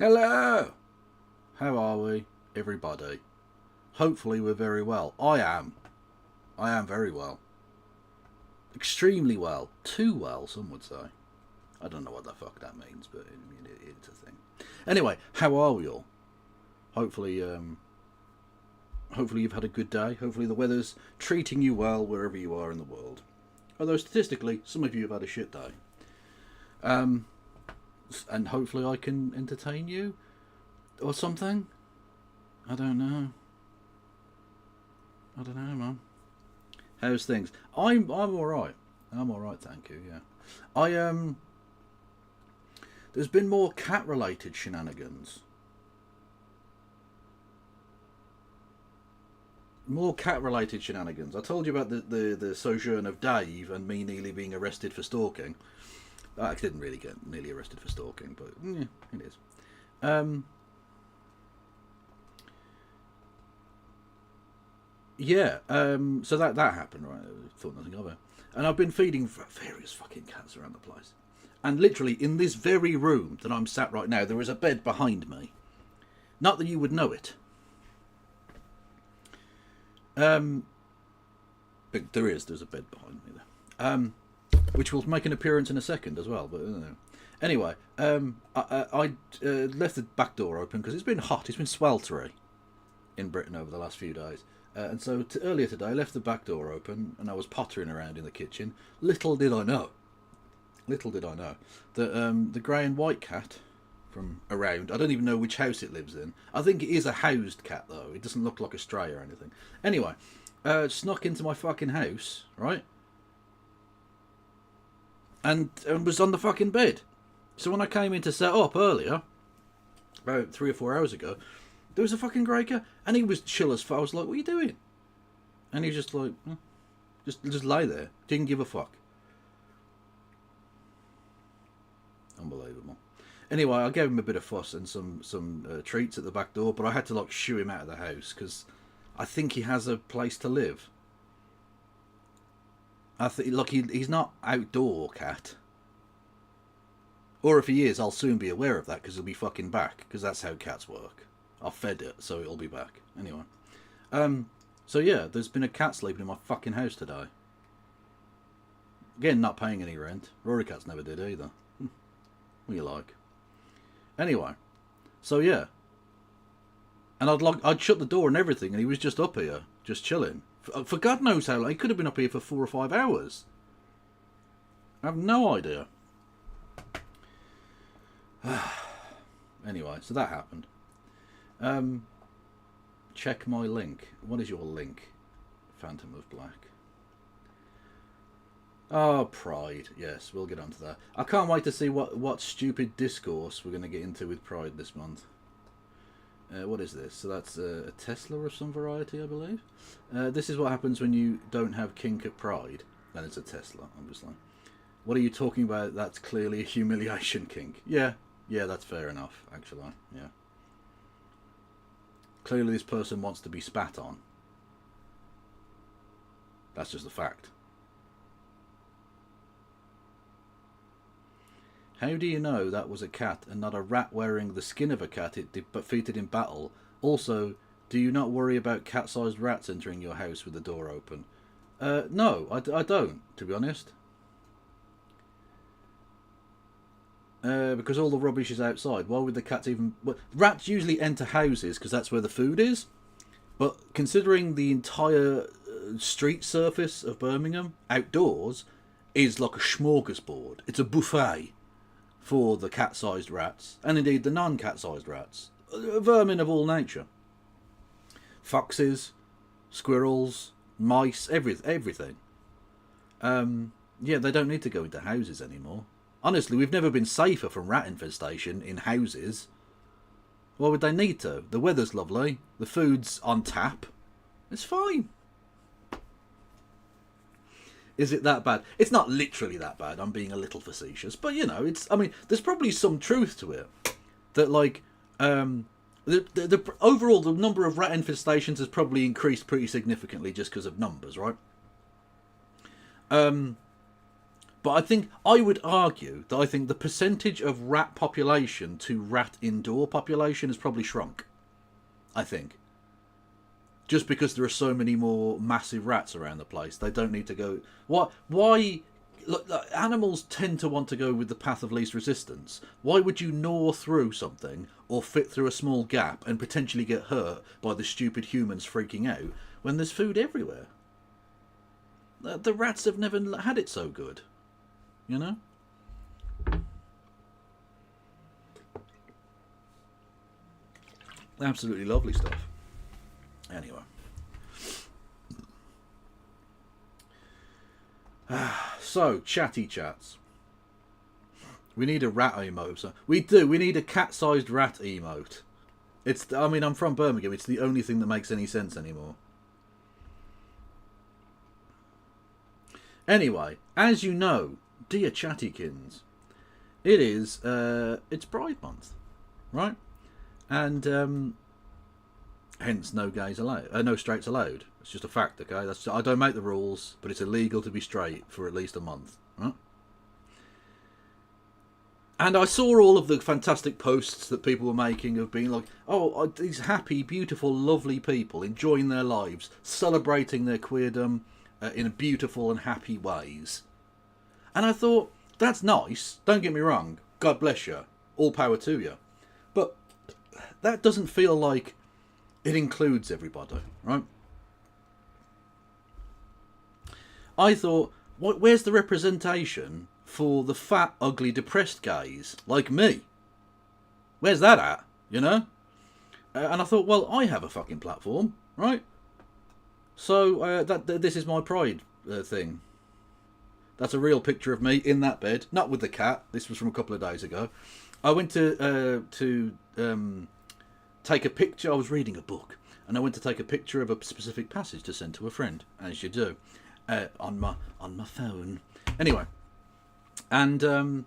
Hello! How are we, everybody? Hopefully we're very well. I am. I am very well. Extremely well. Too well, some would say. I don't know what the fuck that means, but it's a thing. Anyway, how are we all? Hopefully you've had a good day. Hopefully the weather's treating you well wherever you are in the world. Although statistically, some of you have had a shit day. And hopefully I can entertain you or something. I don't know. Man. How's things? I'm all right. I'm all right, thank you. Yeah, I. There's been more cat-related shenanigans. More cat-related shenanigans. I told you about the sojourn of Dave and me nearly being arrested for stalking. I didn't really get nearly arrested for stalking, but yeah, it is. Yeah. So that happened, right? I thought nothing of it. And I've been feeding various fucking cats around the place. And literally in this very room that I'm sat right now, there is a bed behind me. Not that you would know it. But there's a bed behind me there. Which will make an appearance in a second as well. But anyway, I left the back door open because it's been hot. It's been sweltery in Britain over the last few days. And so earlier today, I left the back door open and I was pottering around in the kitchen. Little did I know that the grey and white cat from around, I don't even know which house it lives in. I think it is a housed cat though. It doesn't look like a stray or anything. Anyway, snuck into my fucking house, right? And was on the fucking bed. So when I came in to set up earlier, about 3 or 4 hours ago, there was a fucking grey cat, and he was chill as fuck. I was like, "What are you doing?" And he was just like, just lay there, didn't give a fuck. Unbelievable. Anyway, I gave him a bit of fuss and some treats at the back door, but I had to like shoo him out of the house because I think he has a place to live. I think, look, he's not outdoor cat. Or if he is, I'll soon be aware of that because he'll be fucking back. Because that's how cats work. I've fed it, so it'll be back. Anyway. So yeah, there's been a cat sleeping in my fucking house today. Again, not paying any rent. Rory cats never did either. What do you like? Anyway. So yeah. And I'd shut the door and everything, and he was just up here, just chilling. For God knows how long. He could have been up here for 4 or 5 hours. I have no idea. Anyway, so that happened. Check my link. What is your link? Phantom of Black. Oh, Pride. Yes, we'll get onto that. I can't wait to see what stupid discourse we're going to get into with Pride this month. What is this? So that's a Tesla of some variety, I believe. This is what happens when you don't have kink at Pride. Then it's a Tesla, obviously. What are you talking about? That's clearly a humiliation kink. Yeah, that's fair enough, actually. Yeah. Clearly this person wants to be spat on. That's just a fact. How do you know that was a cat and not a rat wearing the skin of a cat it defeated in battle? Also, do you not worry about cat-sized rats entering your house with the door open? No, I don't, to be honest. Because all the rubbish is outside. Why would the cats even... Well, rats usually enter houses because that's where the food is. But considering the entire street surface of Birmingham, outdoors, is like a smorgasbord. It's a buffet for the cat-sized rats, and indeed the non-cat-sized rats. Vermin of all nature. Foxes, squirrels, mice, everything. Yeah, they don't need to go into houses anymore. Honestly, we've never been safer from rat infestation in houses. Why would they need to? The weather's lovely. The food's on tap. It's fine. Is it that bad? It's not literally that bad. I'm being a little facetious. But, you know, I mean, there's probably some truth to it. That, like, the overall, the number of rat infestations has probably increased pretty significantly just because of numbers, right? But I would argue that I think the percentage of rat population to rat indoor population has probably shrunk. I think. Just because there are so many more massive rats around the place, they don't need to go... Why... Look, animals tend to want to go with the path of least resistance. Why would you gnaw through something or fit through a small gap and potentially get hurt by the stupid humans freaking out when there's food everywhere? The rats have never had it so good. You know? Absolutely lovely stuff. Anyway. So, chatty chats. We need a rat emote. So we do. We need a cat-sized rat emote. I mean, I'm from Birmingham. It's the only thing that makes any sense anymore. Anyway, as you know, dear chattykins, it's Pride Month, right? And hence no gays allowed, no straights allowed. It's just a fact, okay? I don't make the rules, but it's illegal to be straight for at least a month, right? And I saw all of the fantastic posts that people were making of being like, oh, these happy, beautiful, lovely people enjoying their lives, celebrating their queerdom in beautiful and happy ways. And I thought, that's nice, don't get me wrong, God bless you, all power to you. But that doesn't feel like it includes everybody, right? I thought, where's the representation for the fat, ugly, depressed gays like me? Where's that at, you know? And I thought, well, I have a fucking platform, right? So this is my pride thing. That's a real picture of me in that bed, not with the cat. This was from a couple of days ago. I went to take a picture. I was reading a book, and I went to take a picture of a specific passage to send to a friend, as you do, on my phone. Anyway, and the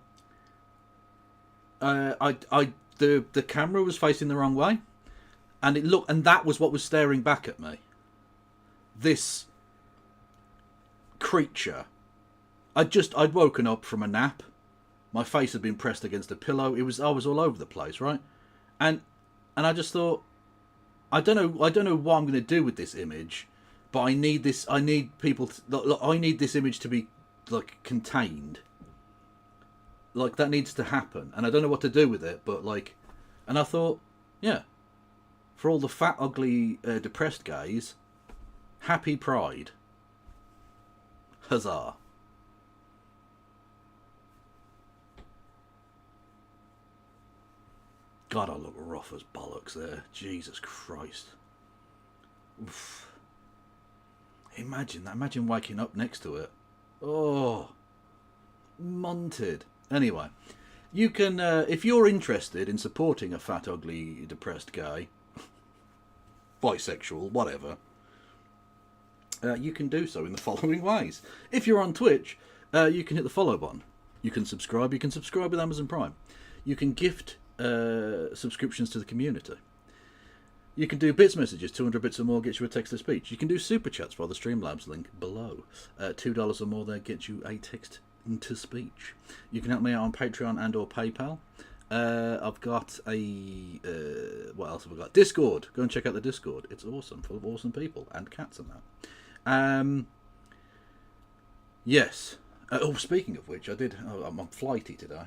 camera was facing the wrong way, and that was what was staring back at me. This creature. I'd woken up from a nap. My face had been pressed against a pillow. I was all over the place, right? And I just thought, I don't know what I'm going to do with this image, but I need this image to be like contained. Like that needs to happen, and I don't know what to do with it, but like, and I thought, yeah, for all the fat, ugly, depressed gays, happy Pride. Huzzah. God, I look rough as bollocks there. Jesus Christ. Oof. Imagine that. Imagine waking up next to it. Oh. Munted. Anyway. You can, if you're interested in supporting a fat, ugly, depressed guy, bisexual, whatever, you can do so in the following ways. If you're on Twitch, you can hit the follow button. You can subscribe. You can subscribe with Amazon Prime. You can gift subscriptions to the community. You can do bits messages. 200 bits or more gets you a text-to-speech. You can do super chats via the Streamlabs link below. $2 or more there gets you a text-to-speech. You can help me out on Patreon and or PayPal. I've got what else have I got? Discord. Go and check out the Discord. It's awesome, full of awesome people and cats and that. Yes. Speaking of which, I'm flighty today.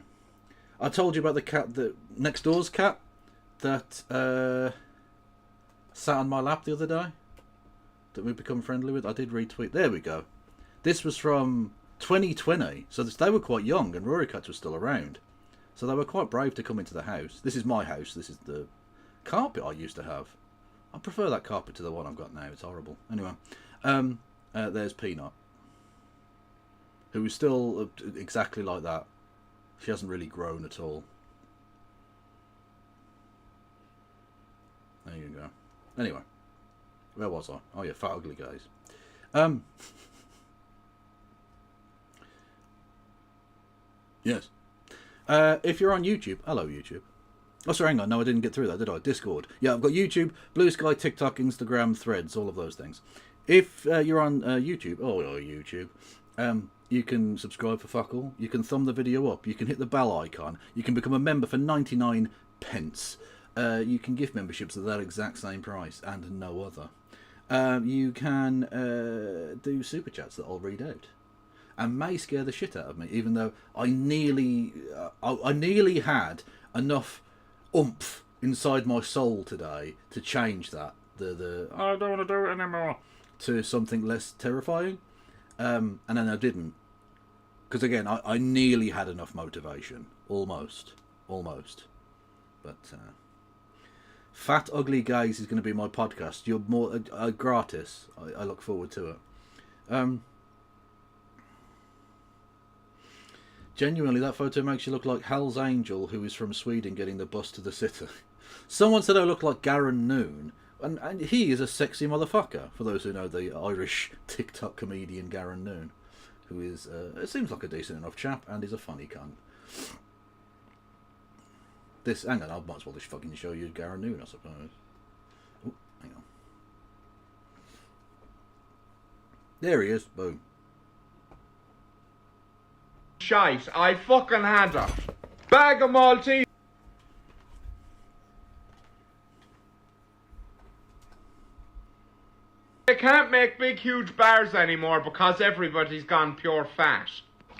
I told you about the cat, the next door's cat, that sat on my lap the other day, that we've become friendly with. I did retweet. There we go. This was from 2020, so they were quite young, and Rory Cats was still around. So they were quite brave to come into the house. This is my house. This is the carpet I used to have. I prefer that carpet to the one I've got now. It's horrible. Anyway, there's Peanut, who is still exactly like that. She hasn't really grown at all. There you go. Anyway, where was I? Oh yeah, fat ugly guys. Yes. If you're on YouTube, hello YouTube. Oh, sorry, hang on. No, I didn't get through that, did I? Discord. Yeah, I've got YouTube, Blue Sky, TikTok, Instagram, Threads, all of those things. If you're on YouTube, YouTube, you can subscribe for fuck all. You can thumb the video up. You can hit the bell icon. You can become a member for 99 pence. You can gift memberships at that exact same price and no other. You can do super chats that I'll read out, and may scare the shit out of me, even though I nearly had enough oomph inside my soul today to change that. I don't want to do it anymore to something less terrifying, and then I didn't, because again I nearly had enough motivation, almost, but Fat Ugly Gays is going to be my podcast. You're more gratis. I look forward to it. Genuinely, that photo makes you look like Hell's Angel, who is from Sweden, getting the bus to the city. Someone said I look like Garen Noon, and he is a sexy motherfucker, for those who know the Irish TikTok comedian Garen Noon, who is, it seems like a decent enough chap, and is a funny cunt. Hang on, I might as well just fucking show you Garen Noon, I suppose. Oh, hang on. There he is, boom. Shite, I fucking had it. Bag of Maltese. They can't make big huge bars anymore because everybody's gone pure fat.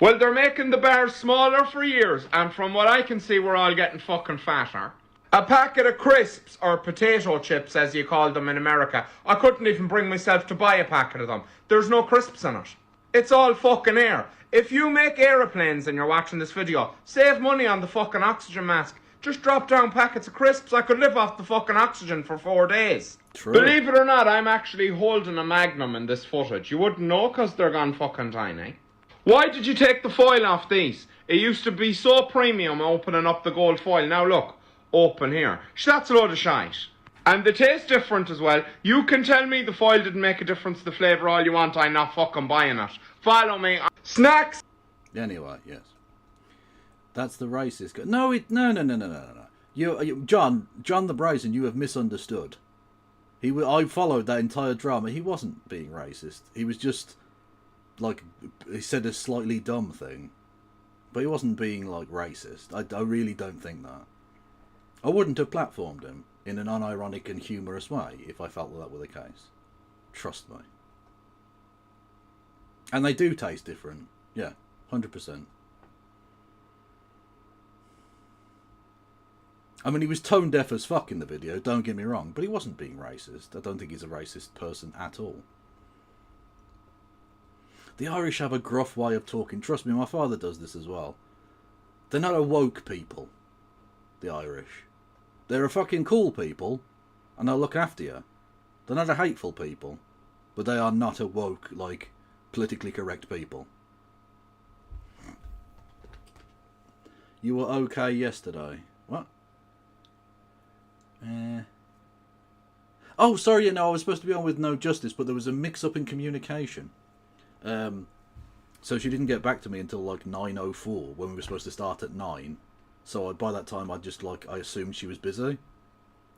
Well, they're making the bars smaller for years, and from what I can see, we're all getting fucking fatter. A packet of crisps, or potato chips as you call them in America. I couldn't even bring myself to buy a packet of them. There's no crisps in it. It's all fucking air. If you make aeroplanes and you're watching this video, save money on the fucking oxygen mask. Just drop down packets of crisps. I could live off the fucking oxygen for 4 days. True. Believe it or not, I'm actually holding a Magnum in this footage. You wouldn't know because they're gone fucking tiny. Why did you take the foil off these? It used to be so premium opening up the gold foil. Now look, open here. That's a load of shite. And they taste different as well. You can tell me the foil didn't make a difference to the flavour all you want. I'm not fucking buying it. Follow me. Snacks! Anyway, yes. That's the racist guy. No. John the Brazen, you have misunderstood. I followed that entire drama. He wasn't being racist. He was just, like, he said a slightly dumb thing. But he wasn't being, like, racist. I really don't think that. I wouldn't have platformed him in an unironic and humorous way if I felt that were the case. Trust me. And they do taste different. Yeah, 100%. I mean, he was tone deaf as fuck in the video, don't get me wrong, but he wasn't being racist. I don't think he's a racist person at all. The Irish have a gruff way of talking. Trust me, my father does this as well. They're not a woke people, the Irish. They're a fucking cool people, and they'll look after you. They're not a hateful people, but they are not a woke, like, politically correct people. You were okay yesterday. What? Oh, sorry, I was supposed to be on with No Justice, but there was a mix-up in communication. So she didn't get back to me until like 9:04 when we were supposed to start at 9. So by that time, I assumed she was busy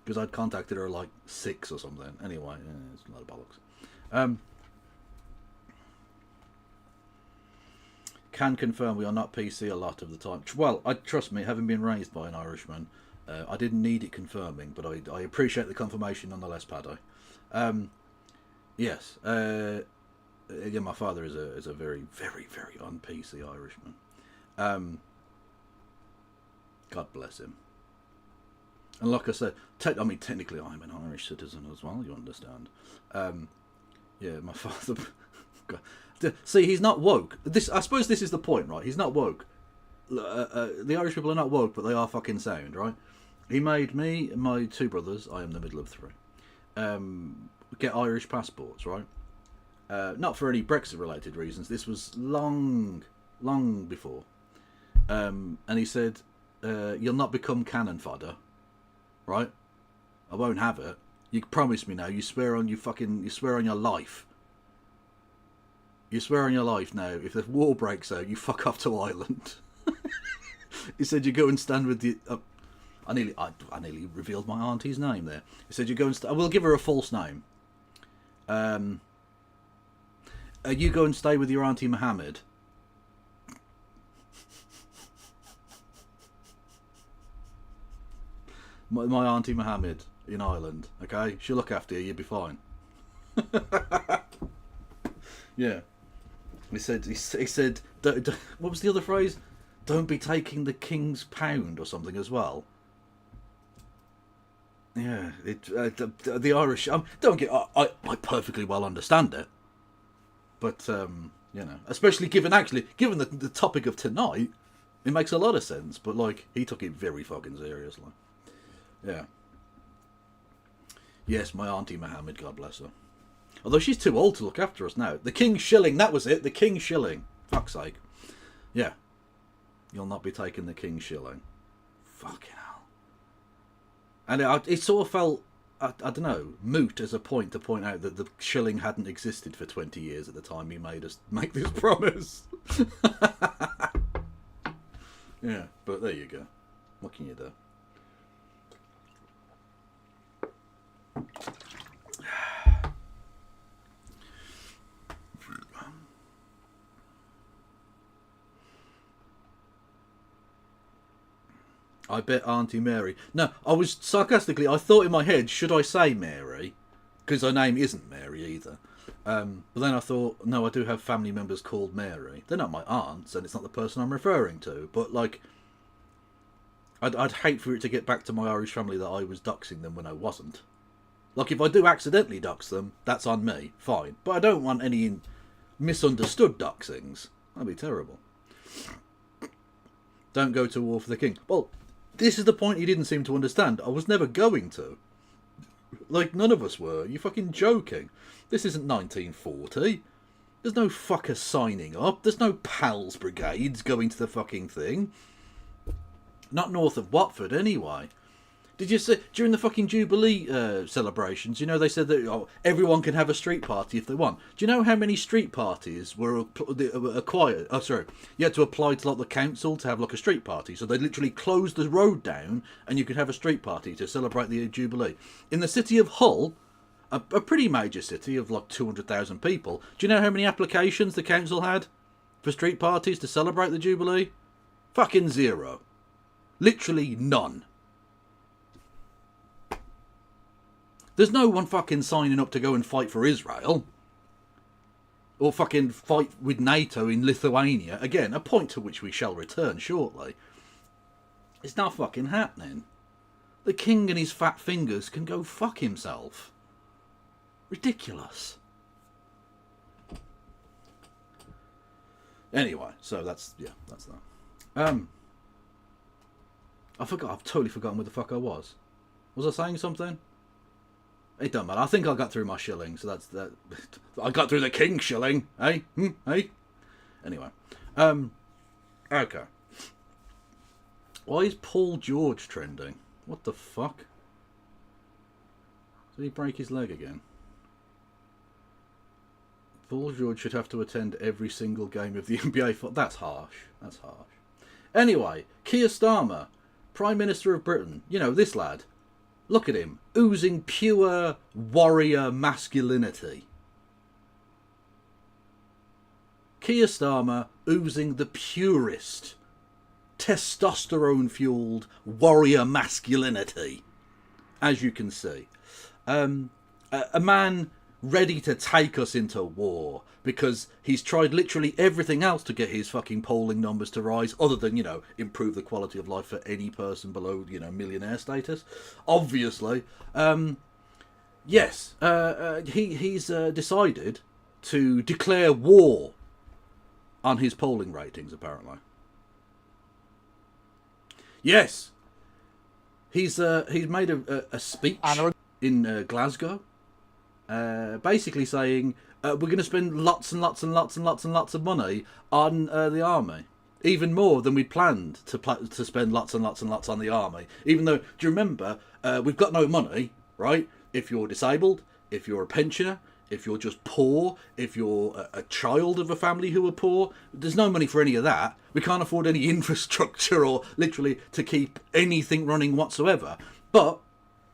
because I'd contacted her like 6 or something. Anyway, it's a lot of bollocks. Can confirm we are not PC a lot of the time. Well, trust me, having been raised by an Irishman, I didn't need it confirming, but I appreciate the confirmation nonetheless, Paddy. Yes. Yeah, my father is a very, very, very un-PC Irishman. God bless him. And like I said, technically I'm an Irish citizen as well, you understand. Yeah, my father... See, he's not woke. I suppose this is the point, right? He's not woke. The Irish people are not woke, but they are fucking sound, right? He made me and my 2 brothers, I am the middle of 3, get Irish passports, right? Not for any Brexit-related reasons. This was long before. And he said, you'll not become cannon fodder, right? I won't have it. You promise me now. You swear on your life. You swear on your life now, if the war breaks out, you fuck off to Ireland. He said you go and stand with the... I nearly revealed my auntie's name there. He said you go and... We'll give her a false name. You go and stay with your auntie Mohammed. My auntie Mohammed in Ireland, okay? She'll look after you, you'll be fine. Yeah. He said, what was the other phrase? Don't be taking the king's pound or something as well. Yeah, the Irish. Don't get. I perfectly well understand it, but especially given the topic of tonight, it makes a lot of sense. But like, he took it very fucking seriously. Yeah. Yes, my Auntie Mohammed, God bless her. Although she's too old to look after us now. The King Shilling, that was it, the King Shilling. Fuck's sake. Yeah. You'll not be taking the King Shilling. Fucking hell. And it sort of felt, I don't know, moot as a point to point out that the shilling hadn't existed for 20 years at the time he made us make this promise. Yeah, but there you go. What can you do? I bet Auntie Mary. No, I was sarcastically, I thought in my head, should I say Mary? Because her name isn't Mary either. But then I thought, no, I do have family members called Mary. They're not my aunts, and it's not the person I'm referring to. But, like, I'd hate for it to get back to my Irish family that I was doxing them when I wasn't. Like, if I do accidentally dox them, that's on me, fine. But I don't want any misunderstood doxings. That'd be terrible. Don't go to war for the king. Well, this is the point he didn't seem to understand. I was never going to. Like, none of us were. You're fucking joking. This isn't 1940. There's no fucker signing up. There's no pals brigades going to the fucking thing. Not north of Watford, anyway. Did you see, during the fucking Jubilee celebrations, you know, they said that everyone can have a street party if they want. Do you know how many street parties were acquired? Oh, sorry. You had to apply to, like, the council to have, like, a street party. So they literally closed the road down and you could have a street party to celebrate the Jubilee. In the city of Hull, a pretty major city of, like, 200,000 people, do you know how many applications the council had for street parties to celebrate the Jubilee? Fucking zero. Literally none. There's no one fucking signing up to go and fight for Israel. Or fucking fight with NATO in Lithuania. Again, a point to which we shall return shortly. It's not fucking happening. The king and his fat fingers can go fuck himself. Ridiculous. Anyway, so that's that. I've totally forgotten where the fuck I was. Was I saying something? It don't matter. I think I got through my shilling, so that's that. I got through the king shilling, eh? Eh? Anyway, okay. Why is Paul George trending? What the fuck? Did he break his leg again? Paul George should have to attend every single game of the NBA. That's harsh. That's harsh. Anyway, Keir Starmer, Prime Minister of Britain. You know, this lad. Look at him, oozing pure warrior masculinity. Keir Starmer oozing the purest, testosterone-fueled warrior masculinity, as you can see. A man ready to take us into war because he's tried literally everything else to get his fucking polling numbers to rise, other than, you know, improve the quality of life for any person below, you know, millionaire status. Obviously, yes, he's decided to declare war on his polling ratings, apparently. Yes, he's made a speech in Glasgow, basically saying we're going to spend lots and lots and lots and lots and lots of money on the army, even more than we'd planned to spend lots and lots and lots on the army. Even though, do you remember, we've got no money, right? If you're disabled, if you're a pensioner, if you're just poor, if you're a child of a family who are poor, there's no money for any of that. We can't afford any infrastructure or literally to keep anything running whatsoever. But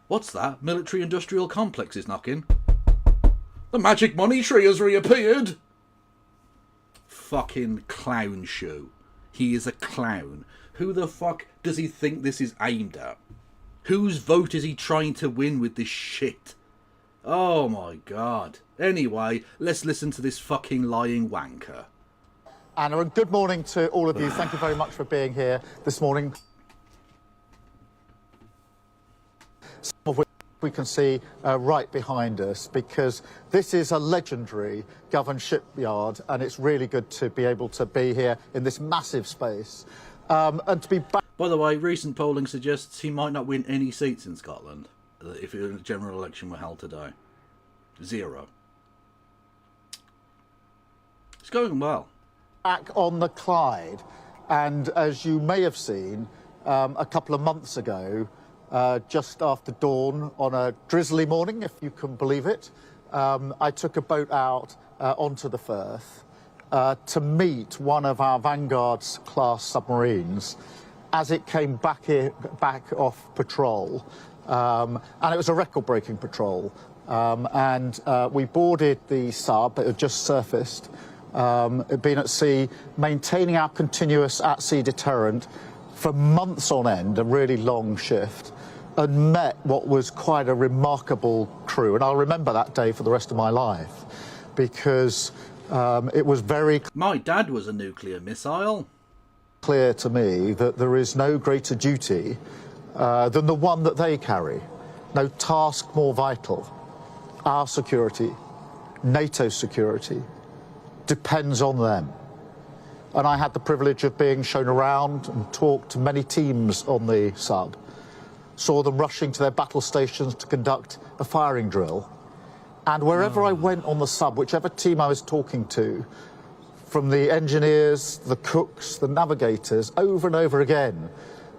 what's that? Military-industrial complex is knocking. The magic money tree has reappeared. Fucking clown shoe. He is a clown. Who the fuck does he think this is aimed at? Whose vote is he trying to win with this shit? Oh my god. Anyway, let's listen to this fucking lying wanker. Anna, and good morning to all of you. Thank you very much for being here this morning. Some of which we can see right behind us, because this is a legendary Govan shipyard, and it's really good to be able to be here in this massive space. And to be back. By the way, recent polling suggests he might not win any seats in Scotland. if a general election were held today? 0. It's going well. Back on the Clyde, and as you may have seen, a couple of months ago, just after dawn on a drizzly morning, if you can believe it, I took a boat out onto the Firth to meet one of our Vanguard's class submarines as it came back off patrol. And it was a record-breaking patrol. And we boarded the sub. It had just surfaced. It had been at sea, maintaining our continuous at-sea deterrent for months on end, a really long shift, and met what was quite a remarkable crew. And I'll remember that day for the rest of my life, because it was very My dad was a nuclear missile. clear to me that there is no greater duty than the one that they carry. No task more vital. Our security, NATO's security, depends on them. And I had the privilege of being shown around and talked to many teams on the sub. Saw them rushing to their battle stations to conduct a firing drill. And wherever I went on the sub, whichever team I was talking to, from the engineers, the cooks, the navigators, over and over again,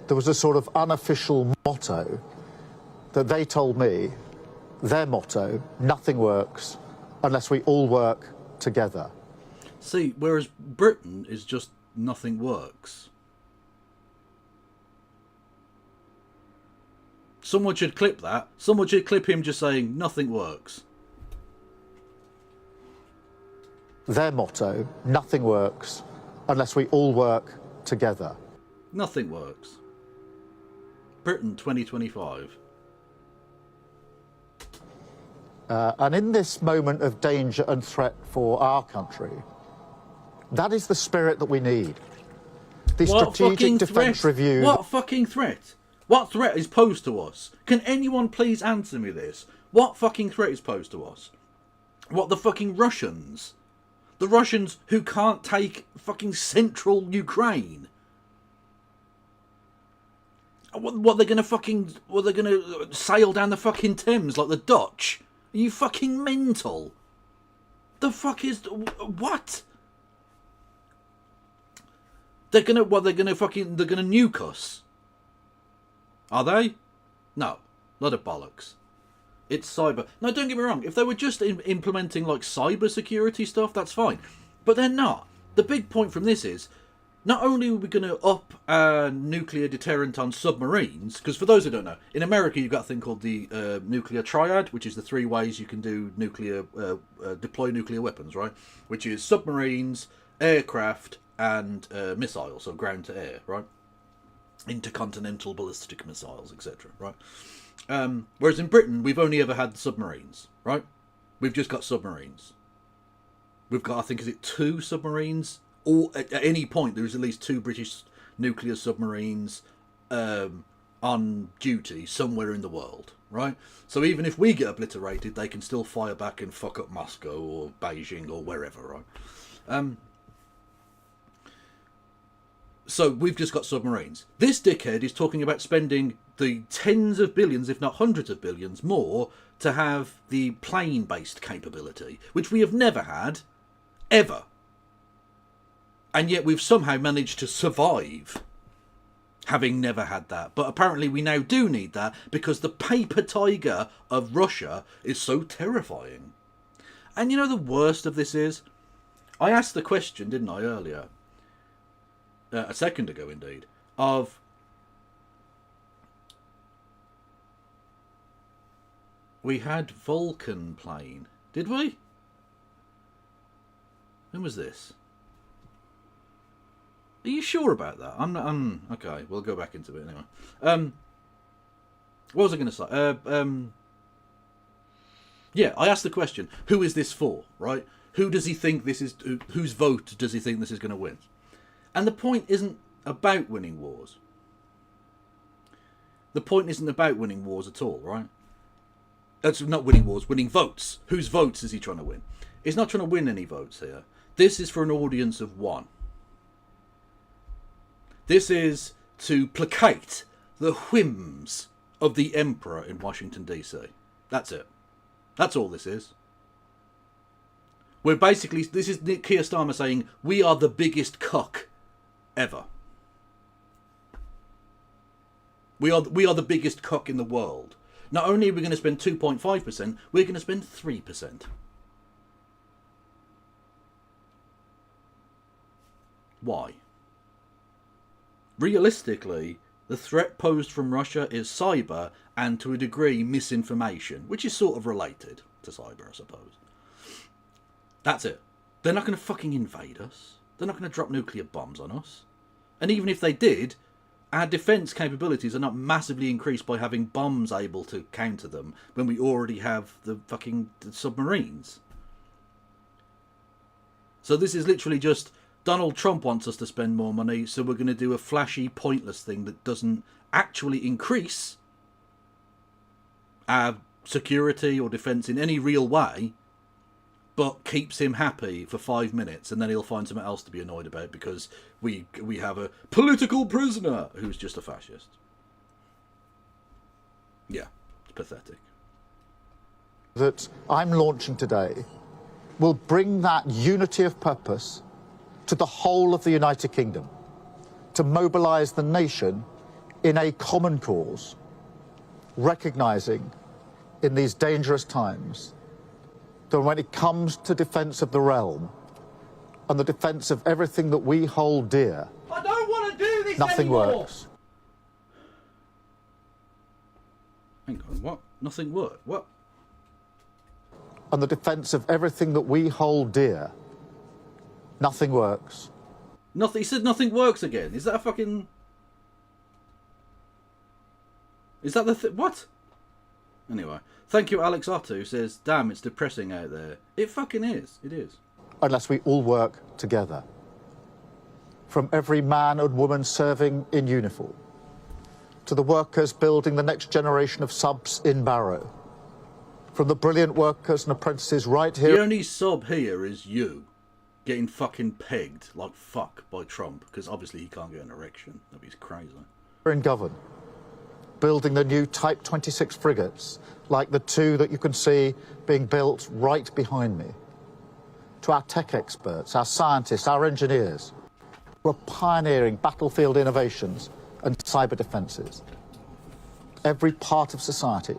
there was a sort of unofficial motto that they told me, their motto, nothing works unless we all work together. See, whereas Britain is just nothing works. Someone should clip that. Someone should clip him just saying, nothing works. Their motto, nothing works unless we all work together. Nothing works. Britain 2025. And in this moment of danger and threat for our country, that is the spirit that we need. The Strategic Defence Review. What fucking threat? What threat is posed to us? Can anyone please answer me this? What fucking threat is posed to us? What, the fucking Russians? The Russians who can't take fucking central Ukraine? What they're gonna fucking... What, they're gonna sail down the fucking Thames like the Dutch? Are you fucking mental? The fuck is... What? They're gonna... What, they're gonna fucking... They're gonna nuke us? Are they? No. Lot of bollocks. It's cyber... No, don't get me wrong. If they were just implementing, like, cyber security stuff, that's fine. But they're not. The big point from this is, not only are we going to up nuclear deterrent on submarines, because for those who don't know, in America you've got a thing called the nuclear triad, which is the 3 ways you can do nuclear deploy nuclear weapons, right? Which is submarines, aircraft, and missiles, so ground to air, right? Intercontinental ballistic missiles, etc., right? Whereas in Britain, we've only ever had submarines, right? We've just got submarines. We've got, I think, is it 2 submarines? Or at any point, there is at least 2 British nuclear submarines on duty somewhere in the world, right? So even if we get obliterated, they can still fire back and fuck up Moscow or Beijing or wherever, right? So we've just got submarines. This dickhead is talking about spending the tens of billions, if not hundreds of billions more, to have the plane-based capability, which we have never had, ever. And yet we've somehow managed to survive having never had that. But apparently we now do need that because the paper tiger of Russia is so terrifying. And you know the worst of this is? I asked the question, didn't I, earlier? A second ago, indeed, of... We had Vulcan plane. Did we? When was this? Are you sure about that? I'm not... okay, we'll go back into it anyway. What was I going to say? Yeah, I asked the question, who is this for, right? Who does he think this is... Whose vote does he think this is going to win? And the point isn't about winning wars. The point isn't about winning wars at all, right? That's not winning wars, winning votes. Whose votes is he trying to win? He's not trying to win any votes here. This is for an audience of 1. This is to placate the whims of the Emperor in Washington, D.C. That's it. That's all this is. We're basically, this is Nick Keir Starmer saying, we are the biggest cuck ever. We are the biggest cuck in the world. Not only are we going to spend 2.5%, we're going to spend 3%. Why? Realistically, the threat posed from Russia is cyber and, to a degree, misinformation, which is sort of related to cyber, I suppose. That's it. They're not going to fucking invade us. They're not going to drop nuclear bombs on us. And even if they did, our defence capabilities are not massively increased by having bombs able to counter them when we already have the fucking submarines. So this is literally just Donald Trump wants us to spend more money, so we're going to do a flashy, pointless thing that doesn't actually increase our security or defence in any real way, but keeps him happy for 5 minutes, and then he'll find something else to be annoyed about because we have a political prisoner who's just a fascist. Yeah, it's pathetic. That I'm launching today will bring that unity of purpose to the whole of the United Kingdom, to mobilise the nation in a common cause, recognising in these dangerous times that when it comes to defence of the realm and the defence of everything that we hold dear, I don't want to do this nothing anymore. works. Hang on, what? Nothing worked? What? And the defence of everything that we hold dear, nothing works. Nothing. He said nothing works again. Is that a fucking... Is that the what? Anyway, thank you, Alex Otto, who says, damn, it's depressing out there. It fucking is. It is. Unless we all work together. From every man and woman serving in uniform, to the workers building the next generation of subs in Barrow, from the brilliant workers and apprentices right here... The only sub here is you getting fucking pegged like fuck by Trump, because obviously he can't get an erection. That'd be crazy. in Govan, building the new Type 26 frigates, like the two that you can see being built right behind me. To our tech experts, our scientists, our engineers, who are pioneering battlefield innovations and cyber defences. Every part of society,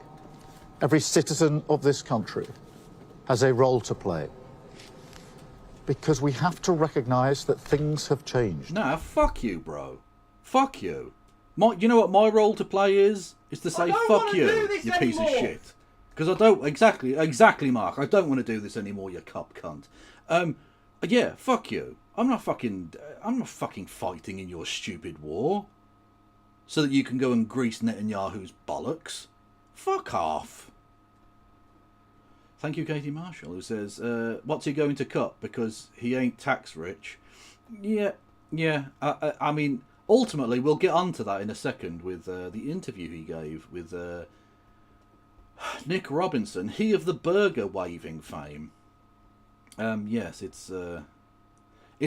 every citizen of this country has a role to play. Because we have to recognise that things have changed. Nah, fuck you, bro. Fuck you. You know what my role to play is? Is to say fuck you, you piece of shit. Because I don't... Exactly, Mark. I don't want to do this anymore, you cop cunt. Yeah, fuck you. I'm not fucking fighting in your stupid war. So that you can go and grease Netanyahu's bollocks. Fuck off. Thank you, Katie Marshall, who says, what's he going to cut? Because he ain't tax rich. Yeah. I mean, ultimately, we'll get onto that in a second with the interview he gave with Nick Robinson, he of the burger waving fame. Yes, it's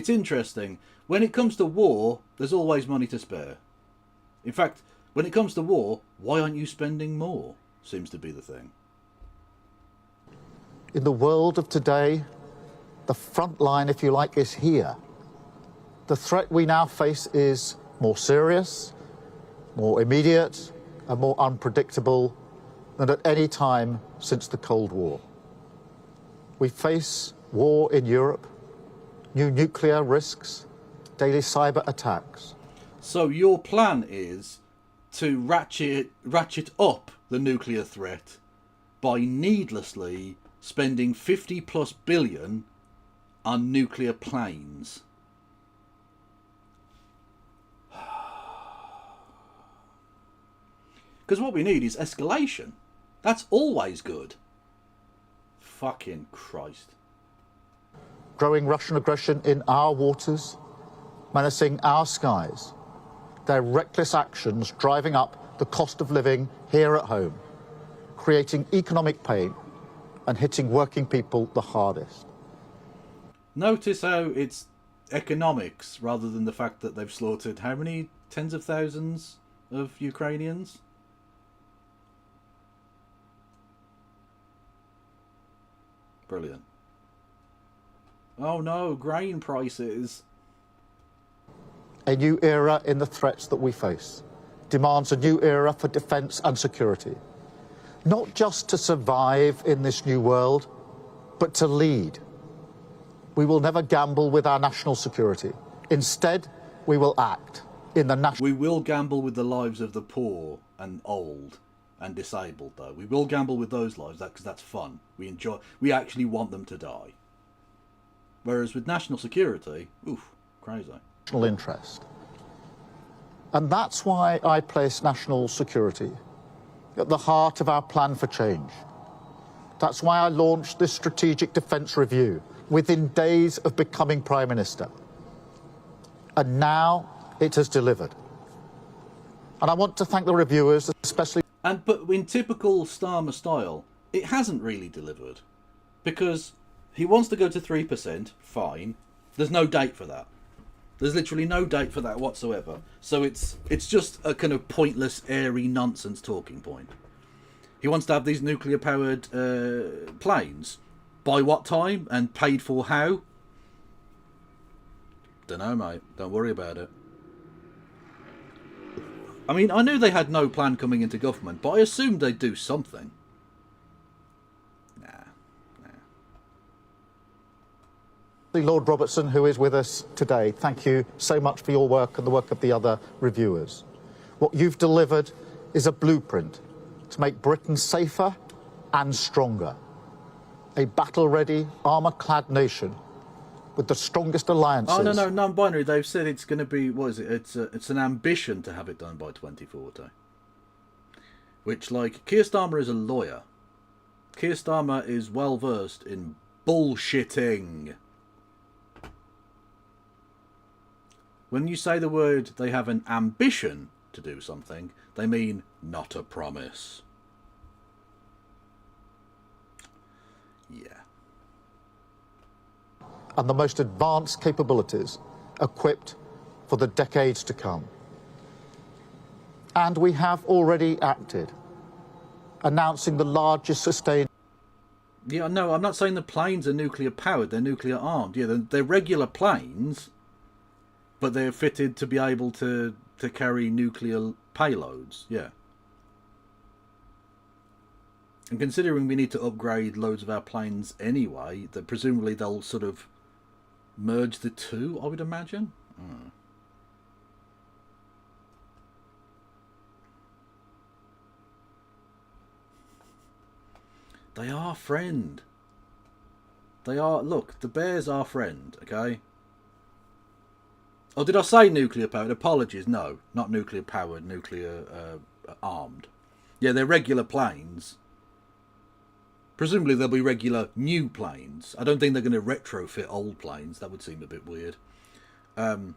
interesting. When it comes to war, there's always money to spare. In fact, when it comes to war, why aren't you spending more? Seems to be the thing. In the world of today, the front line, if you like, is here. The threat we now face is more serious, more immediate, and more unpredictable than at any time since the Cold War. We face war in Europe, new nuclear risks, daily cyber attacks. So your plan is to ratchet up the nuclear threat by needlessly spending 50+ billion on nuclear planes. Because what we need is escalation. That's always good. Fucking Christ. Growing Russian aggression in our waters, menacing our skies. Their reckless actions driving up the cost of living here at home, creating economic pain and hitting working people the hardest. Notice how it's economics rather than the fact that they've slaughtered how many tens of thousands of Ukrainians? Brilliant. Oh no, grain prices. A new era in the threats that we face demands a new era for defence and security. Not just to survive in this new world, but to lead. We will never gamble with our national security. Instead, we will act in the national... We will gamble with the lives of the poor and old and disabled, though. We will gamble with those lives, because that's fun. We actually want them to die. Whereas with national security, oof, crazy. National interest. And that's why I place national security at the heart of our plan for change. That's why I launched this strategic defence review within days of becoming Prime Minister. And now it has delivered. And I want to thank the reviewers, especially... But in typical Starmer style, it hasn't really delivered. Because he wants to go to 3%, fine. There's no date for that. There's literally no date for that whatsoever. So it's just a kind of pointless, airy nonsense talking point. He wants to have these nuclear-powered planes. By what time? And paid for how? Dunno, mate. Don't worry about it. I mean, I knew they had no plan coming into government, but I assumed they'd do something. Nah. Lord Robertson, who is with us today, thank you so much for your work and the work of the other reviewers. What you've delivered is a blueprint to make Britain safer and stronger. A battle-ready, armour-clad nation with the strongest alliances. Oh, no, non-binary. They've said it's going to be, what is it? It's an ambition to have it done by 2040. Which, like, Keir Starmer is a lawyer. Keir Starmer is well-versed in bullshitting. When you say the word, they have an ambition to do something, they mean not a promise. Yeah. And the most advanced capabilities equipped for the decades to come. And we have already acted, announcing the largest sustained... Yeah, no, I'm not saying the planes are nuclear powered, they're nuclear armed. Yeah, they're regular planes, but they're fitted to be able to carry nuclear payloads, yeah. And considering we need to upgrade loads of our planes anyway, that presumably they'll sort of merge the two, I would imagine. They are friend. They are, look, the bears are friend, okay? Oh, did I say nuclear powered? Apologies, no. Not nuclear powered, nuclear armed. Yeah, they're regular planes. Presumably they'll be regular new planes. I don't think they're going to retrofit old planes. That would seem a bit weird. But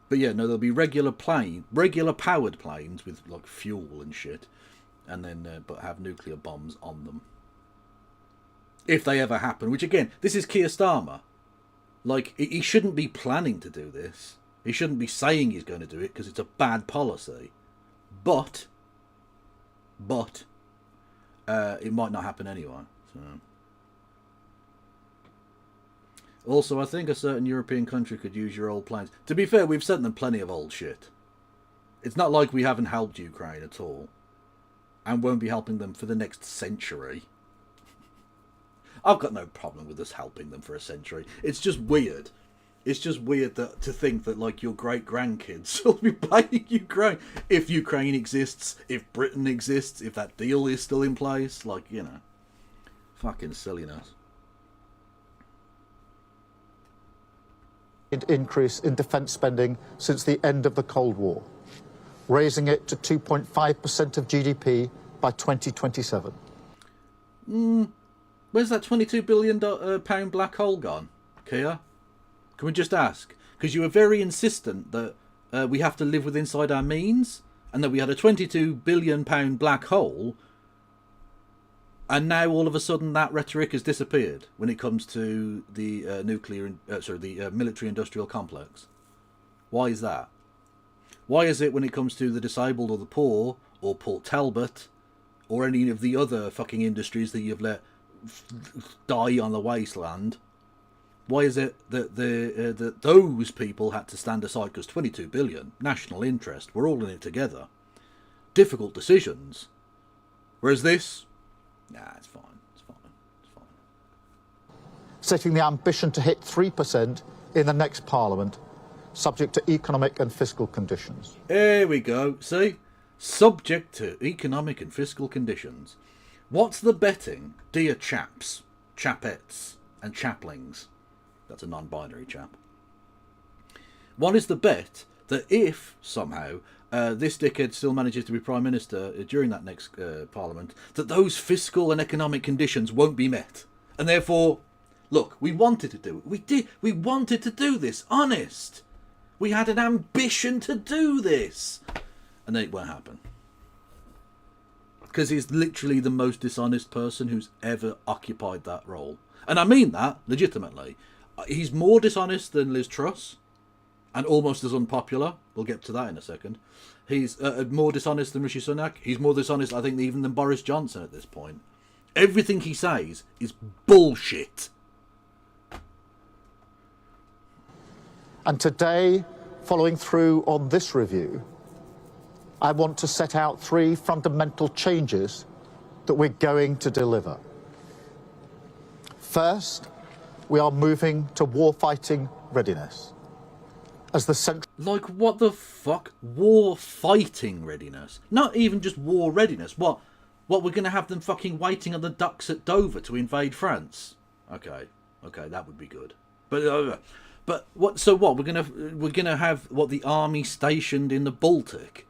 yeah, no, there'll be regular powered planes with like fuel and shit. And then, but have nuclear bombs on them. If they ever happen. Which again, this is Keir Starmer. Like, he shouldn't be planning to do this. He shouldn't be saying he's going to do it because it's a bad policy. But it might not happen anyway. So. Also, I think a certain European country could use your old planes. To be fair, we've sent them plenty of old shit. It's not like we haven't helped Ukraine at all. And won't be helping them for the next century. I've got no problem with us helping them for a century. It's just weird. It's just weird to think that, like, your great-grandkids will be playing Ukraine. If Ukraine exists, if Britain exists, if that deal is still in place. Like, you know. Fucking silliness. Increase in defence spending since the end of the Cold War, raising it to 2.5% of GDP by 2027. Where's that £22 billion pound black hole gone, Keir? Can we just ask? Because you were very insistent that we have to live with inside our means, and that we had a £22 billion pound black hole, and now all of a sudden that rhetoric has disappeared when it comes to the military-industrial complex. Why is that? Why is it when it comes to the disabled or the poor, or Port Talbot, or any of the other fucking industries that you've let die on the wasteland? Why is it that that those people had to stand aside because 22 billion, national interest, we're all in it together. Difficult decisions. Whereas this, nah, it's fine. It's fine. It's fine. Setting the ambition to hit 3% in the next Parliament, subject to economic and fiscal conditions. Here we go. See? Subject to economic and fiscal conditions. What's the betting, dear chaps, chapettes, and chaplings? That's a non-binary chap. What is the bet that if, somehow, this dickhead still manages to be Prime Minister during that next Parliament, that those fiscal and economic conditions won't be met? And therefore, look, we wanted to do it. We did. We wanted to do this. Honest. We had an ambition to do this. And then it won't happen. Because he's literally the most dishonest person who's ever occupied that role. And I mean that legitimately. He's more dishonest than Liz Truss, and almost as unpopular. We'll get to that in a second. He's more dishonest than Rishi Sunak. He's more dishonest, I think, even than Boris Johnson at this point. Everything he says is bullshit. And today, following through on this review, I want to set out 3 fundamental changes that we're going to deliver. First, we are moving to war-fighting readiness as the central... Like, what the fuck? War-fighting readiness? Not even just war readiness. What, we're going to have them fucking waiting on the docks at Dover to invade France? Okay, that would be good. But what? So what? We're gonna have what, the army stationed in the Baltic?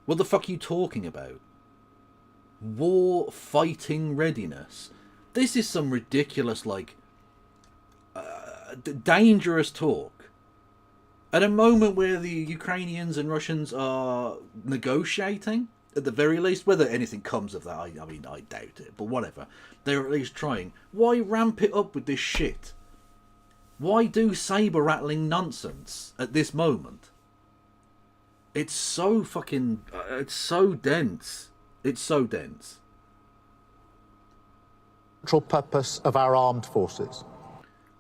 What the fuck are you talking about? War-fighting readiness. This is some ridiculous, like, dangerous talk. At a moment where the Ukrainians and Russians are negotiating, at the very least, whether anything comes of that, I mean, I doubt it, but whatever. They're at least trying. Why ramp it up with this shit? Why do saber-rattling nonsense at this moment? It's so fucking... it's so dense. It's so dense. Central purpose of our armed forces.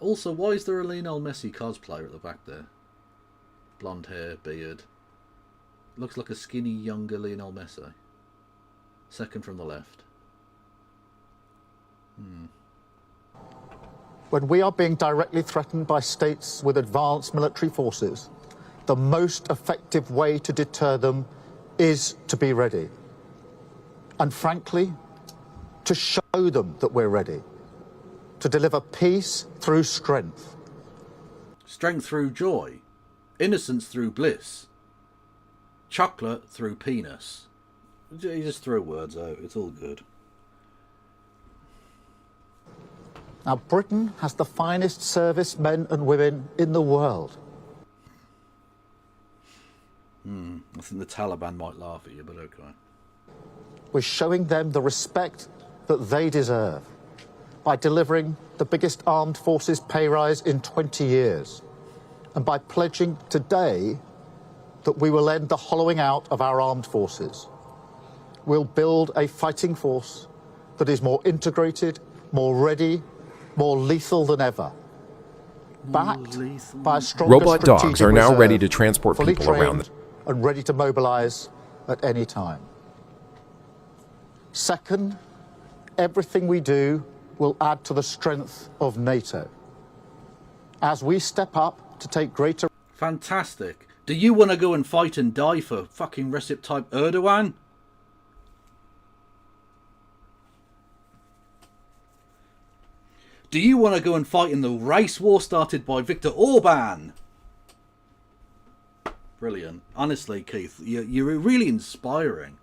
Also, why is there a Lionel Messi cosplayer at the back there? Blonde hair, beard. Looks like a skinny, younger Lionel Messi. Second from the left. When we are being directly threatened by states with advanced military forces, the most effective way to deter them is to be ready. And frankly, to show them that we're ready. To deliver peace through strength. Strength through joy. Innocence through bliss. Chocolate through penis. You just throw words out. It's all good. Now, Britain has the finest servicemen and women in the world. I think the Taliban might laugh at you, but okay. We're showing them the respect that they deserve by delivering the biggest armed forces pay rise in 20 years and by pledging today that we will end the hollowing out of our armed forces. We'll build a fighting force that is more integrated, more ready, more lethal than ever. Backed by a stronger Robot dogs strategic are now reserve, ready to transport fully people around trained and ready to mobilize at any time. Second, everything we do will add to the strength of NATO. As we step up to take greater... Fantastic. Do you want to go and fight and die for fucking Recep Tayyip Erdogan? Do you want to go and fight in the race war started by Viktor Orban? Brilliant. Honestly, Keith, you're really inspiring.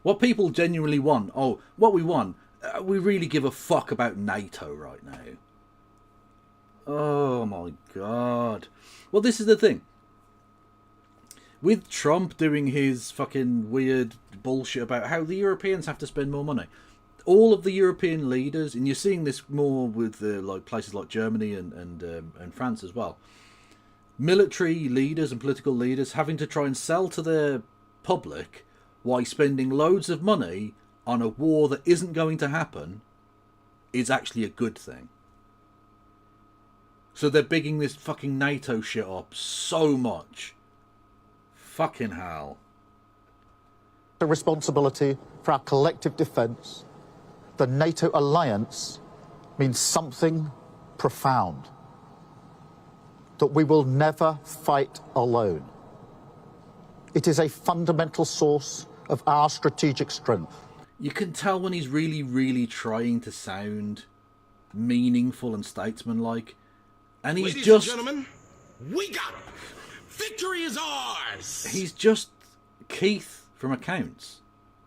What people genuinely want, what we want, we really give a fuck about NATO right now. Oh my god. Well, this is the thing. With Trump doing his fucking weird bullshit about how the Europeans have to spend more money, all of the European leaders, and you're seeing this more with like places like Germany and France as well, military leaders and political leaders having to try and sell to their public why spending loads of money on a war that isn't going to happen is actually a good thing. So they're bigging this fucking NATO shit up so much. Fucking hell. The responsibility for our collective defence, the NATO alliance, means something profound. That we will never fight alone. It is a fundamental source of our strategic strength. You can tell when he's really, really trying to sound meaningful and statesmanlike. And he's Ladies just... and gentlemen, we got him. Victory is ours. He's just Keith from Accounts.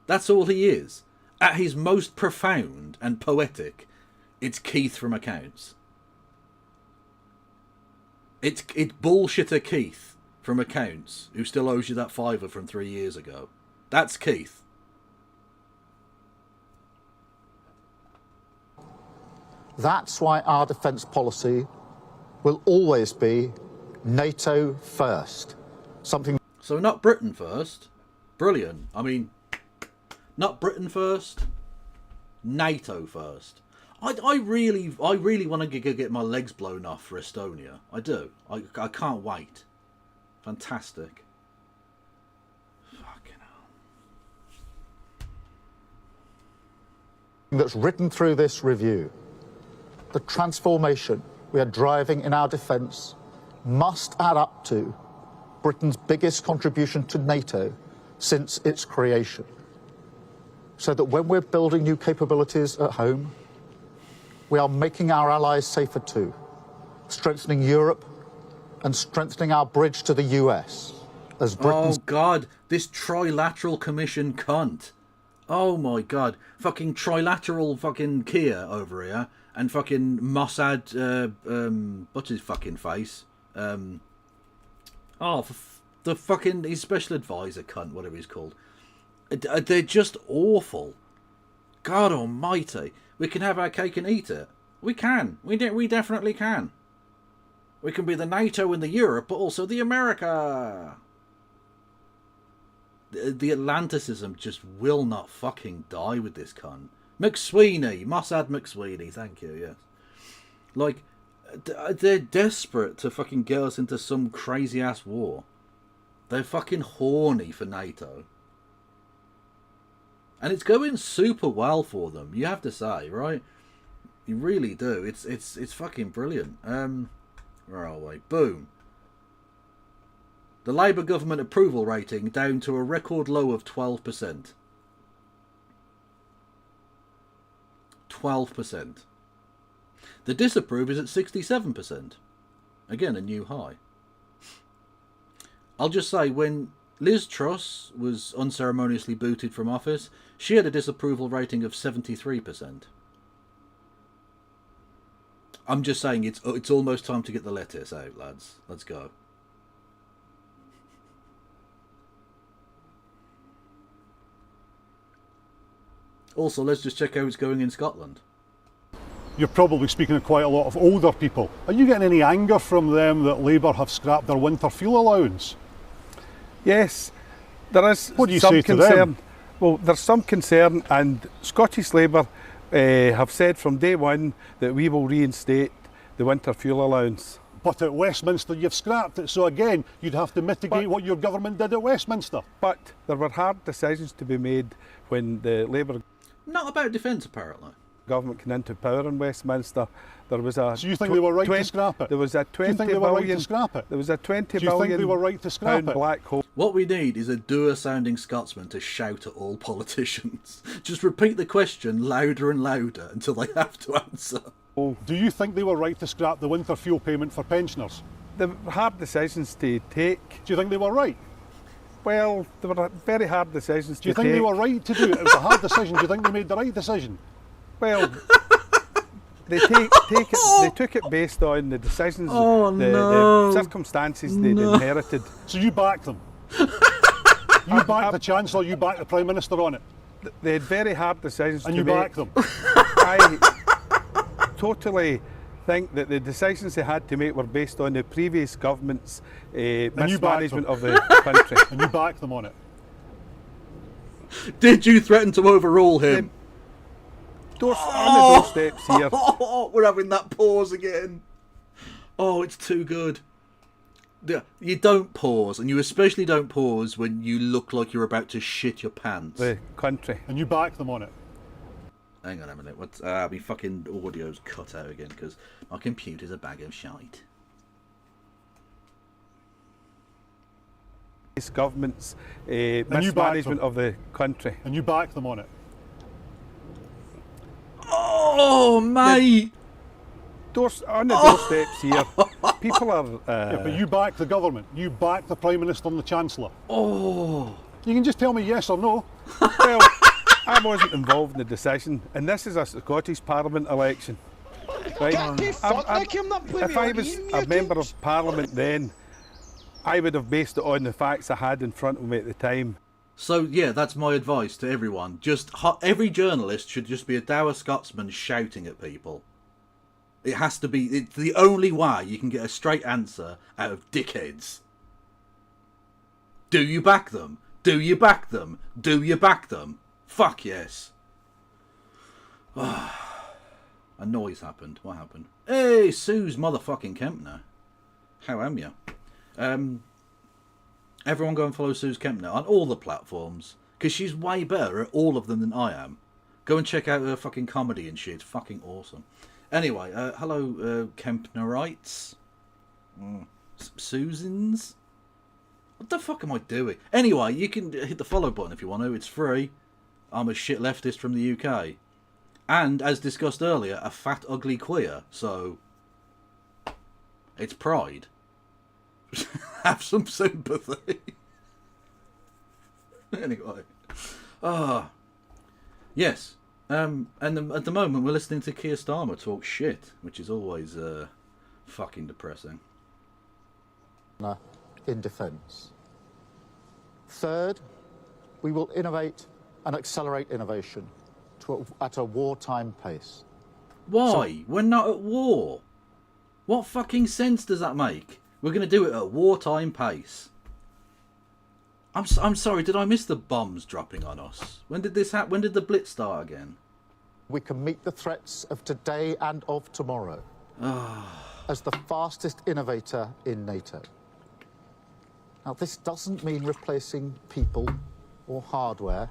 That's all he is. At his most profound and poetic, it's Keith from Accounts. It's bullshitter Keith from Accounts, who still owes you that £5 from 3 years ago. That's Keith. That's why our defence policy will always be NATO first. Something. So not Britain first. Brilliant. I mean, not Britain first. NATO first. I really want to get my legs blown off for Estonia. I do. I can't wait. Fantastic. Fucking hell. That's written through this review. The transformation we are driving in our defence must add up to Britain's biggest contribution to NATO since its creation. So that when we're building new capabilities at home, we are making our allies safer too, strengthening Europe and strengthening our bridge to the US as Britain's... Oh God, this trilateral commission cunt. Oh my God, fucking trilateral fucking Kia over here, and fucking Mossad, what's his fucking face? The fucking, his special advisor cunt, whatever he's called. They're just awful. God almighty. We can have our cake and eat it. We can. We definitely can. We can be the NATO and the Europe, but also the America. The Atlanticism just will not fucking die with this cunt. McSweeney. Mossad McSweeney. Thank you, yes. Like, they're desperate to fucking get us into some crazy-ass war. They're fucking horny for NATO. And it's going super well for them, you have to say, right? You really do. It's fucking brilliant. Where are we? Boom. The Labour government approval rating down to a record low of 12%. 12%. The disapprove is at 67%. Again, a new high. I'll just say, when Liz Truss was unceremoniously booted from office, she had a disapproval rating of 73%. I'm just saying it's almost time to get the lettuce out, lads. Let's go. Also, let's just check how it's going in Scotland. You're probably speaking to quite a lot of older people. Are you getting any anger from them that Labour have scrapped their winter fuel allowance? Yes, there is What do you some say to concern. them? Well, there's some concern, and Scottish Labour have said from day one that we will reinstate the winter fuel allowance. But at Westminster you've scrapped it, so again you'd have to mitigate what your government did at Westminster. But there were hard decisions to be made when the Labour Not about defence, apparently. government came into power in Westminster. There was a. So you think they were right to scrap it? There was a 20 Do you think they were right to scrap it? There was a 20 Do you think billion they were right to scrap pound it? black hole. What we need is a doer-sounding Scotsman to shout at all politicians. Just repeat the question louder and louder until they have to answer. Do you think they were right to scrap the winter fuel payment for pensioners? There were hard decisions to take. Do you think they were right? Well, there were very hard decisions Do you to think take. they were right to do it? It was a hard decision. Do you think they made the right decision? Well, they took it based on the decisions, the circumstances they'd inherited. So you backed them? You backed the Chancellor, you backed the Prime Minister on it? They had very hard decisions And to you make. backed them? I totally think that the decisions they had to make were based on the previous government's you backed mismanagement them. of the country. And you backed them on it? Did you threaten to overrule him? On the doorsteps here. Oh, we're having that pause again. Oh, it's too good. Yeah, you don't pause, and you especially don't pause when you look like you're about to shit your pants. The country. And you back them on it. Hang on a minute. What's my fucking audio's cut out again because my computer's a bag of shite. This government's you back mismanagement them. of the country. And you back them on it. Oh, mate! On the doorsteps here. People are. Yeah, but you back the government. You back the Prime Minister and the Chancellor. Oh. You can just tell me yes or no. Well, I wasn't involved in the decision, and this is a Scottish Parliament election. Right? If I was a member of Parliament then, I would have based it on the facts I had in front of me at the time. So, yeah, that's my advice to everyone. Every journalist should just be a dour Scotsman shouting at people. It has to be... It's the only way you can get a straight answer out of dickheads. Do you back them? Do you back them? Do you back them? Fuck yes. A noise happened. What happened? Hey, Sue's motherfucking Kempner. How am you? Everyone go and follow Suze Kempner on all the platforms, because she's way better at all of them than I am. Go and check out her fucking comedy and shit. It's fucking awesome. Anyway, hello Kempnerites. Susans? What the fuck am I doing? Anyway, you can hit the follow button if you want to. It's free. I'm a shit leftist from the UK. And, as discussed earlier, a fat, ugly queer. So, it's pride. Have some sympathy. Anyway. Yes. And at the moment we're listening to Keir Starmer talk shit, which is always fucking depressing. In defence. Third, we will innovate and accelerate innovation at a wartime pace. Why? We're not at war. What fucking sense does that make? We're going to do it at a wartime pace. I'm sorry, did I miss the bombs dropping on us? When did this happen? When did the Blitz start again? We can meet the threats of today and of tomorrow as the fastest innovator in NATO. Now, this doesn't mean replacing people or hardware.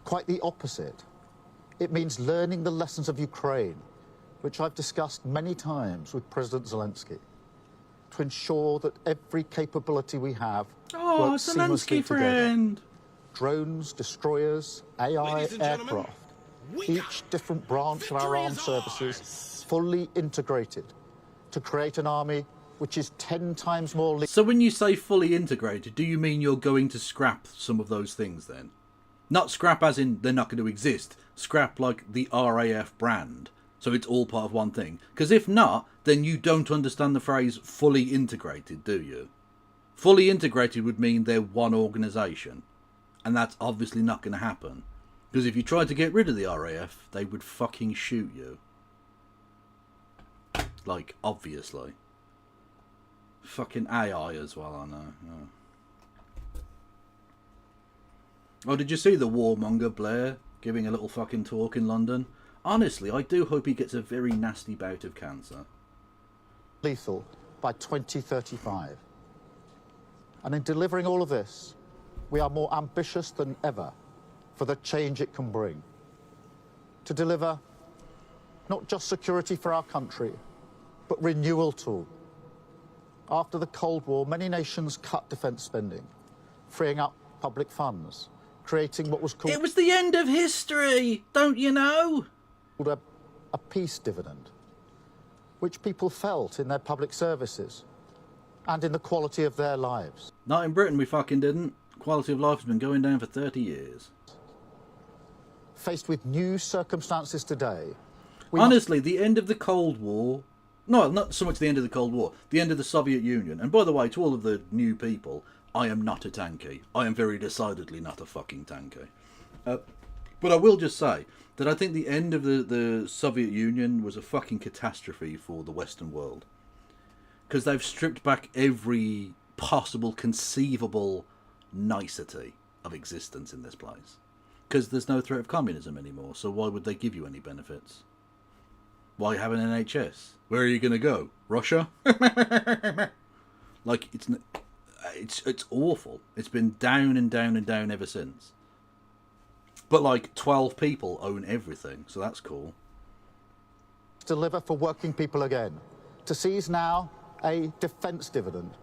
Quite the opposite. It means learning the lessons of Ukraine, which I've discussed many times with President Zelensky, to ensure that every capability we have works seamlessly together. Drones, destroyers, AI, aircraft, each different branch of our armed services fully integrated to create an army which is 10 times more... So when you say fully integrated, do you mean you're going to scrap some of those things then? Not scrap as in they're not going to exist. Scrap like the RAF brand. So it's all part of one thing. Because if not, then you don't understand the phrase fully integrated, do you? Fully integrated would mean they're one organisation. And that's obviously not going to happen. Because if you tried to get rid of the RAF, they would fucking shoot you. Like, obviously. Fucking AI as well, I know. Yeah. Oh, did you see the warmonger Blair giving a little fucking talk in London? Honestly, I do hope he gets a very nasty bout of cancer. Lethal by 2035. And in delivering all of this, we are more ambitious than ever for the change it can bring. To deliver not just security for our country, but renewal too. After the Cold War, many nations cut defence spending, freeing up public funds, creating what was called... It was the end of history, don't you know? A peace dividend, which people felt in their public services and in the quality of their lives. Not in Britain, we fucking didn't. Quality of life has been going down for 30 years. Faced with new circumstances today... Honestly, the end of the Cold War... No, not so much the end of the Cold War. The end of the Soviet Union. And by the way, to all of the new people, I am not a tanky. I am very decidedly not a fucking tanky. But I will just say that I think the end of the Soviet Union was a fucking catastrophe for the Western world. Because they've stripped back every possible, conceivable nicety of existence in this place. Because there's no threat of communism anymore, so why would they give you any benefits? Why have an NHS? Where are you going to go? Russia? Like, it's awful. It's been down and down and down ever since. But, like, 12 people own everything, so that's cool. Deliver for working people again. To seize now a defence dividend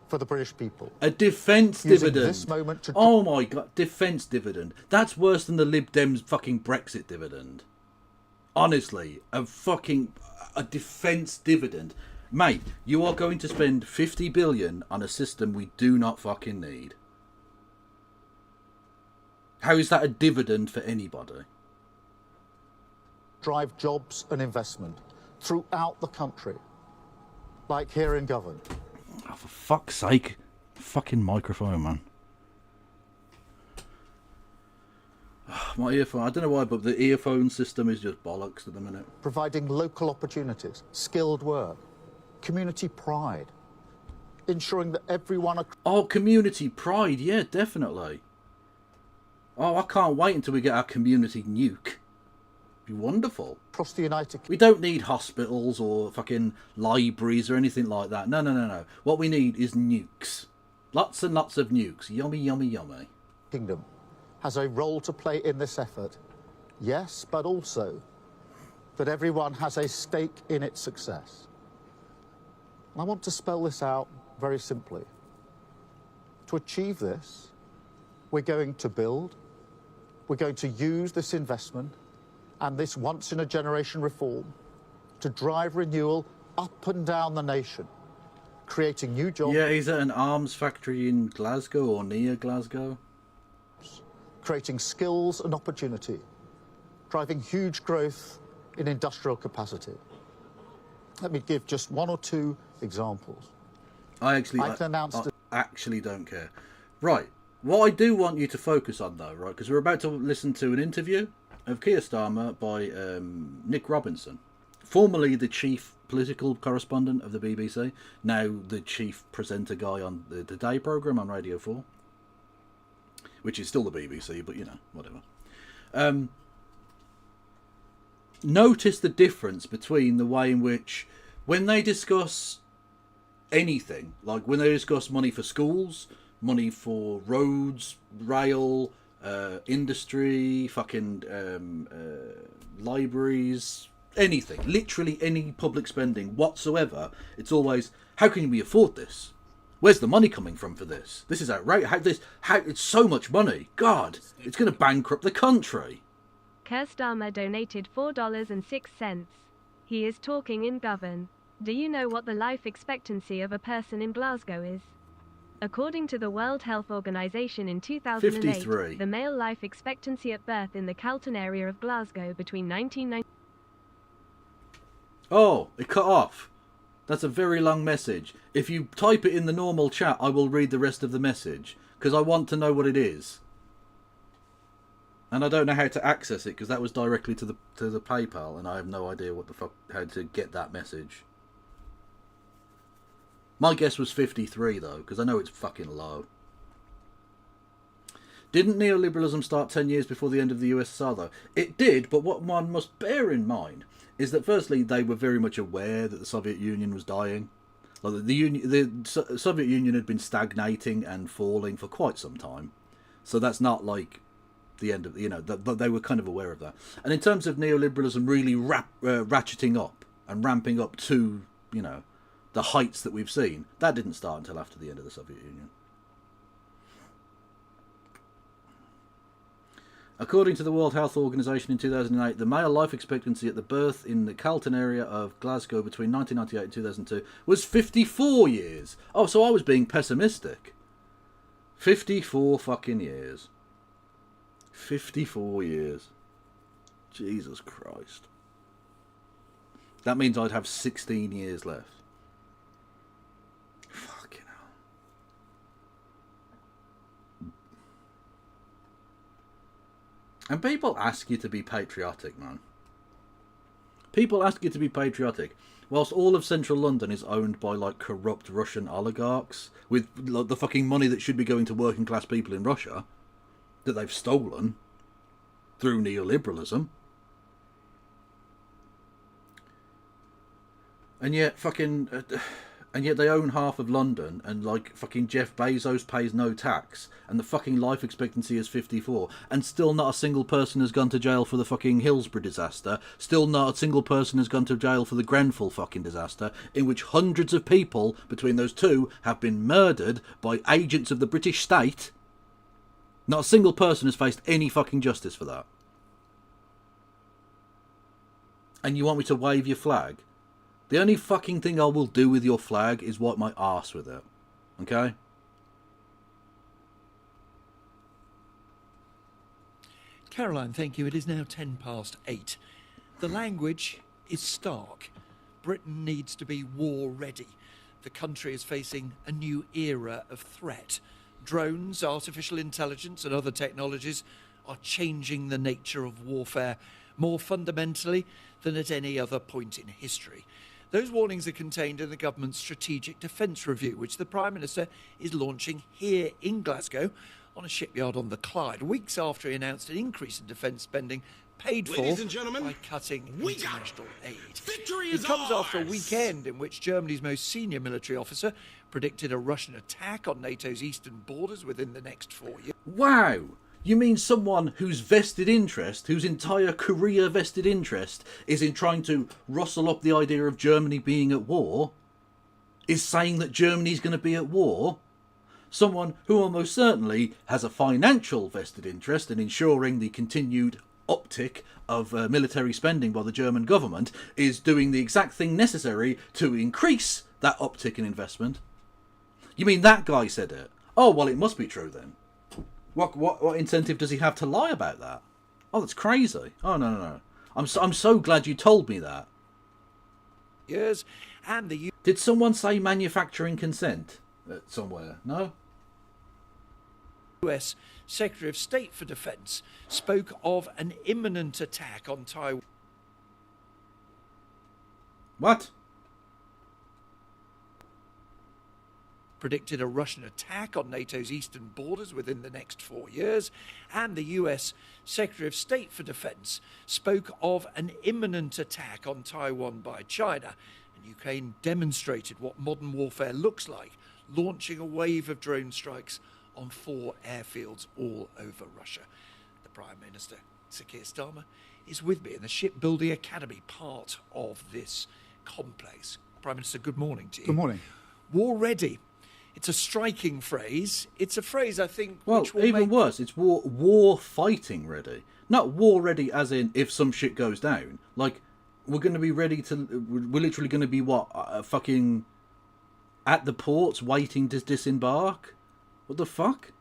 for the British people. A defence Using dividend. this moment to... Oh my god, defence dividend. That's worse than the Lib Dems fucking Brexit dividend. Honestly, a defence dividend. Mate, you are going to spend 50 billion on a system we do not fucking need. How is that a dividend for anybody? drive jobs and investment throughout the country, like here in Govan. Oh, for fuck's sake. Fucking microphone, man. My earphone, I don't know why, but the earphone system is just bollocks at the minute. Providing local opportunities, skilled work, community pride, ensuring that everyone... Oh, community pride, yeah, definitely. Oh, I can't wait until we get our community nuke. Be wonderful. Across the United We don't need hospitals or fucking libraries or anything like that. No, no, no, no. What we need is nukes. Lots and lots of nukes. Yummy, yummy, yummy. Kingdom has a role to play in this effort. Yes, but also that everyone has a stake in its success. And I want to spell this out very simply. To achieve this, we're going to build, we're going to use this investment and this once-in-a-generation reform to drive renewal up and down the nation, creating new jobs. Yeah, he's at an arms factory in Glasgow or near Glasgow. Creating skills and opportunity, driving huge growth in industrial capacity. Let me give just one or two examples. I actually don't care. Right, what I do want you to focus on though, right, because we're about to listen to an interview of Keir Starmer by Nick Robinson, formerly the chief political correspondent of the BBC, now the chief presenter guy on the Today programme on Radio 4, which is still the BBC, but you know, whatever. Notice the difference between the way in which, when they discuss anything, like when they discuss money for schools, money for roads, rail, industry, fucking libraries, anything, literally any public spending whatsoever, it's always, how can we afford this? Where's the money coming from for this? This is outrageous. It's so much money. God, it's going to bankrupt the country. Keir Starmer donated $4.06. He is talking in Govan. Do you know what the life expectancy of a person in Glasgow is? According to the World Health Organization in 2008, 53. the male life expectancy at birth in the Calton area of Glasgow between 1990... Oh, it cut off. That's a very long message. If you type it in the normal chat, I will read the rest of the message, because I want to know what it is. And I don't know how to access it, because that was directly to the PayPal, and I have no idea what the fuck, how to get that message. My guess was 53, though, because I know it's fucking low. Didn't neoliberalism start 10 years before the end of the USSR, though? It did, but what one must bear in mind is that, firstly, they were very much aware that the Soviet Union was dying. Like the Soviet Union had been stagnating and falling for quite some time. So that's not like the end of, you know, they were kind of aware of that. And in terms of neoliberalism really ratcheting up and ramping up to, you know, the heights that we've seen, that didn't start until after the end of the Soviet Union. According to the World Health Organization in 2008, the male life expectancy at the birth in the Calton area of Glasgow between 1998 and 2002 was 54 years. Oh, so I was being pessimistic. 54 fucking years. 54 years. Jesus Christ. That means I'd have 16 years left. Fucking hell. And people ask you to be patriotic, man. People ask you to be patriotic, whilst all of central London is owned by, like, corrupt Russian oligarchs with, like, the fucking money that should be going to working class people in Russia that they've stolen. through neoliberalism. And yet and yet they own half of London, and like fucking Jeff Bezos pays no tax, and the fucking life expectancy is 54, and still not a single person has gone to jail for the fucking Hillsborough disaster, still not a single person has gone to jail for the Grenfell fucking disaster, in which hundreds of people between those two have been murdered by agents of the British state. Not a single person has faced any fucking justice for that. And you want me to wave your flag? The only fucking thing I will do with your flag is wipe my arse with it. Okay? Caroline, thank you. It is now 8:10. The language is stark. Britain needs to be war ready. The country is facing a new era of threat. Drones, artificial intelligence and other technologies are changing the nature of warfare more fundamentally than at any other point in history. Those warnings are contained in the government's Strategic Defence Review, which the Prime Minister is launching here in Glasgow on a shipyard on the Clyde, weeks after he announced an increase in defence spending paid Ladies for and gentlemen, by cutting we got international aid. Victory It is comes after a ours. weekend in which Germany's most senior military officer predicted a Russian attack on NATO's eastern borders within the next 4 years. Wow! You mean someone whose vested interest, whose entire career vested interest, is in trying to rustle up the idea of Germany being at war, is saying that Germany's going to be at war? Someone who almost certainly has a financial vested interest in ensuring the continued uptick of military spending by the German government is doing the exact thing necessary to increase that uptick in investment. You mean that guy said it? Oh, well, it must be true then. What incentive does he have to lie about that? Oh, that's crazy. Oh, no. I'm so glad you told me that. Years, and the Did someone say manufacturing consent somewhere? No? US Secretary of State for Defence spoke of an imminent attack on Taiwan. What? Predicted a Russian attack on NATO's eastern borders within the next 4 years, and the US Secretary of State for Defence spoke of an imminent attack on Taiwan by China, and Ukraine demonstrated what modern warfare looks like, launching a wave of drone strikes on 4 airfields all over Russia. The Prime Minister, Sir Keir Starmer, is with me in the Shipbuilding Academy, part of this complex. Prime Minister, good morning to you. Good morning. War ready. It's a striking phrase. It's a phrase, I think, Well, which will even make... worse, it's war fighting ready. Not war ready as in if some shit goes down. Like, we're going to be ready to... We're literally going to be, fucking at the ports waiting to disembark? What the fuck?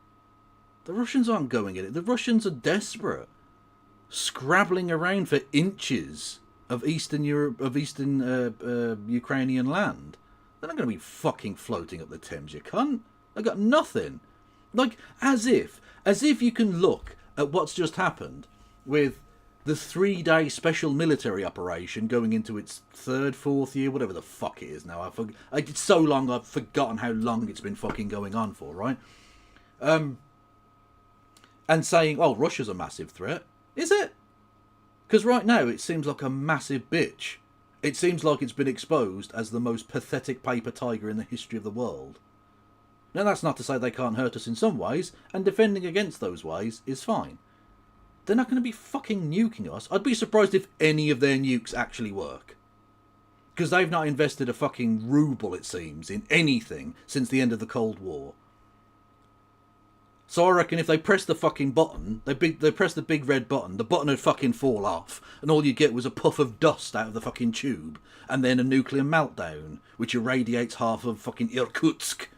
The Russians aren't going in it. The Russians are desperate. Scrabbling around for inches of Eastern Europe, of Eastern Ukrainian land. They're not going to be fucking floating up the Thames, you cunt. They got nothing. Like, as if you can look at what's just happened with the 3-day special military operation going into its 3rd, 4th year, whatever the fuck it is now. It's so long I've forgotten how long it's been fucking going on for, right? And saying, oh, Russia's a massive threat. Is it? Because right now it seems like a massive bitch. It seems like it's been exposed as the most pathetic paper tiger in the history of the world. Now, that's not to say they can't hurt us in some ways, and defending against those ways is fine. They're not going to be fucking nuking us. I'd be surprised if any of their nukes actually work. Because they've not invested a fucking ruble, it seems, in anything since the end of the Cold War. So I reckon if they press the fucking button, they press the big red button, the button would fucking fall off, and all you get was a puff of dust out of the fucking tube, and then a nuclear meltdown, which irradiates half of fucking Irkutsk.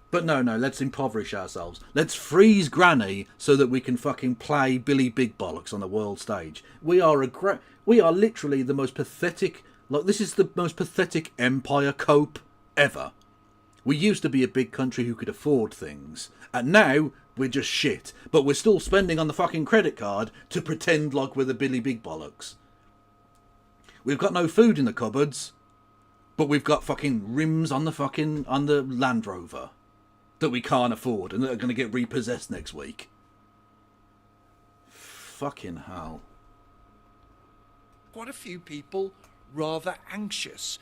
But no, let's impoverish ourselves. Let's freeze Granny so that we can fucking play Billy Big Bollocks on the world stage. We are literally the most pathetic, this is the most pathetic empire cope ever. We used to be a big country who could afford things, and now we're just shit, but we're still spending on the fucking credit card to pretend like we're the Billy Big Bollocks. We've got no food in the cupboards, but we've got fucking rims on the Land Rover. that we can't afford and that are going to get repossessed next week. Fucking hell. Quite a few people rather anxious.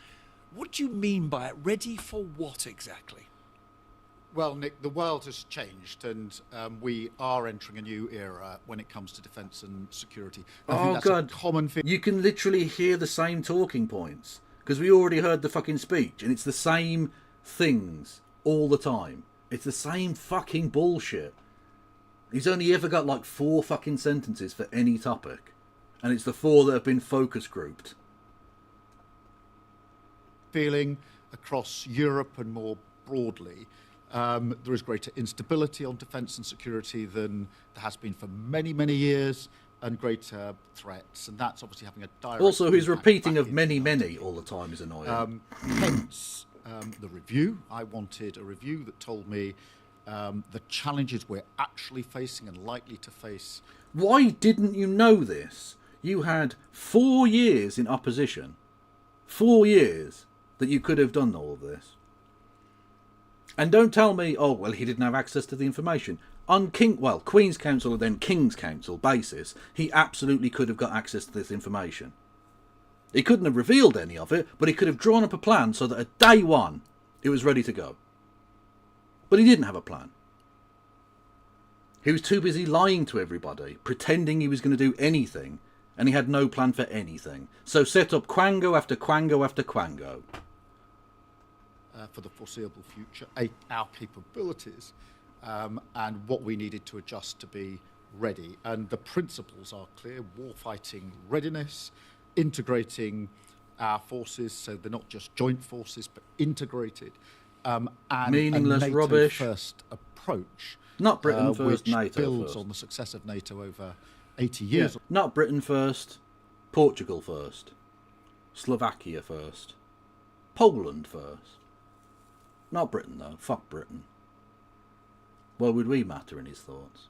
What do you mean by it? Ready for what exactly? Well, Nick, the world has changed, and we are entering a new era when it comes to defence and security. I think that's a common thing. You can literally hear the same talking points, because we already heard the fucking speech, and it's the same things all the time. It's the same fucking bullshit. He's only ever got like 4 fucking sentences for any topic, and it's the 4 that have been focus grouped. Feeling across Europe and more broadly, there is greater instability on defence and security than there has been for many, many years, and greater threats, and that's obviously having a direct. Also, his impact repeating back of many, many all the time is annoying. Hence, the review. I wanted a review that told me the challenges we're actually facing and likely to face. Why didn't you know this? You had 4 years in opposition. 4 years that you could have done all of this. And don't tell me, oh, well, he didn't have access to the information. On Queen's Counsel and then King's Counsel basis, he absolutely could have got access to this information. He couldn't have revealed any of it, but he could have drawn up a plan so that at day one, it was ready to go. But he didn't have a plan. He was too busy lying to everybody, pretending he was going to do anything, and he had no plan for anything. So set up Quango after Quango after Quango. For the foreseeable future, our capabilities, and what we needed to adjust to be ready. And the principles are clear: warfighting readiness, integrating our forces so they're not just joint forces but integrated, and meaningless a NATO rubbish first approach. Not Britain first, which NATO builds first. on the success of NATO over 80 years. Yeah, not Britain first, Portugal first, Slovakia first, Poland first. Not Britain though, fuck Britain. Why would we matter in his thoughts?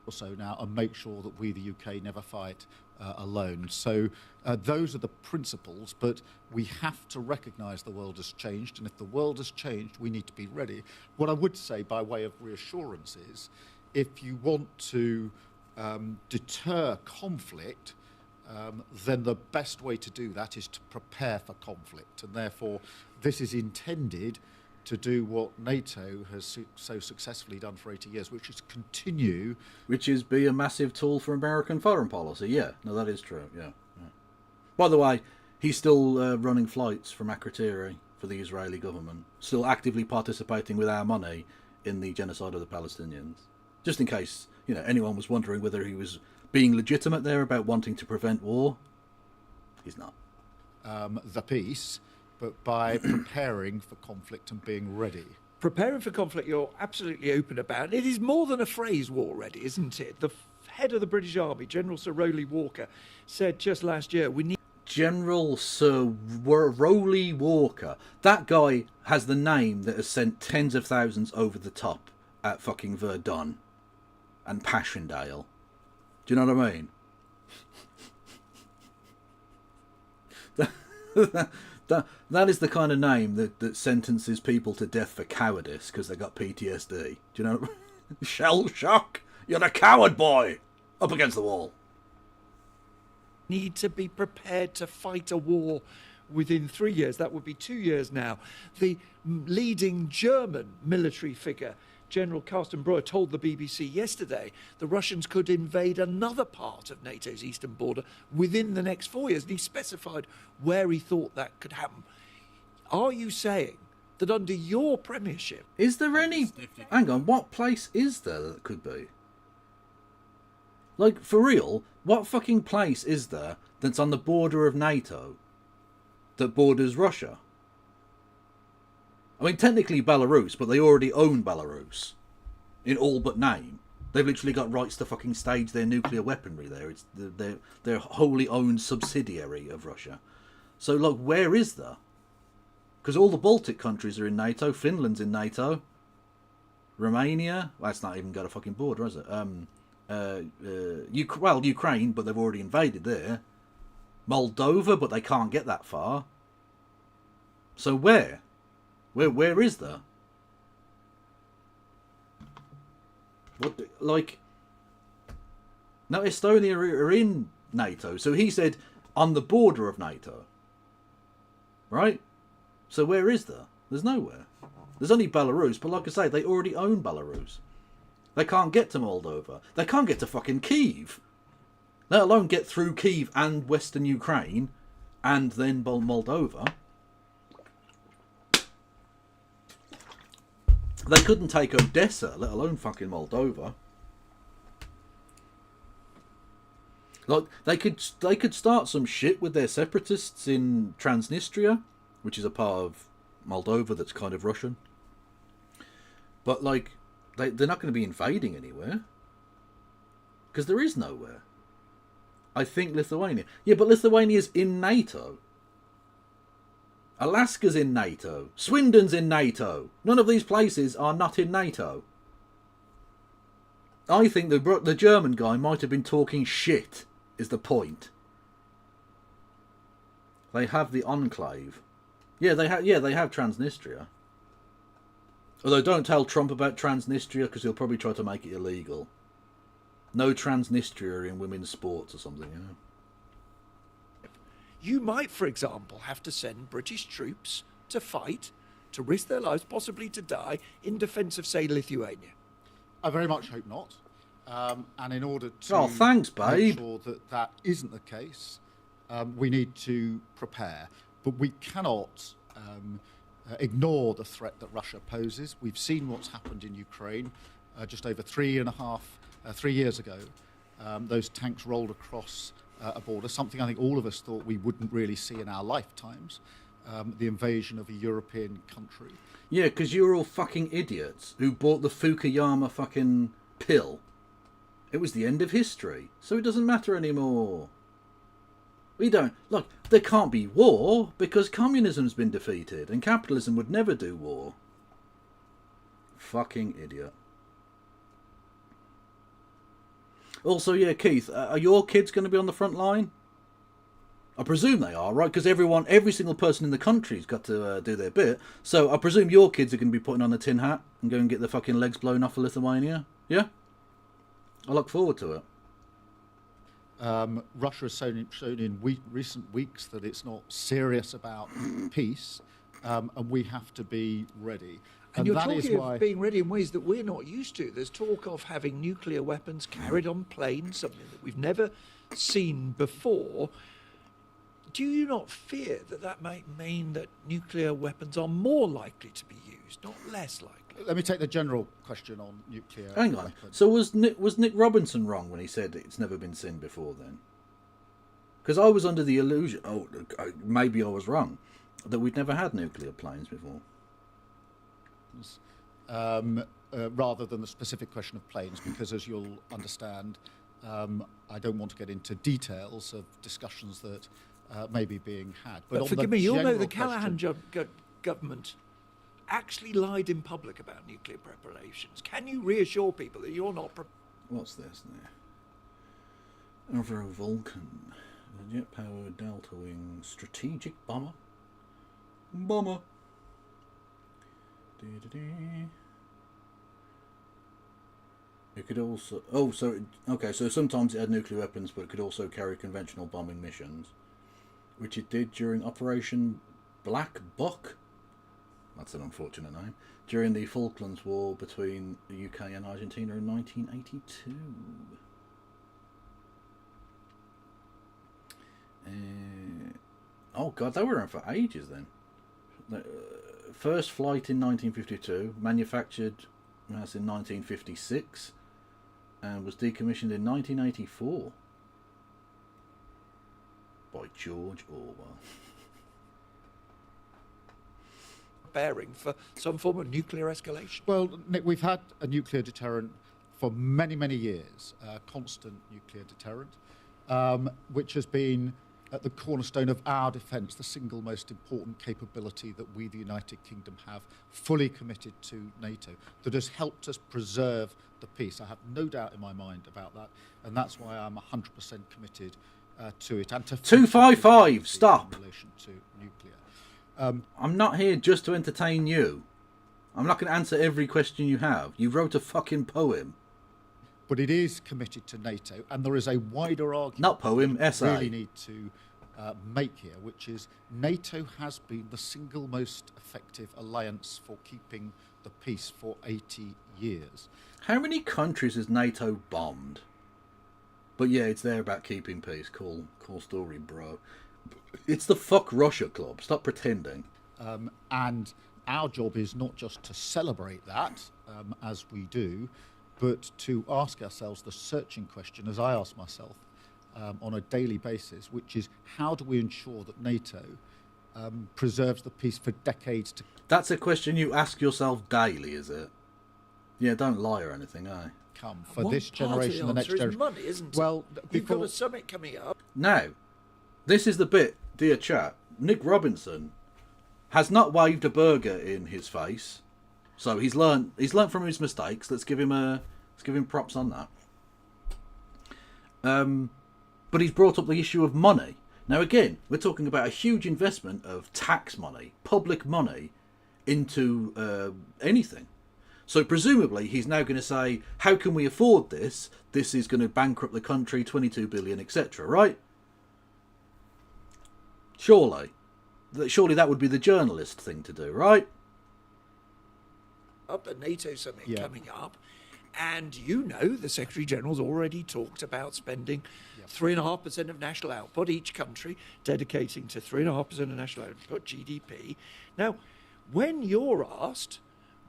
Also now, and make sure that we, the UK, never fight alone. So those are the principles, but we have to recognise the world has changed, and if the world has changed, we need to be ready. What I would say by way of reassurance is, if you want to deter conflict, then the best way to do that is to prepare for conflict, and therefore this is intended to do what NATO has so successfully done for 80 years, which is continue. Which is be a massive tool for American foreign policy. Yeah, no, that is true, yeah. By the way, he's still running flights from Akrotiri for the Israeli government, still actively participating with our money in the genocide of the Palestinians. Just in case, anyone was wondering whether he was being legitimate there about wanting to prevent war. He's not. The peace, but by preparing for conflict and being ready. Preparing for conflict, you're absolutely open about. It is more than a phrase, war ready, isn't it? The head of the British Army, General Sir Rowley Walker, said just last year, we need... General Sir Rowley Walker. That guy has the name that has sent tens of thousands over the top at fucking Verdun and Passchendaele. Do you know what I mean? That is the kind of name that sentences people to death for cowardice because they got PTSD. Do you know? Shell shock. You're a coward, boy. Up against the wall. Need to be prepared to fight a war within 3 years. That would be 2 years now. The leading German military figure, General Carsten Breuer, told the BBC yesterday the Russians could invade another part of NATO's eastern border within the next 4 years. And he specified where he thought that could happen. Are you saying that under your premiership... Is there any... Hang on, what place is there that could be? Like, for real, what fucking place is there that's on the border of NATO that borders Russia? I mean, technically Belarus, but they already own Belarus. In all but name. They've literally got rights to fucking stage their nuclear weaponry there. It's their wholly owned subsidiary of Russia. So, look, where is there? Because all the Baltic countries are in NATO. Finland's in NATO. Romania, well, that's not even got a fucking border, has it? Ukraine, but they've already invaded there. Moldova, but they can't get that far. So where? Where is there? like... Now, Estonia are in NATO, so he said on the border of NATO. Right? So where is there? There's nowhere. There's only Belarus, but like I say, they already own Belarus. They can't get to Moldova. They can't get to fucking Kyiv. Let alone get through Kyiv and Western Ukraine and then Moldova. They couldn't take Odessa, let alone fucking Moldova. Like they could start some shit with their separatists in Transnistria, which is a part of Moldova that's kind of Russian. But like they're not going to be invading anywhere because there is nowhere. I think Lithuania. Yeah, but Lithuania's in NATO. Alaska's in NATO. Swindon's in NATO. None of these places are not in NATO. I think the German guy might have been talking shit, is the point. They have the enclave. Yeah, they have Transnistria. Although don't tell Trump about Transnistria because he'll probably try to make it illegal. No Transnistria in women's sports or something, you know. You might, for example, have to send British troops to fight, to risk their lives, possibly to die, in defence of, say, Lithuania. I very much hope not. And in order to thanks, babe. make sure that that isn't the case, we need to prepare. But we cannot ignore the threat that Russia poses. We've seen what's happened in Ukraine just over 3 years ago. Those tanks rolled across a border, something I think all of us thought we wouldn't really see in our lifetimes, the invasion of a European country. Yeah, because you're all fucking idiots who bought the Fukuyama fucking pill. It was the end of history, so it doesn't matter anymore. We don't... Look, there can't be war because communism's been defeated and capitalism would never do war. Fucking idiot. Also, yeah, Keith, are your kids going to be on the front line? I presume they are, right? Because every single person in the country's got to do their bit. So I presume your kids are going to be putting on a tin hat and go and get their fucking legs blown off of Lithuania. Yeah? I look forward to it. Russia has shown in recent weeks that it's not serious about peace, and we have to be ready. And you're talking of being ready in ways that we're not used to. There's talk of having nuclear weapons carried on planes, something that we've never seen before. Do you not fear that that might mean that nuclear weapons are more likely to be used, not less likely? Let me take the general question on nuclear Hang on. weapons. So was Nick Robinson wrong when he said it's never been seen before then? Because I was under the illusion, maybe I was wrong, that we'd never had nuclear planes before. Rather than the specific question of planes, because as you'll understand, I don't want to get into details of discussions that may be being had. But forgive me, you'll know the Callaghan government actually lied in public about nuclear preparations. Can you reassure people that you're not... What's this there? Over a Vulcan, a jet-powered Delta Wing strategic bomber. It could also... so sometimes it had nuclear weapons, but it could also carry conventional bombing missions, which it did during Operation Black Buck. That's an unfortunate name. During the Falklands War between the UK and Argentina in 1982. Oh god, they were around for ages then. First flight in 1952, manufactured in 1956, and was decommissioned in 1984 by George Orwell. Bearing for some form of nuclear escalation. Well, Nick, we've had a nuclear deterrent for many, many years, a constant nuclear deterrent, which has been at the cornerstone of our defence, the single most important capability that we, the United Kingdom, have, fully committed to NATO, that has helped us preserve the peace. I have no doubt in my mind about that, and that's why I'm 100% committed to it. And to 255, stop! In relation to nuclear. I'm not here just to entertain you. I'm not going to answer every question you have. You wrote a fucking poem. but it is committed to NATO, and there is a wider argument Not poem, that we essay. really need to make here, which is NATO has been the single most effective alliance for keeping the peace for 80 years. How many countries has NATO bombed? But yeah, it's there about keeping peace. Cool story, bro. It's the fuck Russia club. Stop pretending. And our job is not just to celebrate that, as we do, but to ask ourselves the searching question, as I ask myself on a daily basis, which is how do we ensure that NATO preserves the peace for decades to That's a question you ask yourself daily, is it? Yeah, don't lie or anything, eh? come for One this part of generation, the next answer is generation? money, isn't it? Well, You've got before- a summit coming up. Now, this is the bit, dear chat. Nick Robinson has not waved a burger in his face, so he's learnt from his mistakes. Let's give him props on that. But he's brought up the issue of money. Now, again, we're talking about a huge investment of tax money, public money, into anything. So presumably he's now going to say, how can we afford this? This is going to bankrupt the country, 22 billion, etc., right? Surely that would be the journalist thing to do, right? Up a NATO summit Yeah. coming up, and you know the Secretary General's already talked about spending 3.5% of national output, each country dedicating to 3.5% of national output, GDP. Now, when you're asked,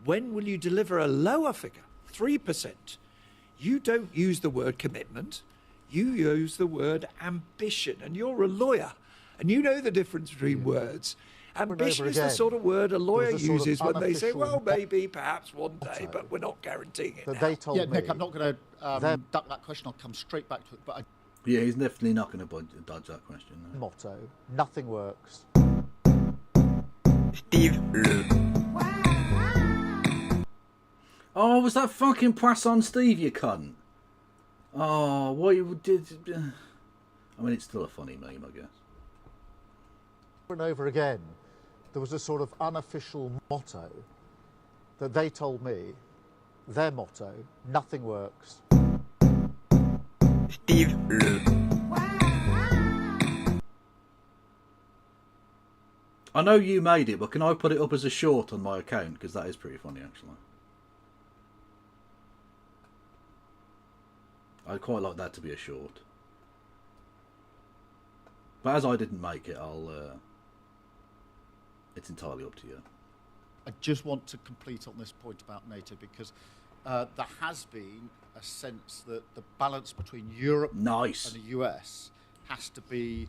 when will you deliver a lower figure, 3%, you don't use the word commitment, you use the word ambition, and you're a lawyer, and you know the difference between words. Ambition is the again, sort of word a lawyer there was a sort of uses when they say, unofficial well, maybe, perhaps one day, but we're not guaranteeing it that now. they told me. Nick, I'm not going to duck that question. I'll come straight back to it. But Yeah, he's definitely not going to dodge that question. No. motto: nothing works. Oh, was that fucking Poisson Steve, you cunt? Oh, what you did... I mean, it's still a funny meme, I guess. Over and over again, there was a sort of unofficial motto that they told me, their motto: nothing works. I know you made it, but can I put it up as a short on my account? Because that is pretty funny, actually. I'd quite like that to be a short. But as I didn't make it, it's entirely up to you. I just want to complete on this point about NATO because there has been a sense that the balance between Europe Nice. and the US has to be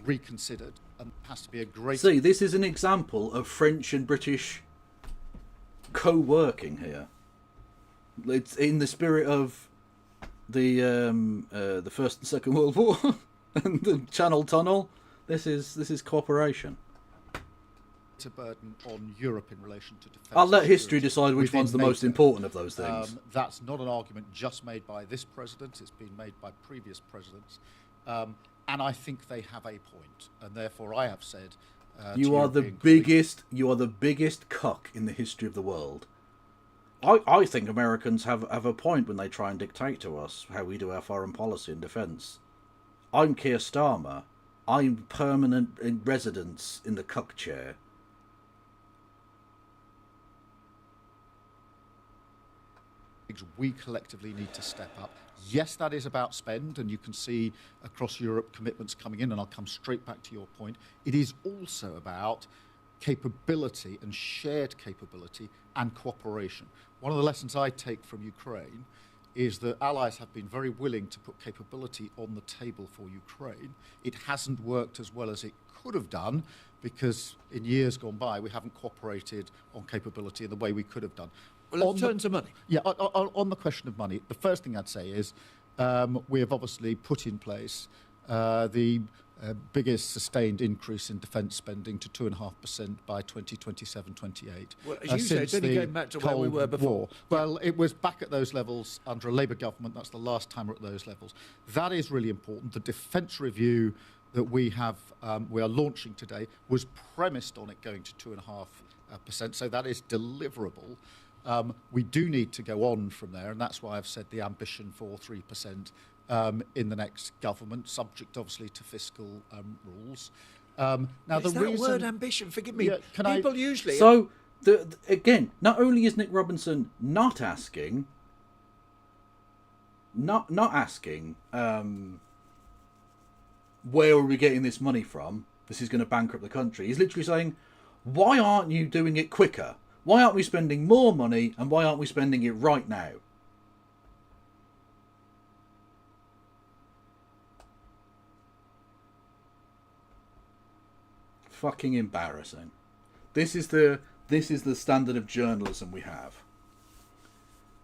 reconsidered and has to be a great... See, this is an example of French and British co-working here. It's in the spirit of the First and Second World War and the Channel Tunnel. This is cooperation. ...a burden on Europe in relation to defence. I'll let history security decide which within one's the most NATO. important of those things. That's not an argument just made by this president. It's been made by previous presidents. And I think they have a point. And therefore I have said... You are the biggest cuck in the history of the world. I think Americans have a point when they try and dictate to us how we do our foreign policy and defence. I'm Keir Starmer. I'm permanent in residence in the cuck chair. We collectively need to step up. Yes, that is about spend, and you can see across Europe commitments coming in, and I'll come straight back to your point. It is also about capability and shared capability and cooperation. One of the lessons I take from Ukraine is that allies have been very willing to put capability on the table for Ukraine. It hasn't worked as well as it could have done because in years gone by we haven't cooperated on capability in the way we could have done. Well, let's turn to money. Yeah, on the question of money, the first thing I'd say is we have obviously put in place the biggest sustained increase in defence spending to 2.5% by 2027-28. Well, as you say, it's only going back to where we were before. War. Well, it was back at those levels under a Labour government. That's the last time we're at those levels. That is really important. The defence review that we are launching today was premised on it going to 2.5%, so that is deliverable. We do need to go on from there, and that's why I've said the ambition for 3% in the next government, subject obviously to fiscal rules. Now, Is the that reason, word ambition? Forgive me. Yeah, People usually. So, again, not only is Nick Robinson not asking, where are we getting this money from? This is going to bankrupt the country. He's literally saying, why aren't you doing it quicker? Why aren't we spending more money, and why aren't we spending it right now? Fucking embarrassing. This is the standard of journalism we have.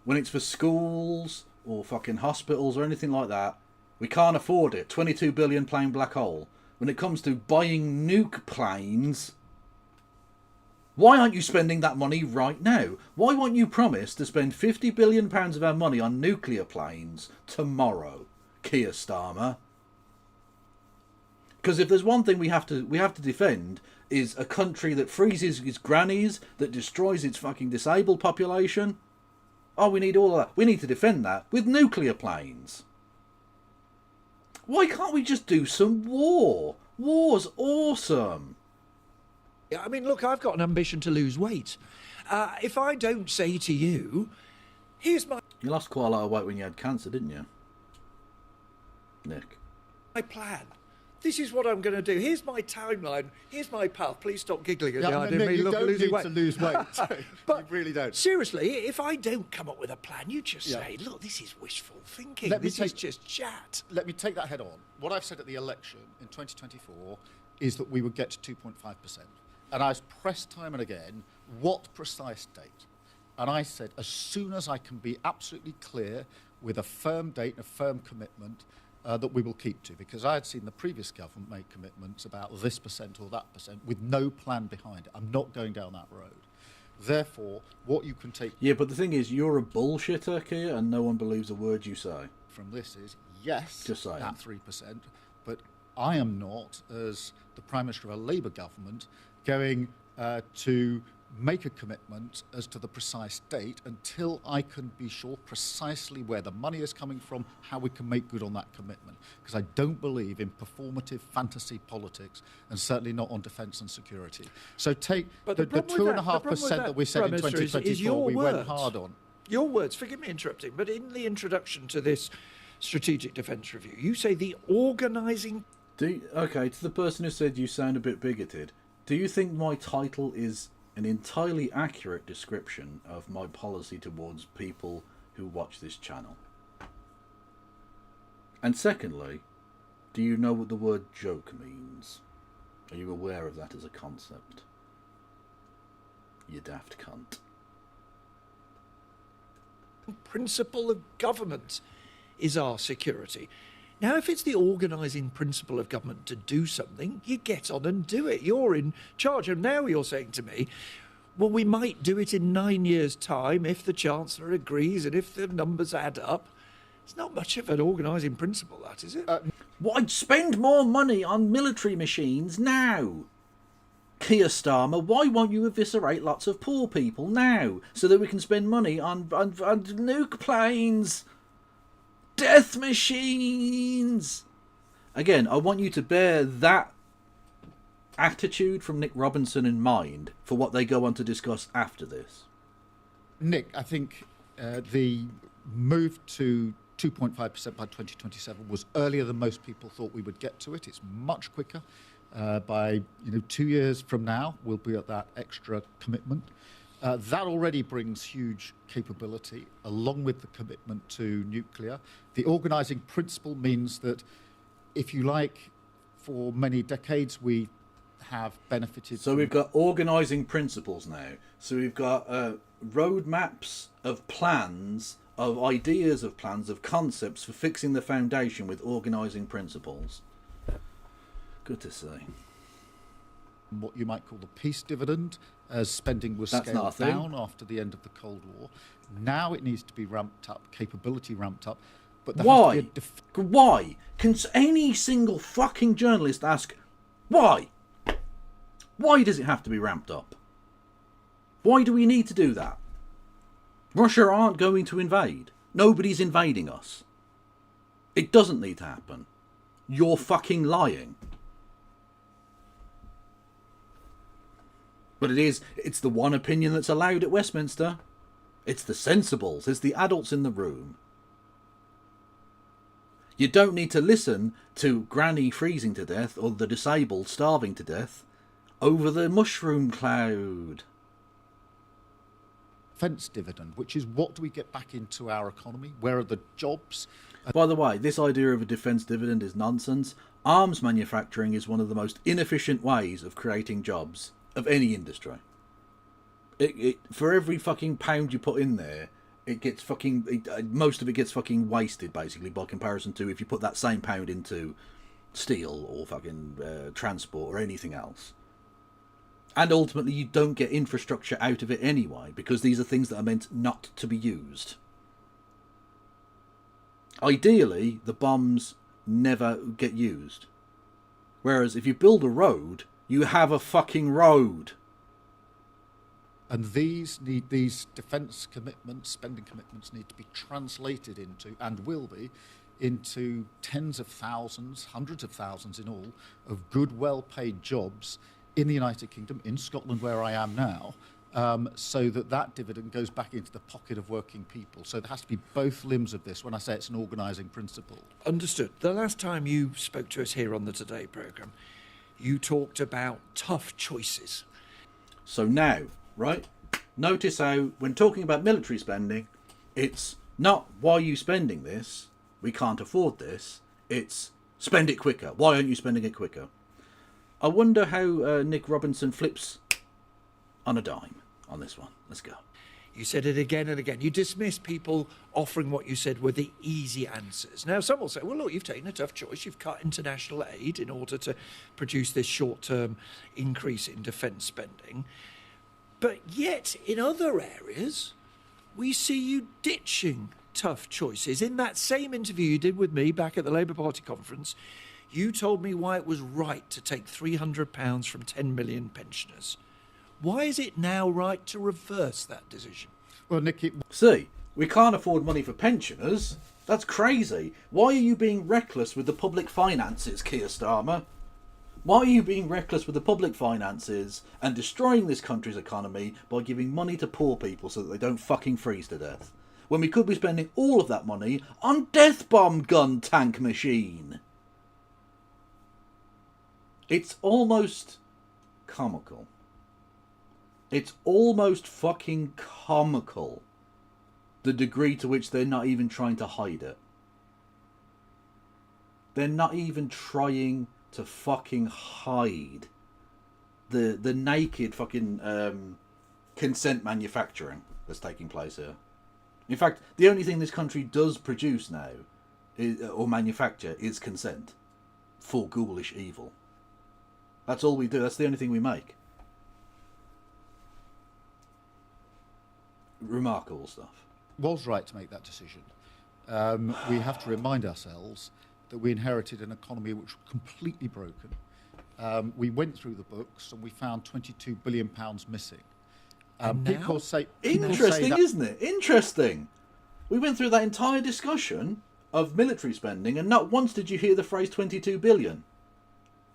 When it's for schools or fucking hospitals or anything like that, we can't afford it. 22 billion plain black hole. When it comes to buying nuke planes, why aren't you spending that money right now? Why won't you promise to spend £50 billion of our money on nuclear planes tomorrow, Keir Starmer? Because if there's one thing we have to defend, is a country that freezes its grannies, that destroys its fucking disabled population. Oh, we need all of that. We need to defend that with nuclear planes. Why can't we just do some war? War's awesome. I mean, look, I've got an ambition to lose weight. If I don't say to you, here's my You lost quite a lot of weight when you had cancer, didn't you, Nick? plan. This is what I'm going to do. Here's my timeline. Here's my path. Please stop giggling at the Yeah, idea no, of me you don't losing need weight. to lose weight. But you really don't. Seriously, if I don't come up with a plan, you just Yeah. say, look, this is wishful thinking. Let me This is take- just chat. Let me take that head on. What I've said at the election in 2024 is that we would get to 2.5%. And I was pressed time and again, what precise date? And I said, as soon as I can be absolutely clear with a firm date and a firm commitment that we will keep to, because I had seen the previous government make commitments about this percent or that percent with no plan behind it. I'm not going down that road. Therefore, what you can take Yeah, but the thing is, you're a bullshitter, Keir, and no one believes a word you say. from this is, yes, Just saying. that 3%, but I am not, as the Prime Minister of a Labour government, going to make a commitment as to the precise date until I can be sure precisely where the money is coming from, how we can make good on that commitment. Because I don't believe in performative fantasy politics, and certainly not on defence and security. So take But the the problem with that- 2.5% that we said in Prime Minister, is 2024, we your went words. hard on. Your words, forgive me interrupting, but in the introduction to this strategic defence review, you say the organising. Okay, to the person who said you sound a bit bigoted, do you think my title is an entirely accurate description of my policy towards people who watch this channel? And secondly, do you know what the word joke means? Are you aware of that as a concept? You daft cunt. Principle of government is our security. Now, if it's the organising principle of government to do something, you get on and do it. You're in charge. And now you're saying to me, well, we might do it in 9 years' time if the Chancellor agrees and if the numbers add up. It's not much of an organising principle, that, is it? Why spend more money on military machines now? Keir Starmer, why won't you eviscerate lots of poor people now so that we can spend money on nuke planes, death machines? Again, I want you to bear that attitude from Nick Robinson in mind for what they go on to discuss after this. Nick, I think the move to 2.5% by 2027 was earlier than most people thought we would get to it. It's much quicker. By 2 years from now, we'll be at that extra commitment. That already brings huge capability, along with the commitment to nuclear. The organising principle means that, if you like, for many decades we have benefited. So we've got organising principles now. So we've got roadmaps of plans, of ideas of plans, of concepts for fixing the foundation with organising principles. Good to see. What you might call the peace dividend, as spending was That's not a scaled thing. down after the end of the Cold War. Now it needs to be ramped up, capability ramped up. But there has Why? to be a Why? Can any single fucking journalist ask, why? Why does it have to be ramped up? Why do we need to do that? Russia aren't going to invade. Nobody's invading us. It doesn't need to happen. You're fucking lying. But it's the one opinion that's allowed at Westminster. It's the sensibles, it's the adults in the room. You don't need to listen to Granny freezing to death or the disabled starving to death over the mushroom cloud. Defence dividend, which is what do we get back into our economy? Where are the jobs? By the way, this idea of a defence dividend is nonsense. Arms manufacturing is one of the most inefficient ways of creating jobs of any industry. For every fucking pound you put in there, it gets fucking... most of it gets fucking wasted, basically, by comparison to if you put that same pound into steel or fucking transport or anything else. And ultimately, you don't get infrastructure out of it anyway, because these are things that are meant not to be used. Ideally, the bombs never get used. Whereas if you build a road, you have a fucking road. And these defence commitments, spending commitments, need to be translated into, and will be, into tens of thousands, hundreds of thousands in all, of good, well-paid jobs in the United Kingdom, in Scotland where I am now, so that dividend goes back into the pocket of working people. So there has to be both limbs of this when I say it's an organising principle. Understood. The last time you spoke to us here on the Today programme, you talked about tough choices. So now, right, notice how when talking about military spending, it's not why are you spending this, we can't afford this, it's spend it quicker. Why aren't you spending it quicker? I wonder how Nick Robinson flips on a dime on this one. Let's go. You said it again and again. You dismiss people offering what you said were the easy answers. Now, some will say, well, look, you've taken a tough choice. You've cut international aid in order to produce this short-term increase in defence spending. But yet, in other areas, we see you ditching tough choices. In that same interview you did with me back at the Labour Party conference, you told me why it was right to take £300 from 10 million pensioners. Why is it now right to reverse that decision? Well, Nick, See, we can't afford money for pensioners. That's crazy. Why are you being reckless with the public finances, Keir Starmer? Why are you being reckless with the public finances and destroying this country's economy by giving money to poor people so that they don't fucking freeze to death? When we could be spending all of that money on Death Bomb Gun Tank Machine. It's almost comical. It's almost fucking comical, the degree to which they're not even trying to hide it. They're not even trying to fucking hide the naked fucking consent manufacturing that's taking place here. In fact, the only thing this country does produce now, or manufacture, is consent for ghoulish evil. That's all we do. That's the only thing we make. Remarkable stuff. was right to make that decision. We have to remind ourselves that we inherited an economy which was completely broken. We went through the books and we found £22 billion missing. People say Interesting, that, isn't it? Interesting. We went through that entire discussion of military spending and not once did you hear the phrase 22 billion.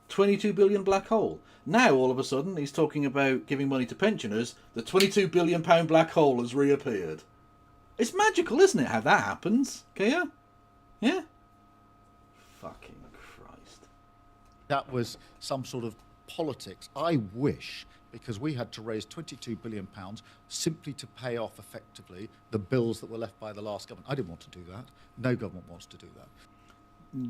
22 billion black hole. Now, all of a sudden, he's talking about giving money to pensioners. The £22 billion black hole has reappeared. It's magical, isn't it, how that happens, Kia? Yeah? Fucking Christ. that was some sort of politics. I wish, because we had to raise £22 billion simply to pay off effectively the bills that were left by the last government. I didn't want to do that. No government wants to do that.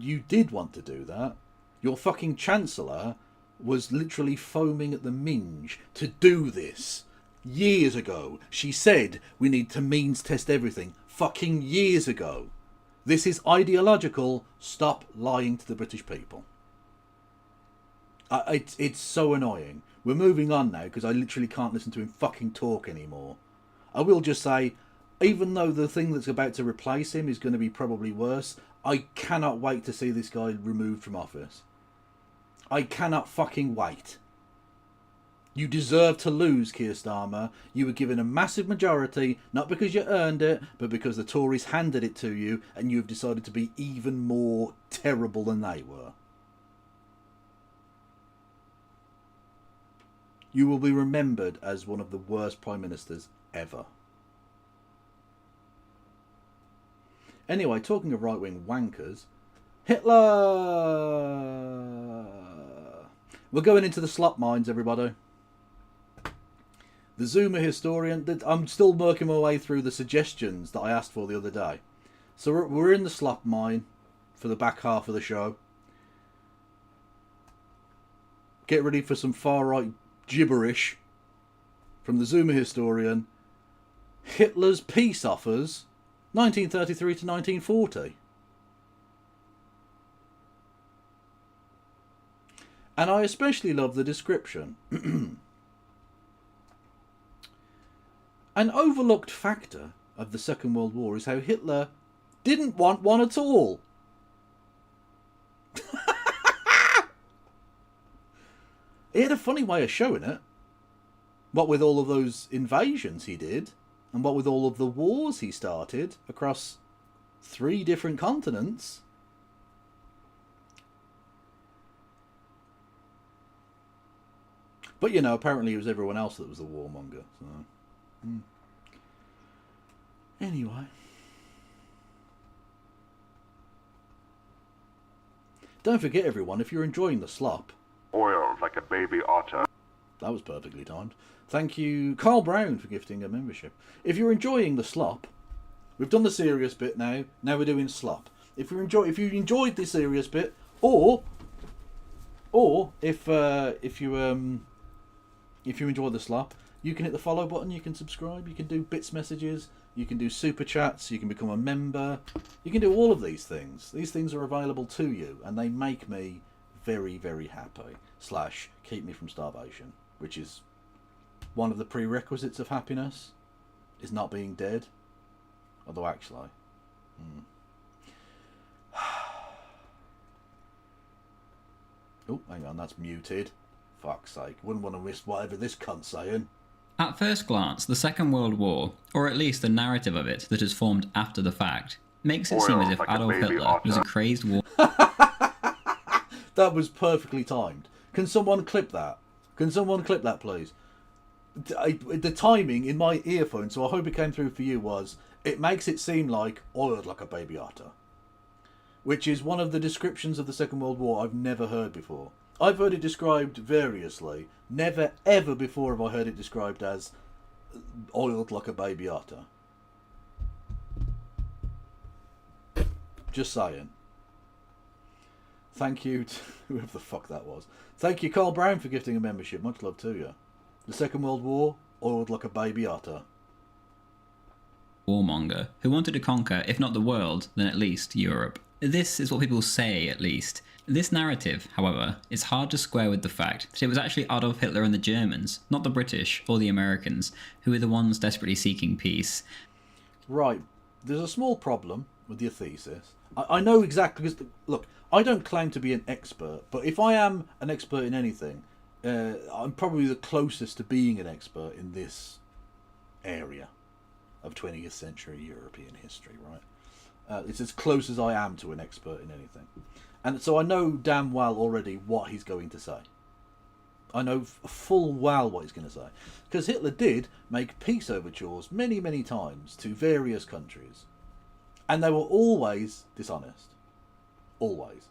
You did want to do that. Your fucking Chancellor was literally foaming at the minge to do this. Years ago. She said we need to means test everything. Fucking years ago. This is ideological. Stop lying to the British people. It's so annoying. We're moving on now because I literally can't listen to him fucking talk anymore. I will just say, even though the thing that's about to replace him is going to be probably worse, I cannot wait to see this guy removed from office. I cannot fucking wait. You deserve to lose, Keir Starmer. You were given a massive majority, not because you earned it, but because the Tories handed it to you, and you have decided to be even more terrible than they were. You will be remembered as one of the worst Prime Ministers ever. Anyway, talking of right-wing wankers, Hitler! We're going into the slop mines, everybody. The Zoomer historian, I'm still working my way through the suggestions that I asked for the other day. So we're in the slop mine for the back half of the show. Get ready for some far-right gibberish from the Zoomer historian. Hitler's peace offers, 1933 to 1940. And I especially love the description. An overlooked factor of the Second World War is how Hitler didn't want one at all. He had a funny way of showing it. What with all of those invasions he did, and what with all of the wars he started across 3 different continents. But, you know, apparently it was everyone else that was the warmonger. So. Anyway. Don't forget, everyone, if you're enjoying the slop. Oiled like a baby otter. That was perfectly timed. Thank you, Carl Brown, for gifting a membership. If you're enjoying the slop, we've done the serious bit now. Now we're doing slop. If you enjoyed the serious bit, or if you enjoy the slop, you can hit the follow button. You can subscribe. You can do bits messages. You can do super chats. You can become a member. You can do all of these things. These things are available to you, and they make me very, very happy. / keep me from starvation, which is one of the prerequisites of happiness, is not being dead. Although actually, oh, hang on, that's muted. Fuck's sake, wouldn't want to miss whatever this cunt's saying. At first glance, the Second World War, or at least the narrative of it that is formed after the fact, makes it seem as if Adolf Hitler was a crazed war. That was perfectly timed. Can someone clip that? Can someone clip that, please? The timing in my earphone, so I hope it came through for you, was it makes it seem like oiled like a baby otter, which is one of the descriptions of the Second World War I've never heard before. I've heard it described variously. Never ever before have I heard it described as oiled like a baby otter. Just saying. Thank you to whoever the fuck that was. Thank you, Carl Brown, for gifting a membership. Much love to you. The Second World War, oiled like a baby otter. Warmonger, who wanted to conquer, if not the world, then at least Europe. This is what people say, at least. This narrative, however, is hard to square with the fact that it was actually Adolf Hitler and the Germans, not the British or the Americans, who were the ones desperately seeking peace. Right. There's a small problem with your thesis. I know exactly, because, look, I don't claim to be an expert, but if I am an expert in anything, I'm probably the closest to being an expert in this area of 20th century European history, right? It's as close as I am to an expert in anything. And so I know damn well already what he's going to say. I know full well what he's going to say. Because Hitler did make peace overtures many, many times to various countries. And they were always dishonest. Always.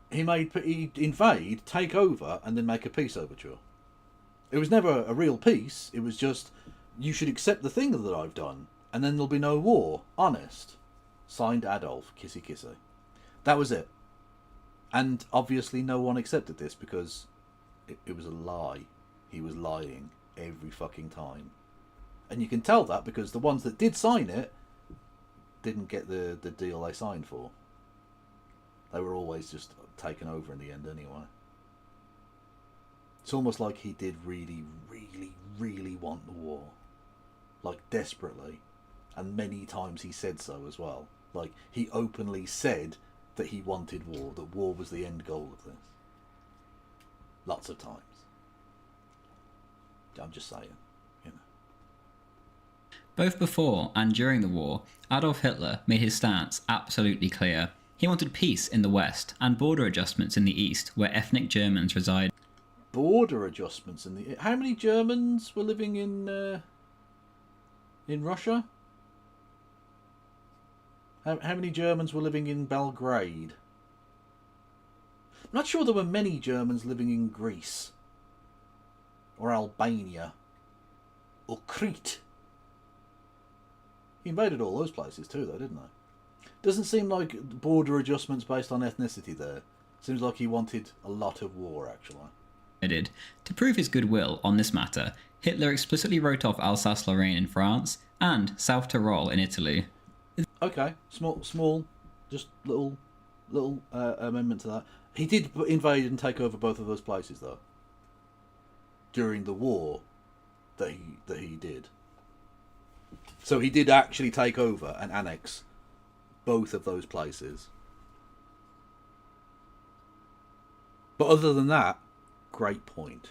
He'd invade, take over, and then make a peace overture. It was never a real peace. It was just, you should accept the thing that I've done, and then there'll be no war. Honest. Signed, Adolf. Kissy kissy. That was it. And obviously no one accepted this because it was a lie. He was lying every fucking time. And you can tell that because the ones that did sign it didn't get the deal they signed for. They were always just taken over in the end anyway. It's almost like he did really, really, really want the war. Like, desperately. And many times he said so as well. Like, he openly said that he wanted war, that war was the end goal of this. Lots of times. I'm just saying. You know. Both before and during the war, Adolf Hitler made his stance absolutely clear. He wanted peace in the West and border adjustments in the East, where ethnic Germans reside. Border adjustments in the... How many Germans were living in Russia? How many Germans were living in Belgrade? I'm not sure there were many Germans living in Greece. Or Albania. Or Crete. He invaded all those places too, though, didn't he? Doesn't seem like border adjustments based on ethnicity there. Seems like he wanted a lot of war, actually. To prove his goodwill on this matter, Hitler explicitly wrote off Alsace-Lorraine in France and South Tyrol in Italy. Okay, small, just little amendment to that. He did invade and take over both of those places, though. During the war that he did. So he did actually take over and annex both of those places. But other than that, great point.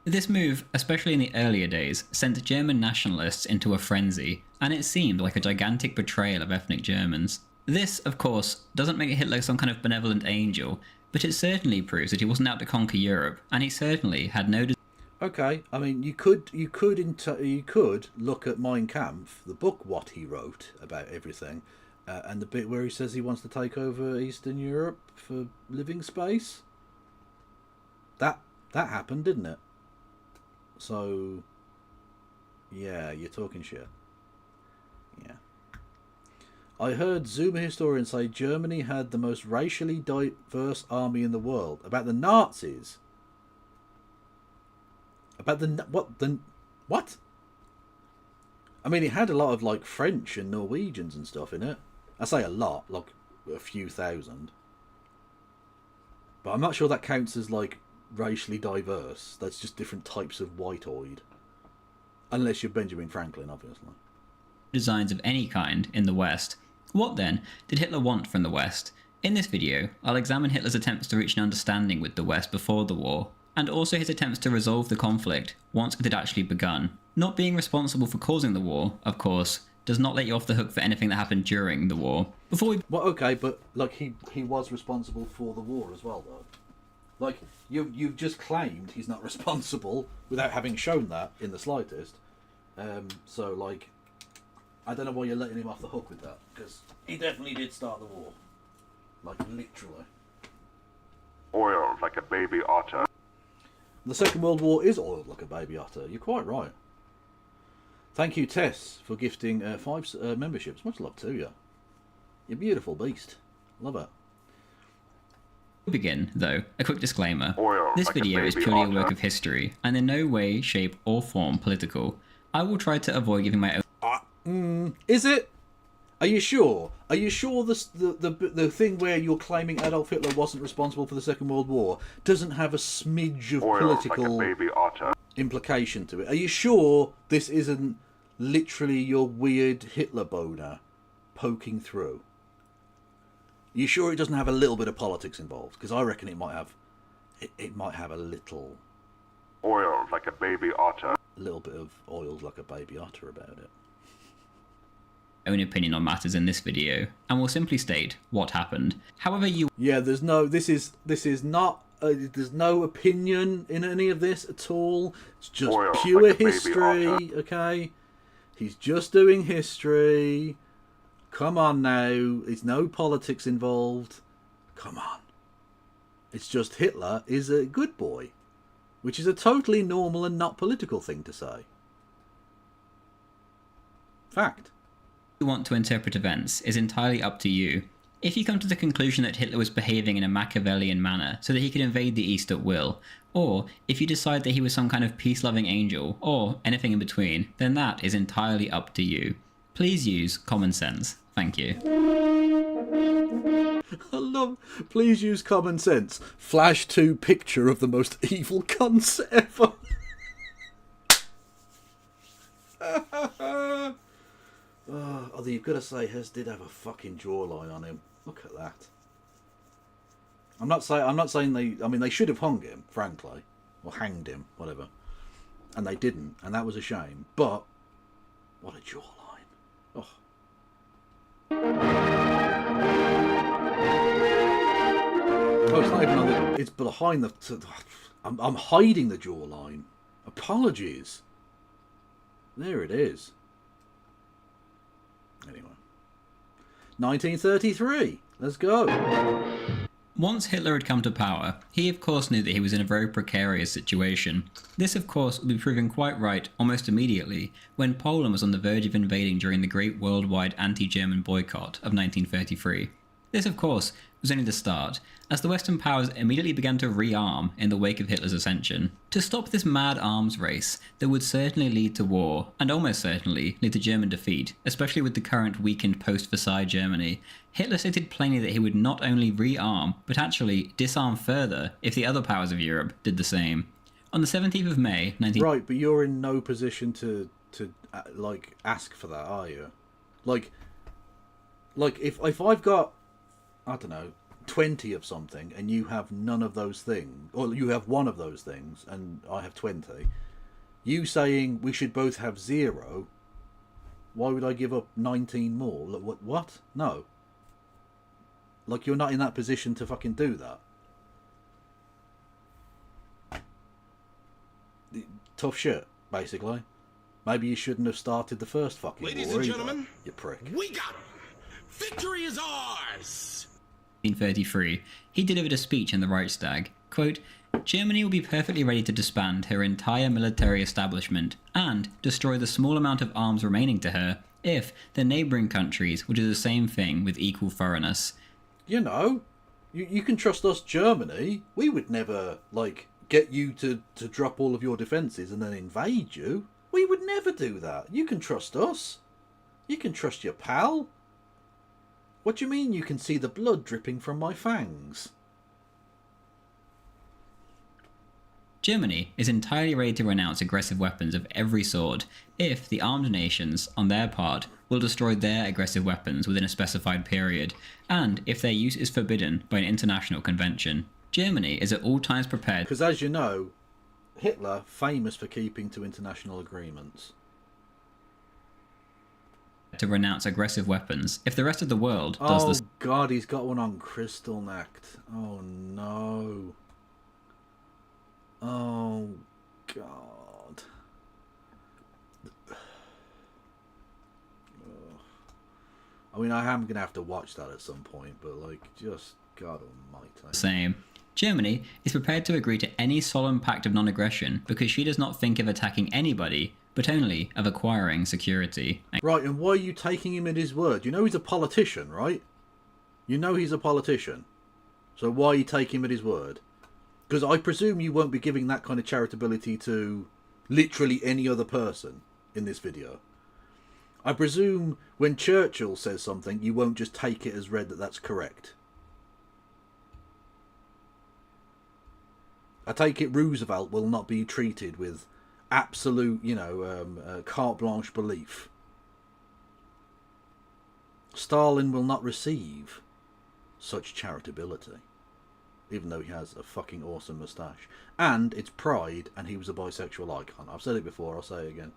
This move, especially in the earlier days, sent German nationalists into a frenzy, and it seemed like a gigantic betrayal of ethnic Germans. This, of course, doesn't make Hitler some kind of benevolent angel, but it certainly proves that he wasn't out to conquer Europe, and he certainly had no desire. Okay, I mean, you could look at Mein Kampf, the book what he wrote about everything, and the bit where he says he wants to take over Eastern Europe for living space. That happened, didn't it? So, yeah, you're talking shit. Yeah. I heard Zoomer historians say Germany had the most racially diverse army in the world. About the Nazis? About what? I mean, it had a lot of, like, French and Norwegians and stuff in it. I say a lot, like a few thousand. But I'm not sure that counts as, like, racially diverse. That's just different types of white-oid. Unless you're Benjamin Franklin, obviously. Designs of any kind in the West. What then did Hitler want from the West? In this video, I'll examine Hitler's attempts to reach an understanding with the West before the war, and also his attempts to resolve the conflict once it had actually begun. Not being responsible for causing the war, of course, does not let you off the hook for anything that happened during the war. Well, okay, but like he was responsible for the war as well, though. Like you've just claimed he's not responsible without having shown that in the slightest. So like, I don't know why you're letting him off the hook with that, because he definitely did start the war. Like literally. Oiled like a baby otter. The Second World War is oiled like a baby otter. You're quite right. Thank you, Tess, for gifting 5 memberships. Much love to you. You're a beautiful beast. Love it. To begin, though, a quick disclaimer. Oiled This like a video is baby purely a otter. work of history, and in no way, shape, or form political. I will try to avoid giving my own... Is it? Are you sure? Are you sure the thing where you're claiming Adolf Hitler wasn't responsible for the Second World War doesn't have a smidge of Oiled political like a baby otter. implication to it? Are you sure this isn't literally your weird Hitler boner poking through? Are you sure it doesn't have a little bit of politics involved? Because I reckon it might have. It might have a little. Oiled like a baby otter. A little bit of oiled like a baby otter about it. own opinion on matters in this video, and will simply state what happened. However you... Yeah, there's no... This is not... there's no opinion in any of this at all. It's just Oil pure like a baby history, otter. okay? He's just doing history. Come on now. There's no politics involved. Come on. It's just Hitler is a good boy, which is a totally normal and not political thing to say. Fact. You want to interpret events is entirely up to you. If you come to the conclusion that Hitler was behaving in a Machiavellian manner so that he could invade the East at will, or if you decide that he was some kind of peace-loving angel, or anything in between, then that is entirely up to you. Please use common sense. Thank you. I love... Please use common sense. Flash to picture of the most evil cunts ever. Although you've got to say, Hes did have a fucking jawline on him. Look at that. I'm not saying they... I mean, they should have hung him, frankly. Or hanged him, whatever. and they didn't, and that was a shame. But what a jawline! Oh. Oh, it's not even on the. It's behind the. I'm hiding the jawline. Apologies. There it is. Anyway. 1933. Let's go. Once Hitler had come to power, he of course knew that he was in a very precarious situation. This of course would be proven quite right almost immediately when Poland was on the verge of invading during the great worldwide anti-German boycott of 1933. This of course was only the start, as the Western powers immediately began to rearm in the wake of Hitler's ascension. To stop this mad arms race that would certainly lead to war, and almost certainly lead to German defeat, especially with the current weakened post-Versailles Germany, Hitler stated plainly that he would not only rearm, but actually disarm further if the other powers of Europe did the same. On the 17th of May, Right, but you're in no position to like, ask for that, are you? Like if I've got, I don't know, 20 of something, and you have none of those things, or you have one of those things, and I have 20, you saying we should both have 0, why would I give up 19 more? Like, what? No. Like, you're not in that position to fucking do that. Tough shit, basically. Maybe you shouldn't have started the first fucking Ladies war and either, gentlemen, you prick. we got him. Victory is ours. 1933, he delivered a speech in the Reichstag. Quote, Germany will be perfectly ready to disband her entire military establishment and destroy the small amount of arms remaining to her if the neighbouring countries will do the same thing with equal thoroughness. You know, you can trust us, Germany. We would never, like, get you to drop all of your defences and then invade you. We would never do that. You can trust us. You can trust your pal. What do you mean you can see the blood dripping from my fangs? Germany is entirely ready to renounce aggressive weapons of every sort if the armed nations, on their part, will destroy their aggressive weapons within a specified period, and if their use is forbidden by an international convention. Germany is at all times prepared. Because as you know, Hitler, famous for keeping to international agreements, to renounce aggressive weapons if the rest of the world does oh the same. God, he's got one on Kristallnacht. Oh no. Oh God. I mean, I am going to have to watch that at some point, but like, just God almighty. Same. Germany is prepared to agree to any solemn pact of non-aggression because she does not think of attacking anybody, but only of acquiring security. Right, and why are you taking him at his word? You know he's a politician, right? You know he's a politician. So why you take him at his word? Because I presume you won't be giving that kind of charitability to literally any other person in this video. I presume when Churchill says something, you won't just take it as read that that's correct. I take it Roosevelt will not be treated with absolute, carte blanche belief. Stalin will not receive such charitability, even though he has a fucking awesome moustache. And it's pride, and he was a bisexual icon. I've said it before, I'll say it again.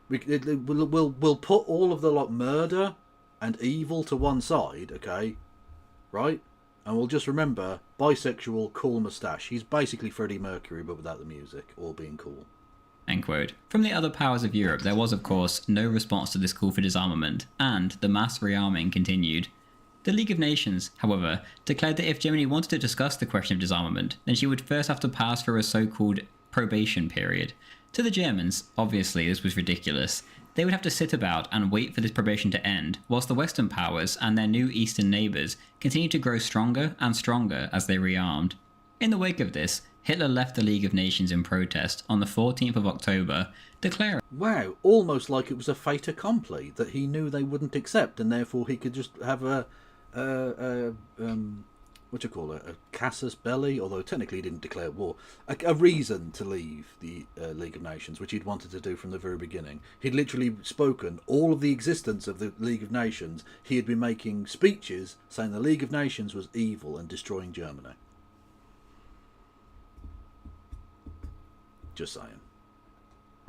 We'll put all of the murder and evil to one side, okay? Right? And we'll just remember, bisexual, cool moustache. He's basically Freddie Mercury, but without the music, or being cool. End quote. From the other powers of Europe, there was, of course, no response to this call for disarmament, and the mass rearming continued. The League of Nations, however, declared that if Germany wanted to discuss the question of disarmament, then she would first have to pass through a so-called probation period. To the Germans, obviously, this was ridiculous. They would have to sit about and wait for this probation to end, whilst the Western powers and their new Eastern neighbours continued to grow stronger and stronger as they rearmed. In the wake of this, Hitler left the League of Nations in protest on the 14th of October, declaring, wow, almost like it was a fait accompli that he knew they wouldn't accept, and therefore he could just have a casus belli, although technically he didn't declare war, a reason to leave the League of Nations, which he'd wanted to do from the very beginning. He'd literally spoken all of the existence of the League of Nations. He had been making speeches saying the League of Nations was evil and destroying Germany. Just saying.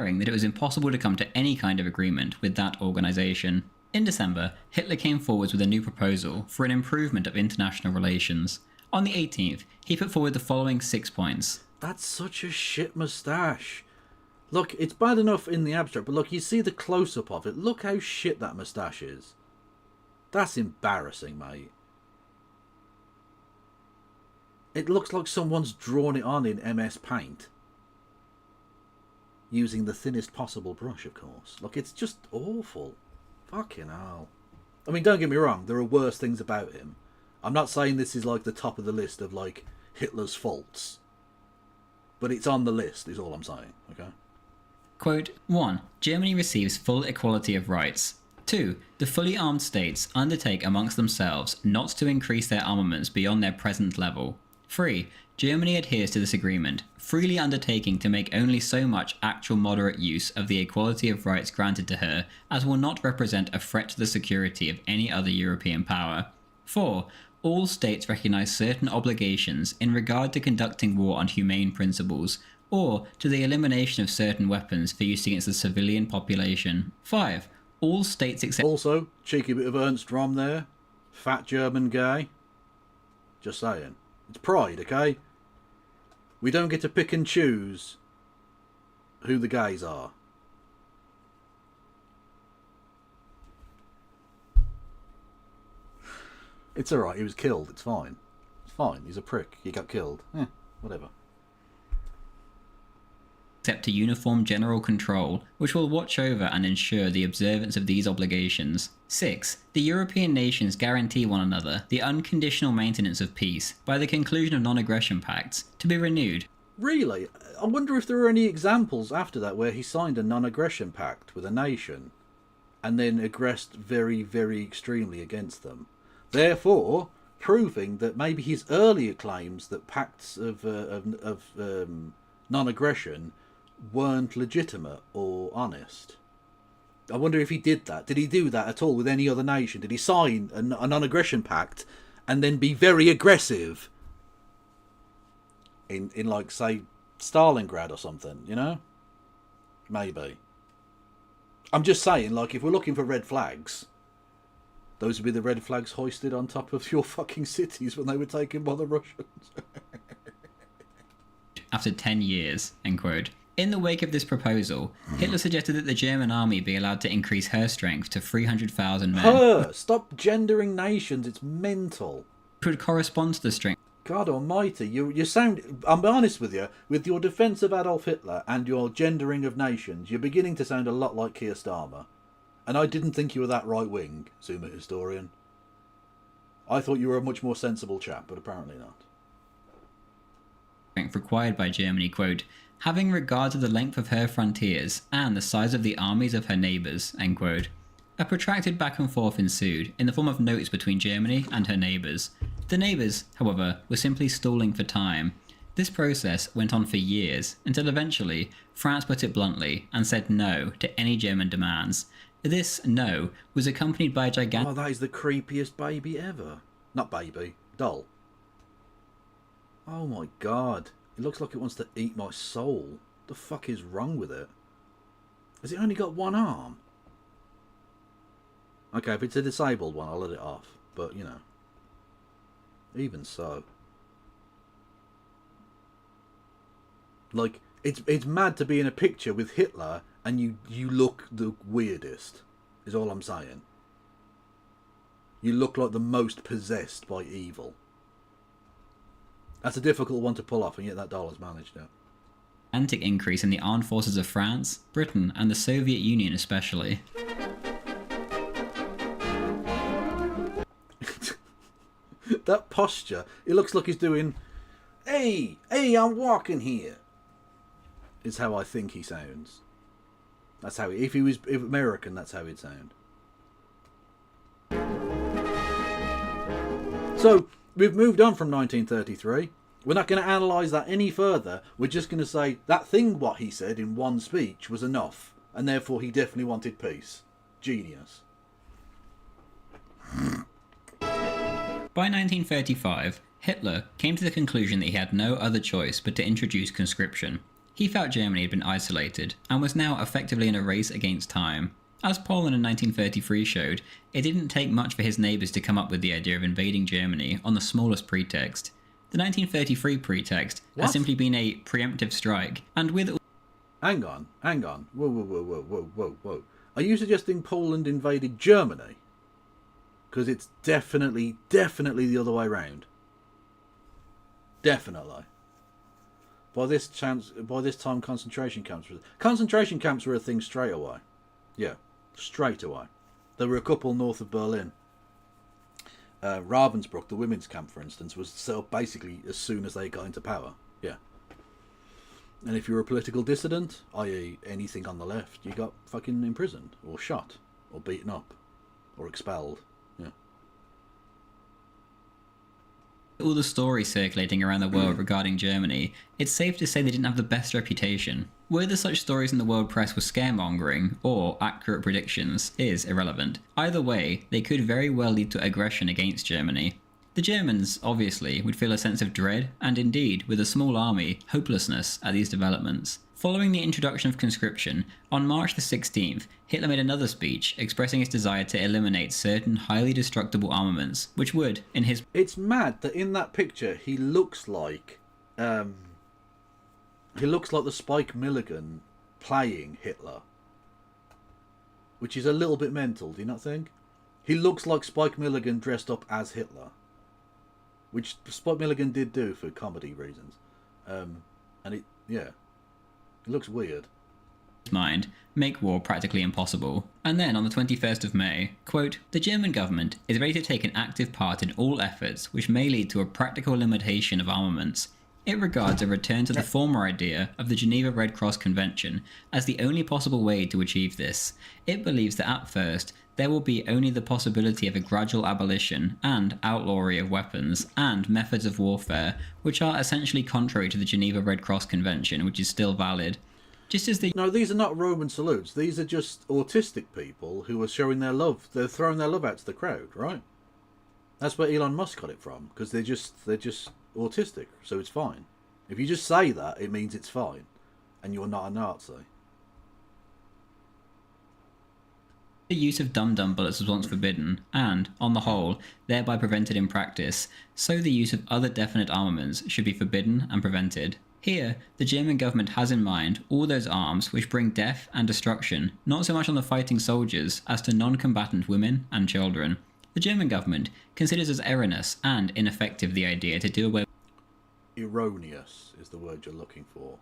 that it was impossible to come to any kind of agreement with that organisation. In December, Hitler came forward with a new proposal for an improvement of international relations. On the 18th, he put forward the following 6 points. That's such a shit moustache. Look, it's bad enough in the abstract, but look, you see the close-up of it. Look how shit that moustache is. That's embarrassing, mate. It looks like someone's drawn it on in MS Paint. Using the thinnest possible brush, of course. Look, it's just awful. Fucking hell. I mean, don't get me wrong, there are worse things about him. I'm not saying this is like the top of the list of like Hitler's faults. But it's on the list, is all I'm saying, okay? Quote, 1. Germany receives full equality of rights. 2. The fully armed states undertake amongst themselves not to increase their armaments beyond their present level. 3. Germany adheres to this agreement, freely undertaking to make only so much actual moderate use of the equality of rights granted to her as will not represent a threat to the security of any other European power. 4. All states recognise certain obligations in regard to conducting war on humane principles, or to the elimination of certain weapons for use against the civilian population. 5. All states accept... Also, cheeky bit of Ernst Röhm there. Fat German guy. Just saying. It's pride, okay? We don't get to pick and choose who the gays are. It's alright, he was killed, it's fine. It's fine, he's a prick, he got killed. Whatever. Except to uniform general control, which will watch over and ensure the observance of these obligations. 6. The European nations guarantee one another the unconditional maintenance of peace by the conclusion of non-aggression pacts, to be renewed. Really? I wonder if there are any examples after that where he signed a non-aggression pact with a nation and then aggressed very, very extremely against them. Therefore, proving that maybe his earlier claims that pacts of non-aggression weren't legitimate or honest. I wonder if he did that. Did he do that at all with any other nation? Did he sign a non-aggression pact and then be very aggressive in like, say, Stalingrad or something, you know? Maybe. I'm just saying, like, if we're looking for red flags, those would be the red flags hoisted on top of your fucking cities when they were taken by the Russians. After 10 years, end quote. In the wake of this proposal, Hitler suggested that the German army be allowed to increase her strength to 300,000 men. Stop gendering nations, it's mental. Which would correspond to the strength. God almighty, you sound, I'm honest with you, with your defence of Adolf Hitler and your gendering of nations, you're beginning to sound a lot like Keir Starmer. And I didn't think you were that right-wing, Zoomer historian. I thought you were a much more sensible chap, but apparently not. Required by Germany, quote, having regard to the length of her frontiers and the size of the armies of her neighbours, end quote. A protracted back and forth ensued in the form of notes between Germany and her neighbours. The neighbours, however, were simply stalling for time. This process went on for years, until eventually France put it bluntly and said no to any German demands. This no was accompanied by a gigantic... Oh, that is the creepiest baby ever. Not baby, doll. Oh my god. It looks like it wants to eat my soul. The fuck is wrong with it? Has it only got one arm? Okay, if it's a disabled one, I'll let it off. But, you know. Even so. Like, it's mad to be in a picture with Hitler and you look the weirdest, is all I'm saying. You look like the most possessed by evil. That's a difficult one to pull off, and yet that doll has managed it. Gigantic increase in the armed forces of France, Britain, and the Soviet Union especially. That posture, it looks like he's doing, hey, I'm walking here, is how I think he sounds. That's how if he was American, that's how he'd sound. So, we've moved on from 1933. We're not going to analyse that any further. We're just going to say that thing what he said in one speech was enough, and therefore he definitely wanted peace. Genius. By 1935, Hitler came to the conclusion that he had no other choice but to introduce conscription. He felt Germany had been isolated and was now effectively in a race against time. As Poland in 1933 showed, it didn't take much for his neighbours to come up with the idea of invading Germany on the smallest pretext. The 1933 pretext has simply been a preemptive strike, and with... Hang on. Whoa. Are you suggesting Poland invaded Germany? Because it's definitely the other way round. Definitely. By this time, concentration camps were a thing straight away. Yeah, straight away. There were a couple north of Berlin. Ravensbrück, the women's camp, for instance, was set up basically as soon as they got into power. Yeah. And if you were a political dissident, i.e. anything on the left, you got fucking imprisoned, or shot, or beaten up, or expelled. Yeah. All the stories circulating around the world regarding Germany, it's safe to say they didn't have the best reputation. Whether such stories in the world press were scaremongering or accurate predictions is irrelevant. Either way, they could very well lead to aggression against Germany. The Germans, obviously, would feel a sense of dread and indeed, with a small army, hopelessness at these developments. Following the introduction of conscription, on March the 16th, Hitler made another speech expressing his desire to eliminate certain highly destructible armaments, which would, in his... It's mad that in that picture he looks like the Spike Milligan playing Hitler. Which is a little bit mental, do you not think? He looks like Spike Milligan dressed up as Hitler. Which Spike Milligan did do for comedy reasons. It looks weird. Mind, make war practically impossible. And then on the 21st of May, quote, "The German government is ready to take an active part in all efforts which may lead to a practical limitation of armaments. It regards a return to the former idea of the Geneva Red Cross Convention as the only possible way to achieve this. It believes that at first, there will be only the possibility of a gradual abolition and outlawry of weapons and methods of warfare which are essentially contrary to the Geneva Red Cross Convention, which is still valid. Just as the... No, these are not Roman salutes. These are just autistic people who are showing their love. They're throwing their love out to the crowd, right? That's where Elon Musk got it from, because they're just autistic, so it's fine. If you just say that, it means it's fine, and you're not a Nazi. The use of dum-dum bullets was once forbidden, and, on the whole, thereby prevented in practice, so the use of other definite armaments should be forbidden and prevented. Here, the German government has in mind all those arms which bring death and destruction, not so much on the fighting soldiers as to non-combatant women and children. The German government considers as erroneous and ineffective the idea to do away... Erroneous is the word you're looking for.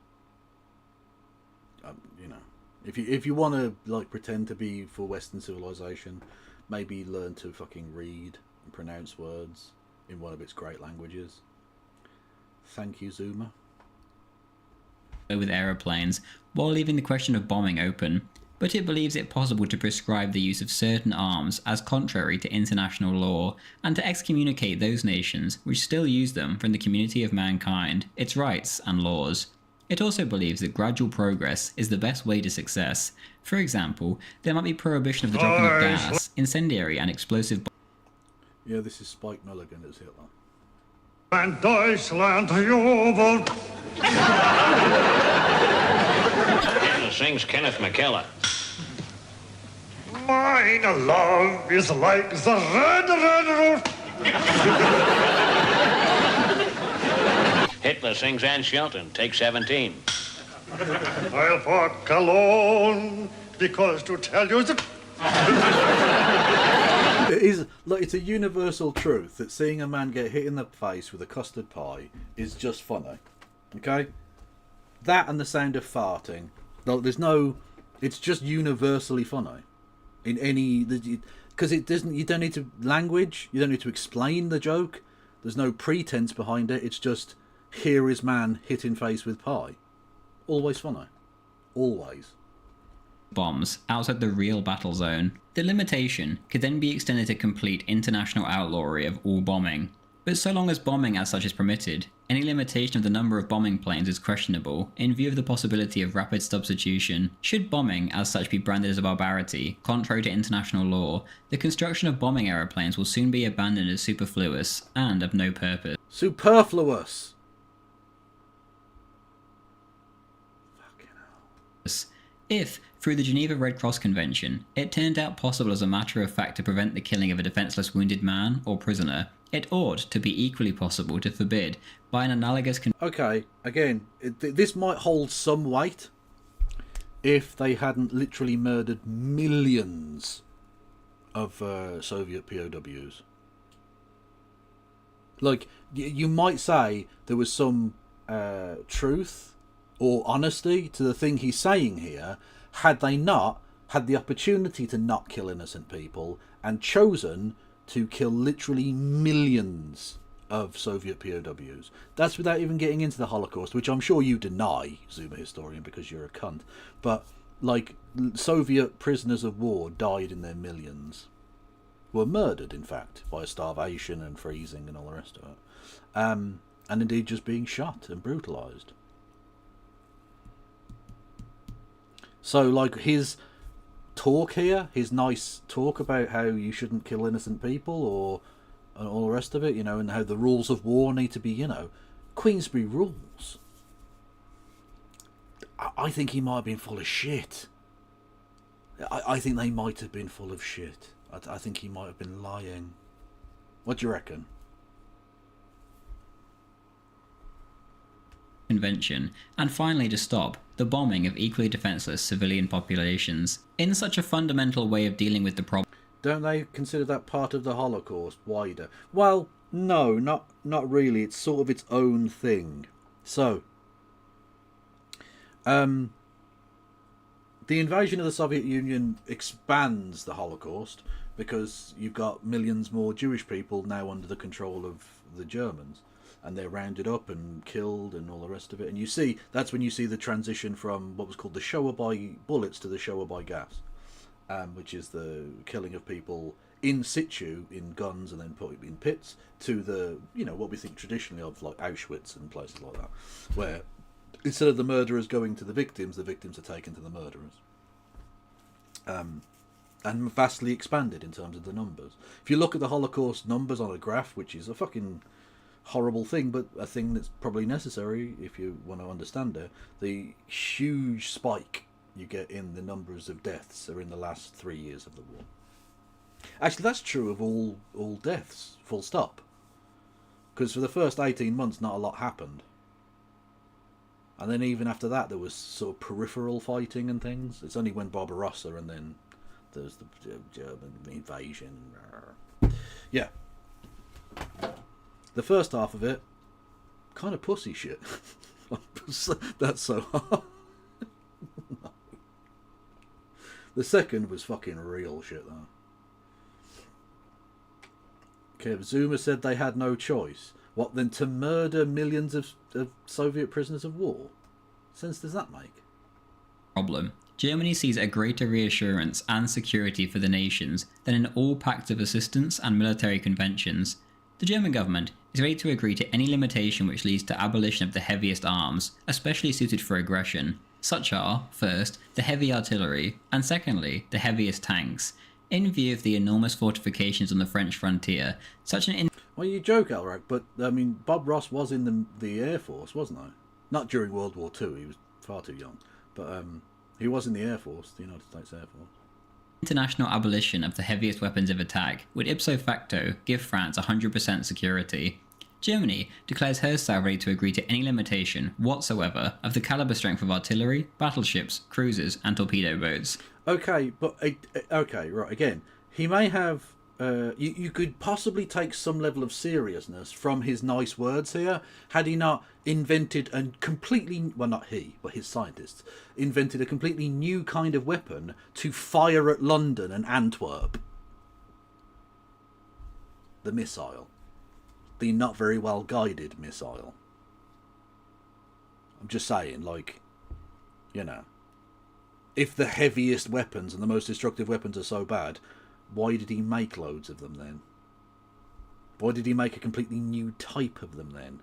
If you want to pretend to be for Western civilization, maybe learn to fucking read and pronounce words in one of its great languages. Thank you, Zuma. With aeroplanes, while leaving the question of bombing open, but it believes it possible to prescribe the use of certain arms as contrary to international law, and to excommunicate those nations which still use them from the community of mankind, its rights and laws. It also believes that gradual progress is the best way to success. For example, there might be prohibition of the dropping of gas, incendiary and explosive bombs. Yeah, this is Spike Milligan as Hitler. And Deutschland jubelt. Sings Kenneth McKellar. Mine love is like the red roof. Hitler sings Ann Shelton, take 17. I'll walk alone because to tell you the... It's a universal truth that seeing a man get hit in the face with a custard pie is just funny. Okay? That and the sound of farting. It's just universally funny. In any... Because it doesn't... You don't need to... Language. You don't need to explain the joke. There's no pretense behind it. It's just... Here is man hit in face with pie. Always funny. Always. Bombs outside the real battle zone. The limitation could then be extended to complete international outlawry of all bombing. But so long as bombing as such is permitted, any limitation of the number of bombing planes is questionable in view of the possibility of rapid substitution. Should bombing as such be branded as a barbarity, contrary to international law, the construction of bombing aeroplanes will soon be abandoned as superfluous and of no purpose. Superfluous! If, through the Geneva Red Cross Convention, it turned out possible as a matter of fact to prevent the killing of a defenceless wounded man or prisoner, it ought to be equally possible to forbid, by an analogous... Okay, again, this might hold some weight if they hadn't literally murdered millions of Soviet POWs. Like, you might say there was some truth or honesty to the thing he's saying here, had they not had the opportunity to not kill innocent people and chosen to kill literally millions of Soviet POWs. That's without even getting into the Holocaust, which I'm sure you deny, Zuma historian, because you're a cunt. But, like, Soviet prisoners of war died in their millions. Were murdered, in fact, by starvation and freezing and all the rest of it. And indeed just being shot and brutalised. So, like, his talk here, his nice talk about how you shouldn't kill innocent people or all the rest of it, you know, and how the rules of war need to be, you know, Queensberry rules. I think he might have been full of shit. I think they might have been full of shit. I think he might have been lying. What do you reckon? Convention, and finally to stop the bombing of equally defenceless civilian populations. In such a fundamental way of dealing with the problem... Don't they consider that part of the Holocaust wider? Well, no, not really. It's sort of its own thing. So, the invasion of the Soviet Union expands the Holocaust because you've got millions more Jewish people now under the control of the Germans. And they're rounded up and killed and all the rest of it. And you see, that's when you see the transition from what was called the Shoah by bullets to the Shoah by gas, which is the killing of people in situ in guns and then put in pits, to the, you know, what we think traditionally of, like Auschwitz and places like that, where instead of the murderers going to the victims are taken to the murderers. And vastly expanded in terms of the numbers. If you look at the Holocaust numbers on a graph, which is a fucking horrible thing, but a thing that's probably necessary if you want to understand it, the huge spike you get in the numbers of deaths are in the last 3 years of the war. Actually, that's true of all deaths, full stop. Because for the first 18 months, not a lot happened. And then even after that, there was sort of peripheral fighting and things. It's only when Barbarossa and then there's the German invasion. Yeah. The first half of it, kind of pussy shit. That's so hard. No. The second was fucking real shit, though. Okay, Zuma said they had no choice. What then, to murder millions of Soviet prisoners of war? What sense does that make? Problem. Germany sees a greater reassurance and security for the nations than in all pacts of assistance and military conventions. The German government is ready to agree to any limitation which leads to abolition of the heaviest arms, especially suited for aggression. Such are, first, the heavy artillery, and secondly, the heaviest tanks. In view of the enormous fortifications on the French frontier, such an... Well, you joke, Elrak, but, I mean, Bob Ross was in the Air Force, wasn't he? Not during World War II, he was far too young. But he was in the Air Force, the United States Air Force. International abolition of the heaviest weapons of attack would ipso facto give France 100% security. Germany declares herself ready to agree to any limitation whatsoever of the caliber strength of artillery, battleships, cruisers, and torpedo boats. Okay, but okay, right. Again, he may have. You could possibly take some level of seriousness from his nice words here, had he not invented a completely, well, not he, but his scientists, invented a completely new kind of weapon to fire at London and Antwerp. The missile. The not very well guided missile. I'm just saying, like, you know, if the heaviest weapons and the most destructive weapons are so bad, why did he make loads of them then? Why did he make a completely new type of them then?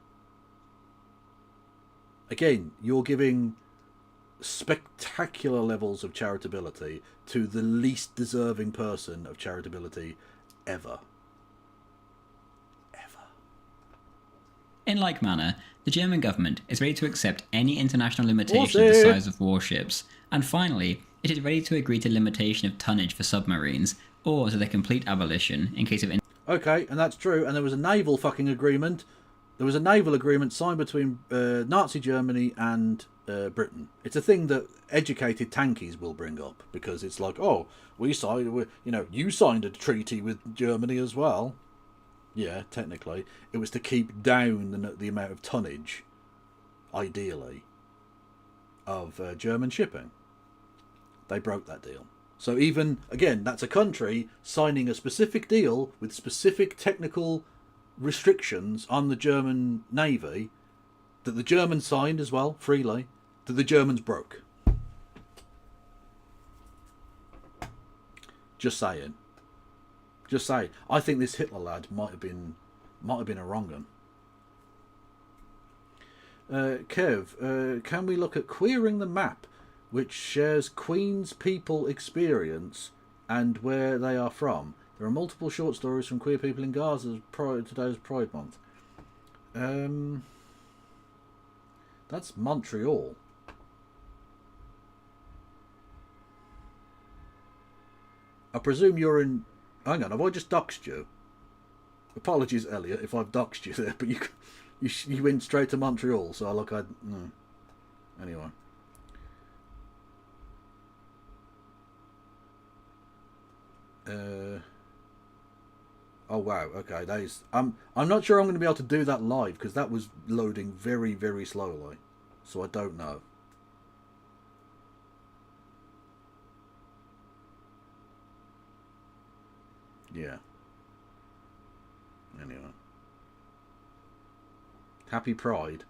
Again, you're giving spectacular levels of charitability to the least deserving person of charitability ever. In like manner, the German government is ready to accept any international limitation of the size of warships, And finally, it is ready to agree to limitation of tonnage for submarines, or to their complete abolition in case of... Okay, and that's true, and there was a naval fucking agreement. There was a naval agreement signed between Nazi Germany and Britain. It's a thing that educated tankies will bring up, because it's like, oh, you signed a treaty with Germany as well. Yeah, technically. It was to keep down the amount of tonnage, ideally, of German shipping. They broke that deal. So even, again, that's a country signing a specific deal with specific technical restrictions on the German Navy that the Germans signed as well, freely, that the Germans broke. Just saying. Just saying. I think this Hitler lad might have been a wrong one. Kev, can we look at Queering the Map, which shares Queen's people experience and where they are from? There are multiple short stories from queer people in Gaza today's Pride Month. That's Montreal. I presume you're in... Hang on, have I just doxed you? Apologies, Elliot, if I've doxed you there, but you went straight to Montreal, so no. Anyway. Oh wow, okay, that is... I'm not sure I'm going to be able to do that live, because that was loading very, very slowly. So I don't know. Yeah. Anyway. Happy Pride.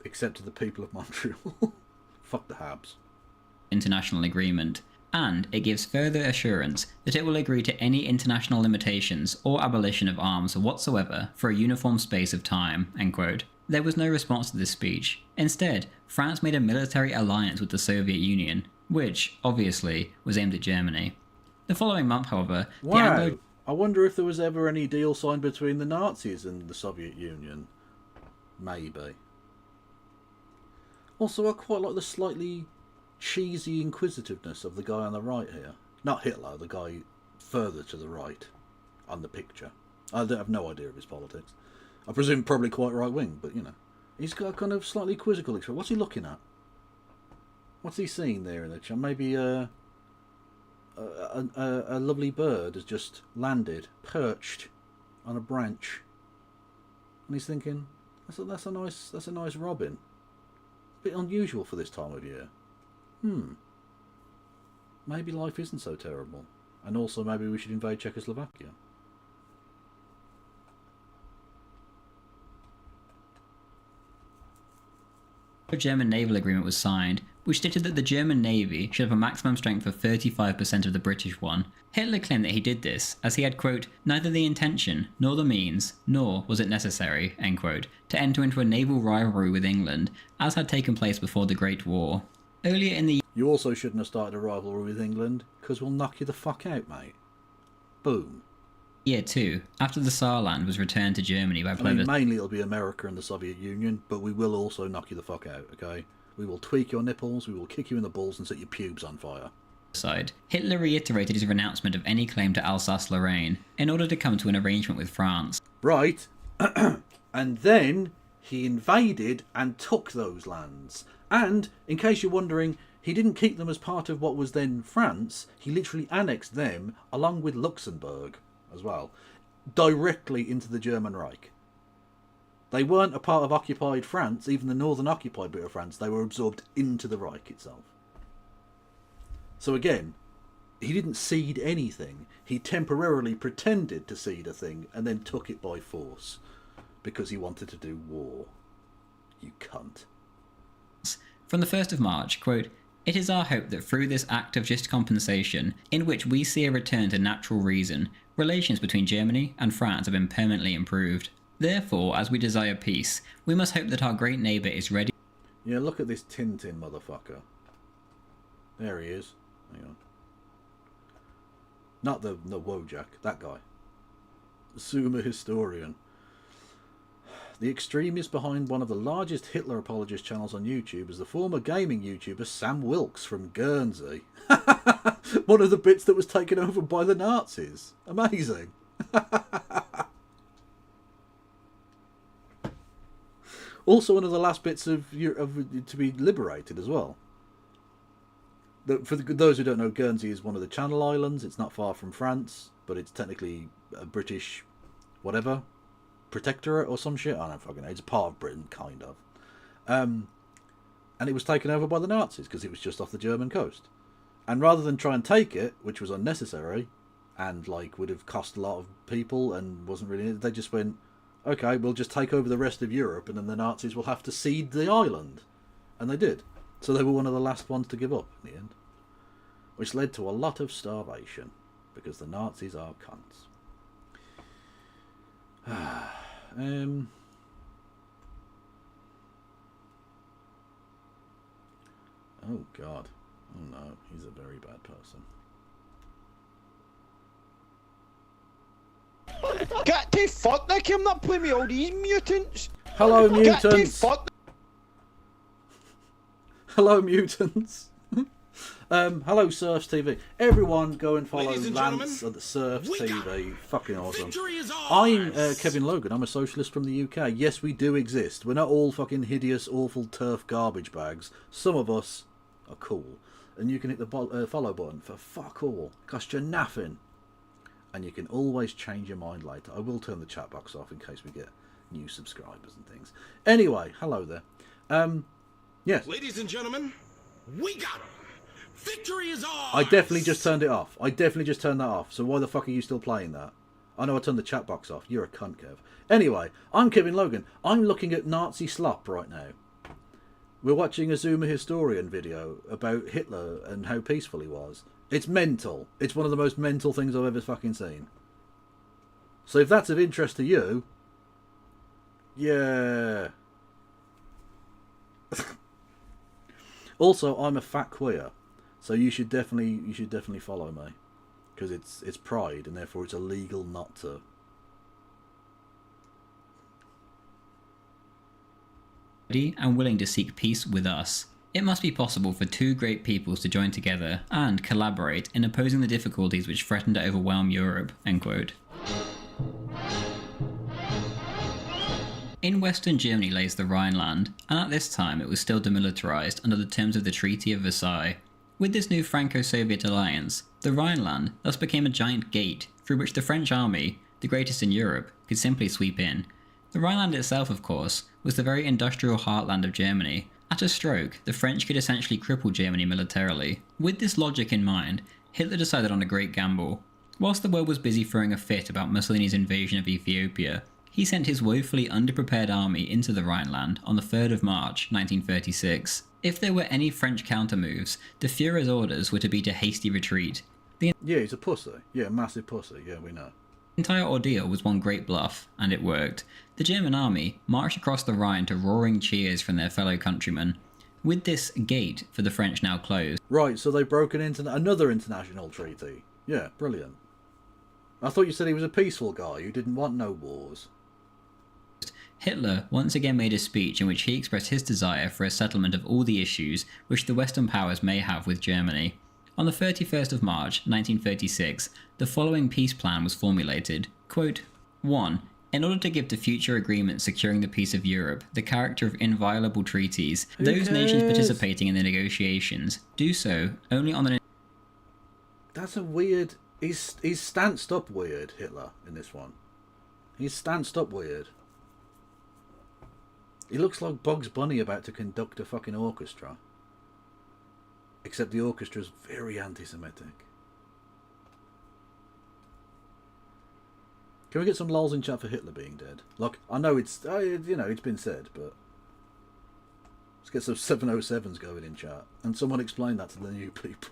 Except to the people of Montreal. Fuck the Habs. International agreement, and it gives further assurance that it will agree to any international limitations or abolition of arms whatsoever for a uniform space of time, end quote. There was no response to this speech. Instead, France made a military alliance with the Soviet Union, which, obviously, was aimed at Germany. The following month, however, wow. I wonder if there was ever any deal signed between the Nazis and the Soviet Union. Maybe. Also, I quite like the slightly cheesy inquisitiveness of the guy on the right here. Not Hitler, the guy further to the right on the picture. I have no idea of his politics. I presume probably quite right-wing, but, you know. He's got a kind of slightly quizzical expression. What's he looking at? What's he seeing there in the chat? Maybe a lovely bird has just landed, perched on a branch. And he's thinking, that's a nice robin. A bit unusual for this time of year. Maybe life isn't so terrible. And also maybe we should invade Czechoslovakia. A German naval agreement was signed, which stated that the German Navy should have a maximum strength of 35% of the British one. Hitler claimed that he did this, as he had, quote, neither the intention, nor the means, nor was it necessary, end quote, to enter into a naval rivalry with England, as had taken place before the Great War. Earlier in the... You also shouldn't have started a rivalry with England, because we'll knock you the fuck out, mate. Boom. Year 2, after the Saarland was returned to Germany by mainly it'll be America and the Soviet Union, but we will also knock you the fuck out, okay? We will tweak your nipples, we will kick you in the balls and set your pubes on fire. Hitler reiterated his renouncement of any claim to Alsace-Lorraine in order to come to an arrangement with France. Right. And then he invaded and took those lands. And, in case you're wondering, he didn't keep them as part of what was then France. He literally annexed them, along with Luxembourg as well, directly into the German Reich. They weren't a part of occupied France, even the northern occupied bit of France. They were absorbed into the Reich itself. So again, he didn't cede anything. He temporarily pretended to cede a thing and then took it by force because he wanted to do war. You cunt. From the 1st of March, quote, it is our hope that through this act of just compensation, in which we see a return to natural reason, relations between Germany and France have been permanently improved. Therefore, as we desire peace, we must hope that our great neighbour is ready... Yeah, look at this Tintin motherfucker. There he is. Hang on. Not the Wojak, that guy. The Sumer historian. The extremist behind one of the largest Hitler apologist channels on YouTube is the former gaming YouTuber Sam Wilkes from Guernsey. One of the bits that was taken over by the Nazis. Amazing. Also one of the last bits of to be liberated as well. For those who don't know, Guernsey is one of the Channel Islands. It's not far from France, but it's technically a British whatever protectorate or some shit. I don't fucking know. It's a part of Britain, kind of. And it was taken over by the Nazis because it was just off the German coast. And rather than try and take it, which was unnecessary and like would have cost a lot of people and wasn't really, they just went, okay, we'll just take over the rest of Europe and then the Nazis will have to cede the island. And they did. So they were one of the last ones to give up in the end. Which led to a lot of starvation. Because the Nazis are cunts. Oh God. Oh no, he's a very bad person. Get to fuck, they came up with me, all these mutants. Hello, mutants. Get to fuck. Hello, mutants. Hello, Surfs TV. Everyone, go and follow Lance at the Surfs TV. Fucking awesome. I'm Kevin Logan. I'm a socialist from the UK. Yes, we do exist. We're not all fucking hideous, awful turf garbage bags. Some of us are cool. And you can hit the follow button for fuck all. Cost you nothing. And you can always change your mind later. I will turn the chat box off in case we get new subscribers and things. Anyway, hello there. Yes. Ladies and gentlemen, we got him. Victory is ours. I definitely just turned it off. I definitely just turned that off. So why the fuck are you still playing that? I know I turned the chat box off. You're a cunt, Kev. Anyway, I'm Kevin Logan. I'm looking at Nazi slop right now. We're watching a Zuma Historian video about Hitler and how peaceful he was. It's mental. It's one of the most mental things I've ever fucking seen. So if that's of interest to you, yeah. Also, I'm a fat queer, so you should definitely follow me, because it's pride and therefore it's illegal not to. And willing to seek peace with us. It must be possible for two great peoples to join together and collaborate in opposing the difficulties which threaten to overwhelm Europe. End quote. In western Germany lays the Rhineland, and at this time it was still demilitarized under the terms of the Treaty of Versailles. With this new Franco-Soviet alliance, the Rhineland thus became a giant gate through which the French army, the greatest in Europe, could simply sweep in. The Rhineland itself, of course, was the very industrial heartland of Germany. At a stroke, the French could essentially cripple Germany militarily. With this logic in mind, Hitler decided on a great gamble. Whilst the world was busy throwing a fit about Mussolini's invasion of Ethiopia, he sent his woefully underprepared army into the Rhineland on the 3rd of March 1936. If there were any French counter-moves, the Führer's orders were to be to hasty retreat. Yeah, he's a pussy. Yeah, massive pussy. Yeah, we know. The entire ordeal was one great bluff, and it worked. The German army marched across the Rhine to roaring cheers from their fellow countrymen. With this gate for the French now closed. Right, so they've broken into another international treaty. Yeah, brilliant. I thought you said he was a peaceful guy who didn't want no wars. Hitler once again made a speech in which he expressed his desire for a settlement of all the issues which the Western powers may have with Germany. On the 31st of March 1936, the following peace plan was formulated. Quote, 1. In order to give to future agreements securing the peace of Europe the character of inviolable treaties, those nations participating in the negotiations do so only on an... That's a weird... He's stanced up weird, Hitler, in this one. He's stanced up weird. He looks like Bugs Bunny about to conduct a fucking orchestra. Except the orchestra's very anti-Semitic. Can we get some lols in chat for Hitler being dead? Look, I know it's, it's been said, but... Let's get some 707s going in chat. And someone explain that to the new people.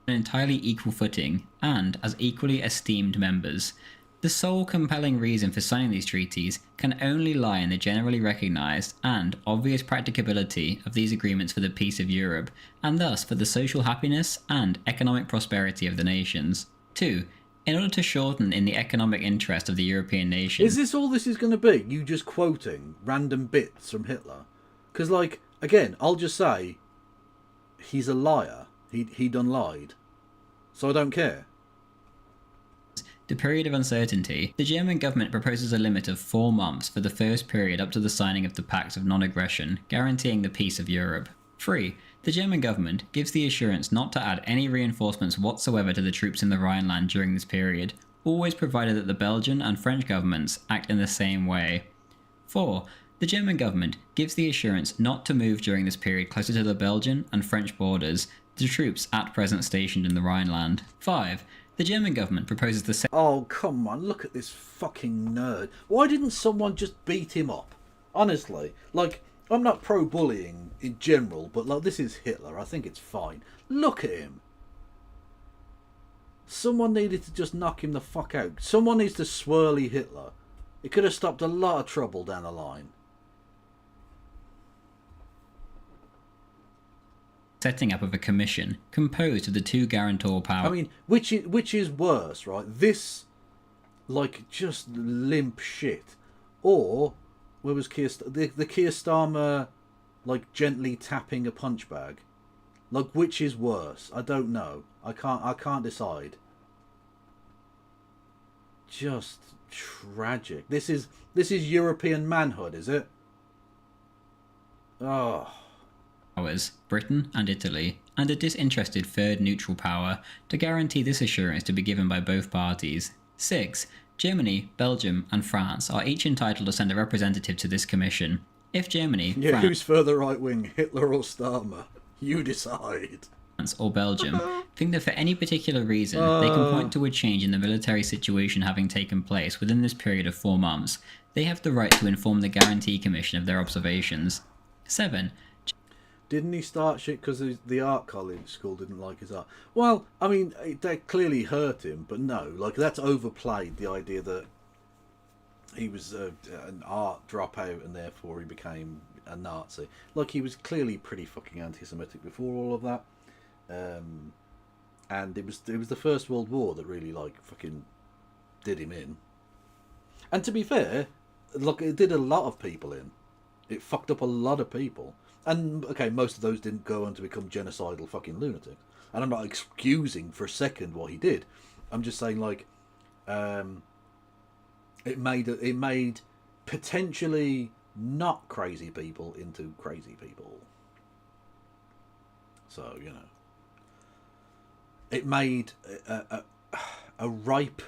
An entirely equal footing, and as equally esteemed members. The sole compelling reason for signing these treaties can only lie in the generally recognised and obvious practicability of these agreements for the peace of Europe, and thus for the social happiness and economic prosperity of the nations. 2. In order to shorten in the economic interest of the European nations. Is this all this is going to be? You just quoting random bits from Hitler? Because, like, again, I'll just say, he's a liar. He done lied. So I don't care. The period of uncertainty, the German government proposes a limit of 4 months for the first period up to the signing of the Pact of Non-Aggression, guaranteeing the peace of Europe. 3. The German government gives the assurance not to add any reinforcements whatsoever to the troops in the Rhineland during this period, always provided that the Belgian and French governments act in the same way. 4. The German government gives the assurance not to move during this period closer to the Belgian and French borders, the troops at present stationed in the Rhineland. 5. The German government proposes the same... Oh, come on, look at this fucking nerd. Why didn't someone just beat him up? Honestly, like, I'm not pro-bullying in general, but like, this is Hitler. I think it's fine. Look at him. Someone needed to just knock him the fuck out. Someone needs to swirly Hitler. It could have stopped a lot of trouble down the line. Setting up of a commission composed of the 2 guarantor powers. I mean, which is worse, right? This, like, just limp shit, or where was the Keir Starmer, like, gently tapping a punch bag? Like, which is worse? I don't know. I can't decide. Just tragic. This is European manhood, is it? Oh. Powers, Britain and Italy, and a disinterested third neutral power to guarantee this assurance to be given by both parties. 6. Germany, Belgium and France are each entitled to send a representative to this commission. If Germany, yeah, France, who's further right wing, Hitler or Starmer? You decide. France or Belgium think that for any particular reason they can point to a change in the military situation having taken place within this period of 4 months, they have the right to inform the Guarantee Commission of their observations. 7. Didn't he start shit because the art college school didn't like his art? Well, I mean, that clearly hurt him, but no, like, that's overplayed, the idea that he was an art dropout and therefore he became a Nazi. Like, he was clearly pretty fucking anti-Semitic before all of that. And it was the First World War that really, like, fucking did him in. And to be fair, look, it did a lot of people in. It fucked up a lot of people. And, okay, most of those didn't go on to become genocidal fucking lunatics. And I'm not excusing for a second what he did. I'm just saying, like, it made potentially not crazy people into crazy people. So, you know. It made a ripe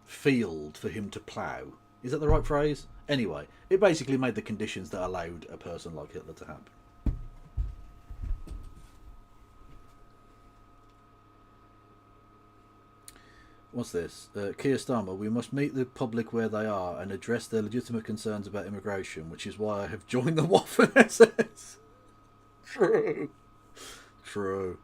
field for him to plough. Is that the right phrase? Anyway, it basically made the conditions that allowed a person like Hitler to happen. What's this? Keir Starmer, we must meet the public where they are and address their legitimate concerns about immigration, which is why I have joined the Waffen-SS. True. True.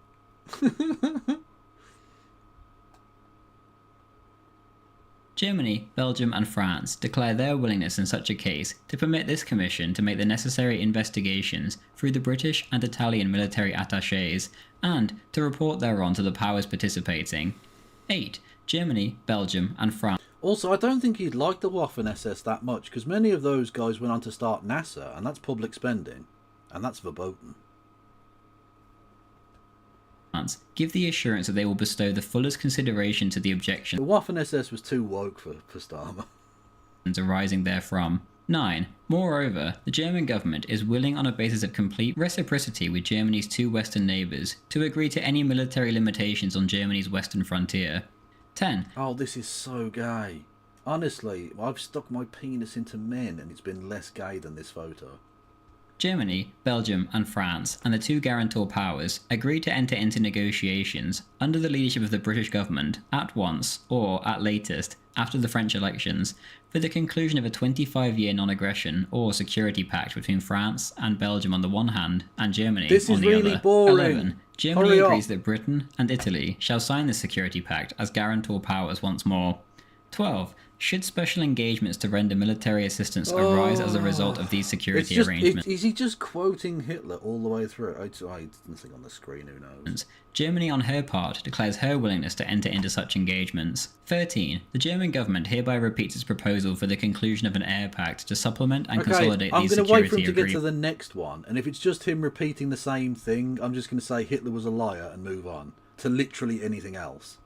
Germany, Belgium and France declare their willingness in such a case to permit this commission to make the necessary investigations through the British and Italian military attachés and to report thereon to the powers participating. 8. Germany, Belgium and France. Also, I don't think he'd like the Waffen-SS that much, because many of those guys went on to start NASA, and that's public spending, and that's verboten. Give the assurance that they will bestow the fullest consideration to the objections. The Waffen-SS was too woke for Starmer. Arising therefrom. 9. Moreover, the German government is willing on a basis of complete reciprocity with Germany's 2 western neighbours to agree to any military limitations on Germany's western frontier. 10. Oh, this is so gay. Honestly, I've stuck my penis into men and it's been less gay than this photo. Germany, Belgium and France and the 2 guarantor powers agreed to enter into negotiations under the leadership of the British government at once, or at latest, after the French elections, for the conclusion of a 25-year non-aggression or security pact between France and Belgium on the one hand and Germany on the really other. Boring. 11. Germany agrees that Britain and Italy shall sign this security pact as guarantor powers once more. 12. Should special engagements to render military assistance arise as a result of these security arrangements? Is he just quoting Hitler all the way through? It's nothing on the screen, who knows? Germany, on her part, declares her willingness to enter into such engagements. 13. The German government hereby repeats its proposal for the conclusion of an air pact to supplement and consolidate these security agreements. I'm going to wait for him to get to the next one, and if it's just him repeating the same thing, I'm just going to say Hitler was a liar and move on to literally anything else.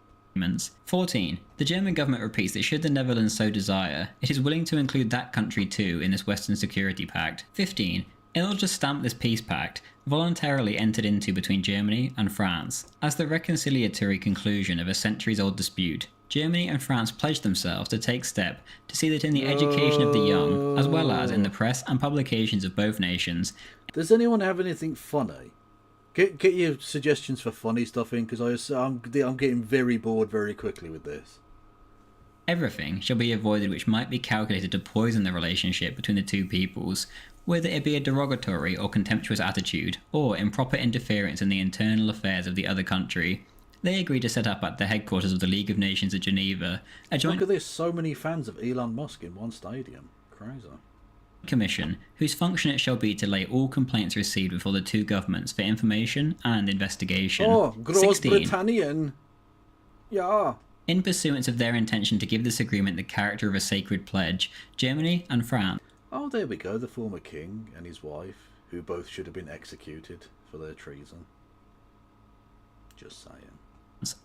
14. The German government repeats that should the Netherlands so desire, it is willing to include that country too in this Western Security Pact. 15. In order to stamp this peace pact, voluntarily entered into between Germany and France, as the reconciliatory conclusion of a centuries-old dispute, Germany and France pledged themselves to take step to see that in the education of the young, as well as in the press and publications of both nations. Does anyone have anything funny? Get your suggestions for funny stuff in, because I'm getting very bored very quickly with this. Everything shall be avoided which might be calculated to poison the relationship between the two peoples, whether it be a derogatory or contemptuous attitude, or improper interference in the internal affairs of the other country. They agreed to set up at the headquarters of the League of Nations at Geneva a joint... Look at this, so many fans of Elon Musk in one stadium. Crazy. Commission, whose function it shall be to lay all complaints received before the two governments for information and investigation. Oh, Gross 16. Britannian. Yeah. In pursuance of their intention to give this agreement the character of a sacred pledge, Germany and France... Oh, there we go, the former king and his wife, who both should have been executed for their treason. Just saying.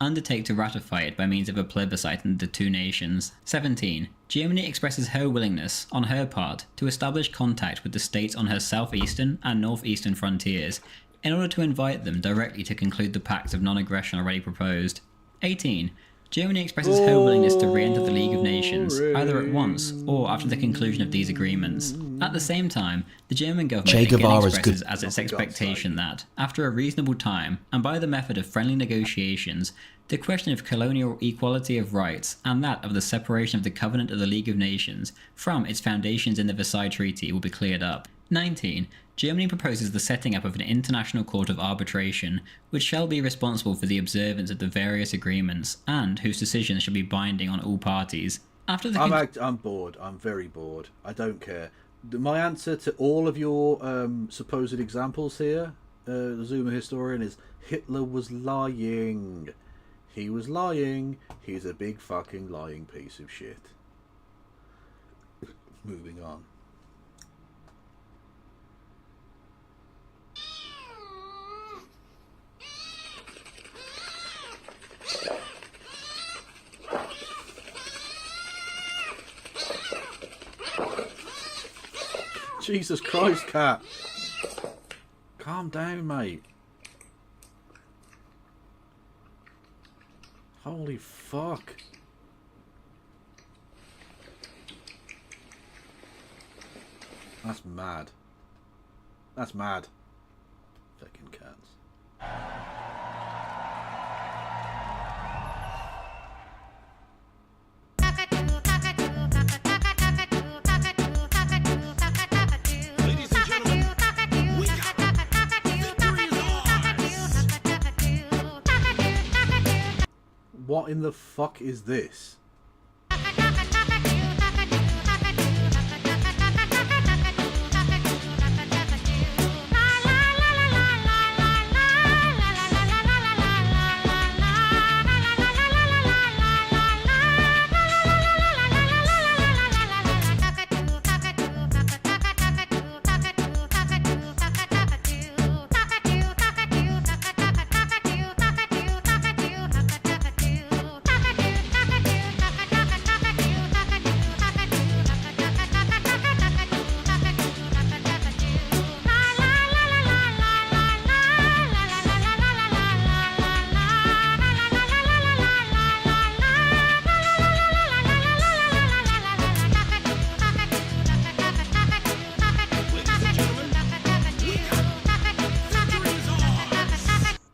Undertake to ratify it by means of a plebiscite in the two nations. 17. Germany expresses her willingness, on her part, to establish contact with the states on her southeastern and northeastern frontiers, in order to invite them directly to conclude the pact of non-aggression already proposed. 18. Germany expresses her willingness to re-enter the League of Nations, either at once or after the conclusion of these agreements. At the same time, the German government again expresses as its expectation that, after a reasonable time, and by the method of friendly negotiations, the question of colonial equality of rights and that of the separation of the Covenant of the League of Nations from its foundations in the Versailles Treaty will be cleared up. 19. Germany proposes the setting up of an international court of arbitration, which shall be responsible for the observance of the various agreements, and whose decisions shall be binding on all parties. After the I'm bored. I'm very bored. I don't care. My answer to all of your supposed examples here, the Zuma historian, is Hitler was lying. He was lying. He's a big fucking lying piece of shit. Moving on. Jesus Christ, cat. Calm down, mate. Holy fuck. That's mad. That's mad. Fucking cats. What in the fuck is this?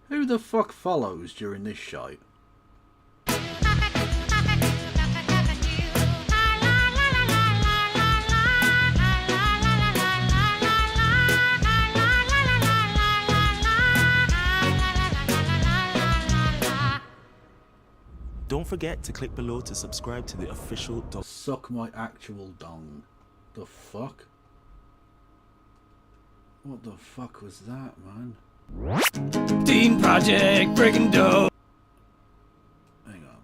Who the fuck follows during this shite? Don't forget to click below to subscribe to the official Suck my actual dong. The fuck? What the fuck was that, man? Team Project Friggin' Dope. Hang on.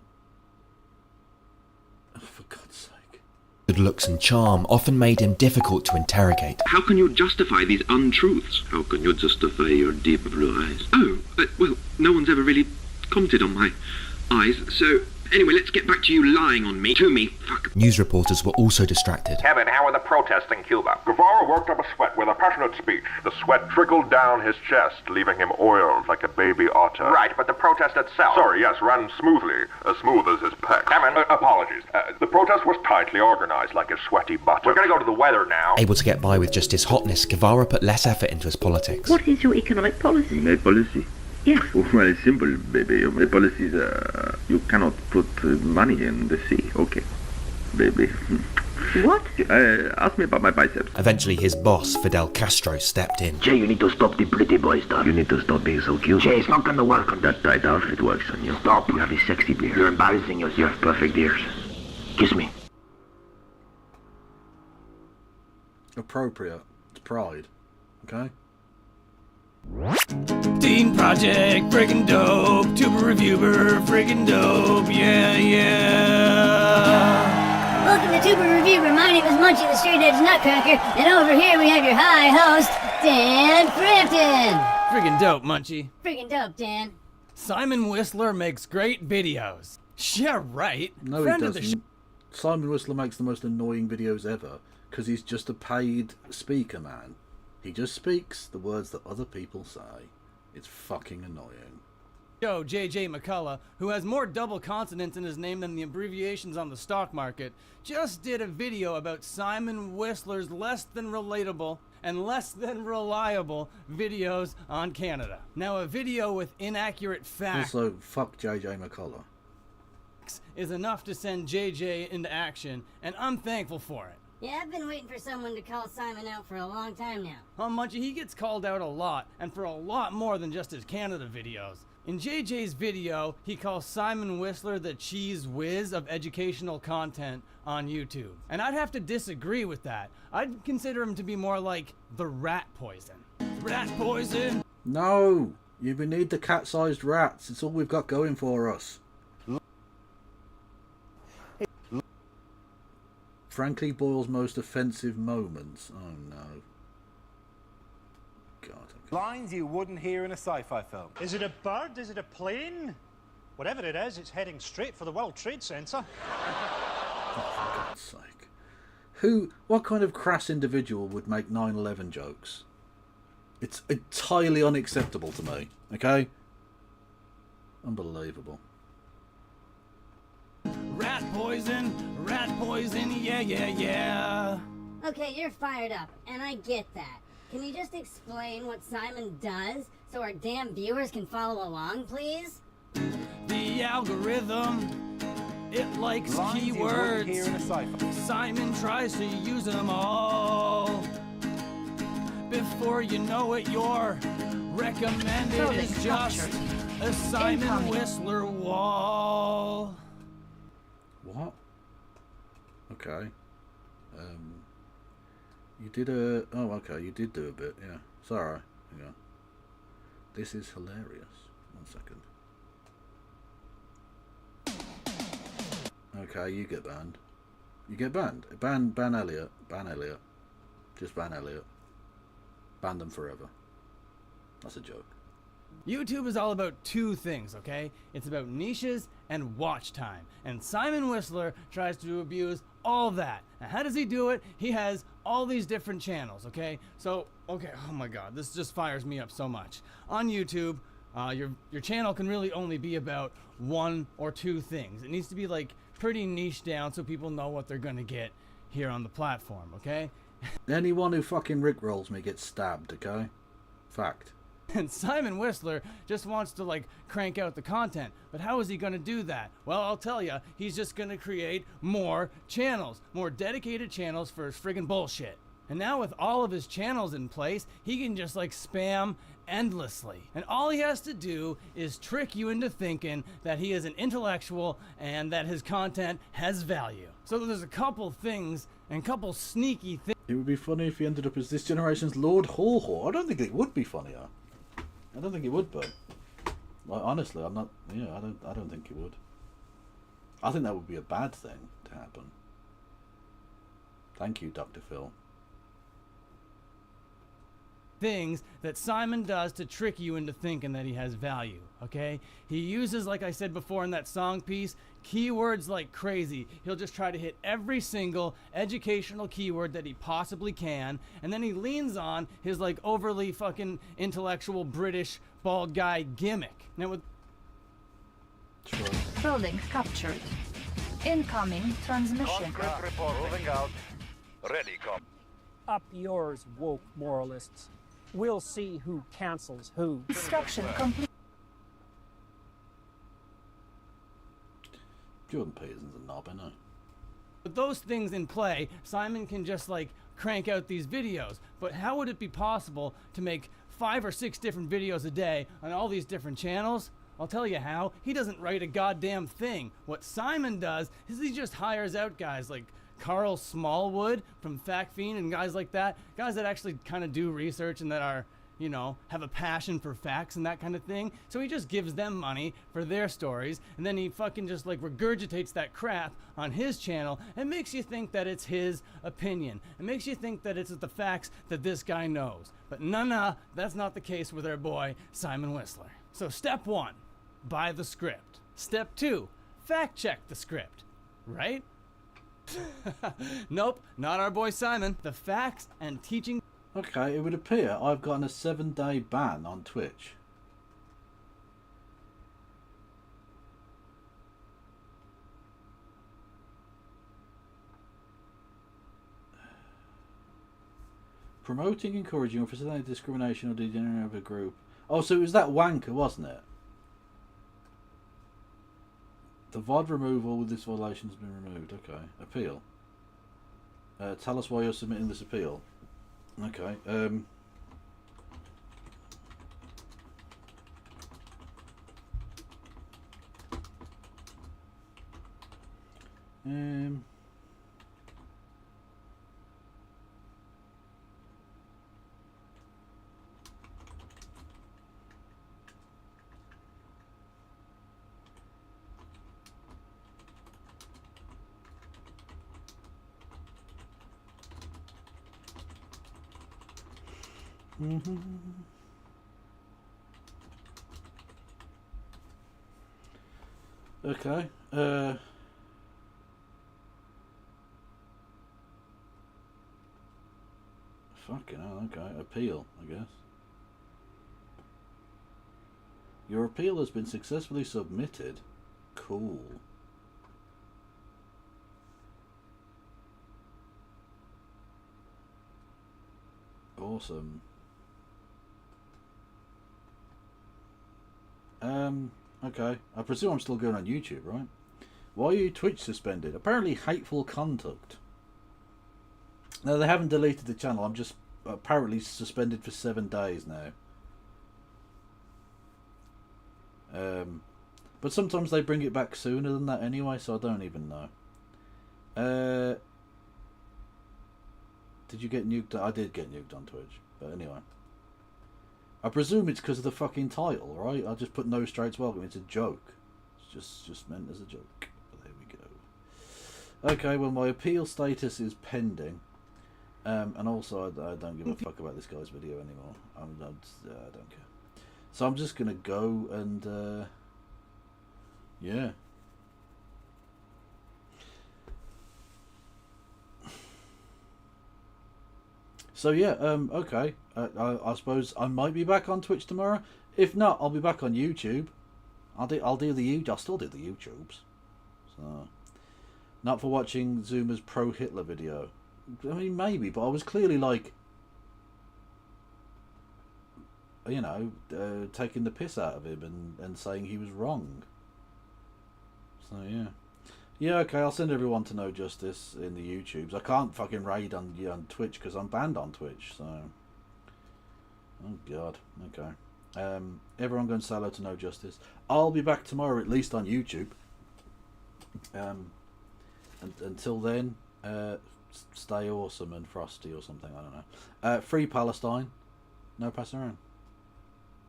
Oh, for God's sake. Good looks and charm often made him difficult to interrogate. How can you justify these untruths? How can you justify your deep blue eyes? Oh, well, no one's ever really commented on my eyes, so anyway, let's get back to you lying on me. To me, fuck. News reporters were also distracted. Kevin, how are the protests in Cuba? Guevara worked up a sweat with a passionate speech. The sweat trickled down his chest, leaving him oiled like a baby otter. Right, but the protest itself... Sorry, yes, ran smoothly. As smooth as his pecs. Kevin, apologies. The protest was tightly organized, like his sweaty butt. We're gonna go to the weather now. Able to get by with just his hotness, Guevara put less effort into his politics. What is your economic policy? My policy? Yes. Well, it's simple, baby. My policy is, you cannot put money in the sea. Okay, baby. What? Ask me about my biceps. Eventually, his boss, Fidel Castro, stepped in. Jay, you need to stop the pretty boy stuff. You need to stop being so cute. Jay, it's not gonna work on that tight outfit works on you. Stop. You have a sexy beard. You're embarrassing yourself. You have perfect ears. Kiss me. Appropriate. It's pride. Okay? Team Project Friggin' Dope. Tuber Reviewer Friggin' Dope. Yeah. Welcome to Tuber Reviewer. My name is Munchie the Straight Edge Nutcracker, and over here we have your high host, Dan Frampton. Friggin' dope, Munchie. Friggin' dope, Dan. Simon Whistler makes great videos. Yeah, right. No, Friend he of the doesn't. Simon Whistler makes the most annoying videos ever, because he's just a paid speaker, man. He just speaks the words that other people say. It's fucking annoying. Joe J.J. McCullough, who has more double consonants in his name than the abbreviations on the stock market, just did a video about Simon Whistler's less than relatable and less than reliable videos on Canada. Now, a video with inaccurate facts Also, fuck JJ McCullough. is enough to send JJ into action, and I'm thankful for it. Yeah, I've been waiting for someone to call Simon out for a long time now. Oh, Munchie, he gets called out a lot, and for a lot more than just his Canada videos. In JJ's video, he calls Simon Whistler the cheese whiz of educational content on YouTube. And I'd have to disagree with that. I'd consider him to be more like the rat poison. Rat poison? No! We need the cat-sized rats. It's all we've got going for us. Frankly, Boyle's most offensive moments. Oh no. God. Lines you wouldn't hear in a sci-fi film. Is it a bird? Is it a plane? Whatever it is, it's heading straight for the World Trade Center. For God's sake. What kind of crass individual would make 9/11 jokes? It's entirely unacceptable to me, okay? Unbelievable. Rat poison, yeah. Okay, you're fired up, and I get that. Can you just explain what Simon does so our damn viewers can follow along, please? The algorithm, it likes Lines you wouldn't hear in a keywords. sci-fi. Simon tries to use them all. Before you know it, your recommended Totally is just captured. a Simon Incoming. Whistler wall. What? Okay. You did a... Oh, okay, you did do a bit, yeah. Sorry. Hang on. This is hilarious. 1 second. Okay, you get banned. You get banned. Ban Elliot. Ban Elliot. Just ban Elliot. Ban them forever. That's a joke. YouTube is all about two things, okay? It's about niches and watch time. And Simon Whistler tries to abuse all that. And how does he do it? He has all these different channels, okay? So, okay, oh my god, this just fires me up so much. On YouTube, your channel can really only be about one or two things. It needs to be like pretty niche down so people know what they're gonna get here on the platform, okay? Anyone who fucking rickrolls me gets stabbed, okay? Fact. And Simon Whistler just wants to like crank out the content. But how is he going to do that? Well, I'll tell you, he's just going to create more channels, more dedicated channels for his friggin' bullshit. And now with all of his channels in place, he can just like spam endlessly. And all he has to do is trick you into thinking that he is an intellectual and that his content has value. So there's a couple things and couple sneaky things. It would be funny if he ended up as this generation's Lord Haw-Haw. I don't think it would be funnier. I don't think it would be. Like, honestly, I'm not. Yeah, I don't think it would. I think that would be a bad thing to happen. Thank you, Dr. Phil. Things that Simon does to trick you into thinking that he has value, okay? He uses, like I said before in that song piece, keywords like crazy. He'll just try to hit every single educational keyword that he possibly can, and then he leans on his like overly fucking intellectual British bald guy gimmick. Now with Building captured. Incoming transmission. report. Moving out. Ready, cop. Up yours, woke moralists. We'll see who cancels who. Instruction complete. Jordan Peterson's a knob, isn't he? With those things in play, Simon can just like crank out these videos. But how would it be possible to make 5 or 6 different videos a day on all these different channels? I'll tell you how. He doesn't write a goddamn thing. What Simon does is he just hires out guys like Carl Smallwood from Fact Fiend and guys like that. Guys that actually kind of do research and that are, you know, have a passion for facts and that kind of thing. So he just gives them money for their stories, and then he fucking just like regurgitates that crap on his channel and makes you think that it's his opinion. It makes you think that it's the facts that this guy knows. But nah, that's not the case with our boy Simon Whistler. So step 1, buy the script. Step 2, fact check the script. Right? Nope, not our boy Simon. The facts and teaching. Okay, it would appear I've gotten a 7-day ban on Twitch. Promoting, encouraging, or facilitating discrimination or degeneration of a group. Oh, so it was that wanker, wasn't it? The VOD removal with this violation has been removed. Okay. Appeal. Tell us why you're submitting this appeal. Okay. Okay. Fucking hell, okay. Appeal, I guess. Your appeal has been successfully submitted. Cool. Awesome. Okay. I presume I'm still going on YouTube, right? Why are you Twitch suspended? Apparently hateful conduct. No, they haven't deleted the channel. I'm just apparently suspended for 7 days now. But sometimes they bring it back sooner than that anyway, so I don't even know. Did you get nuked? I did get nuked on Twitch, but anyway. I presume it's because of the fucking title, right? I just put No Straits Welcome. It's a joke. It's just meant as a joke. But there we go. Okay, well, my appeal status is pending. And also, I don't give a fuck about this guy's video anymore. I don't care. So I'm just going to go and, yeah. So yeah, okay. I suppose I might be back on Twitch tomorrow. If not, I'll be back on YouTube. I'll still do the YouTubes. So, not for watching Zoomer's pro Hitler video. I mean, maybe, but I was clearly like, you know, taking the piss out of him and saying he was wrong. So yeah. Yeah, okay, I'll send everyone to No Justice in the YouTubes. I can't fucking raid on Twitch because I'm banned on Twitch, so... Oh, God. Okay. Everyone go and say hello to No Justice. I'll be back tomorrow, at least on YouTube. And until then, stay awesome and frosty or something, I don't know. Free Palestine. No passing around.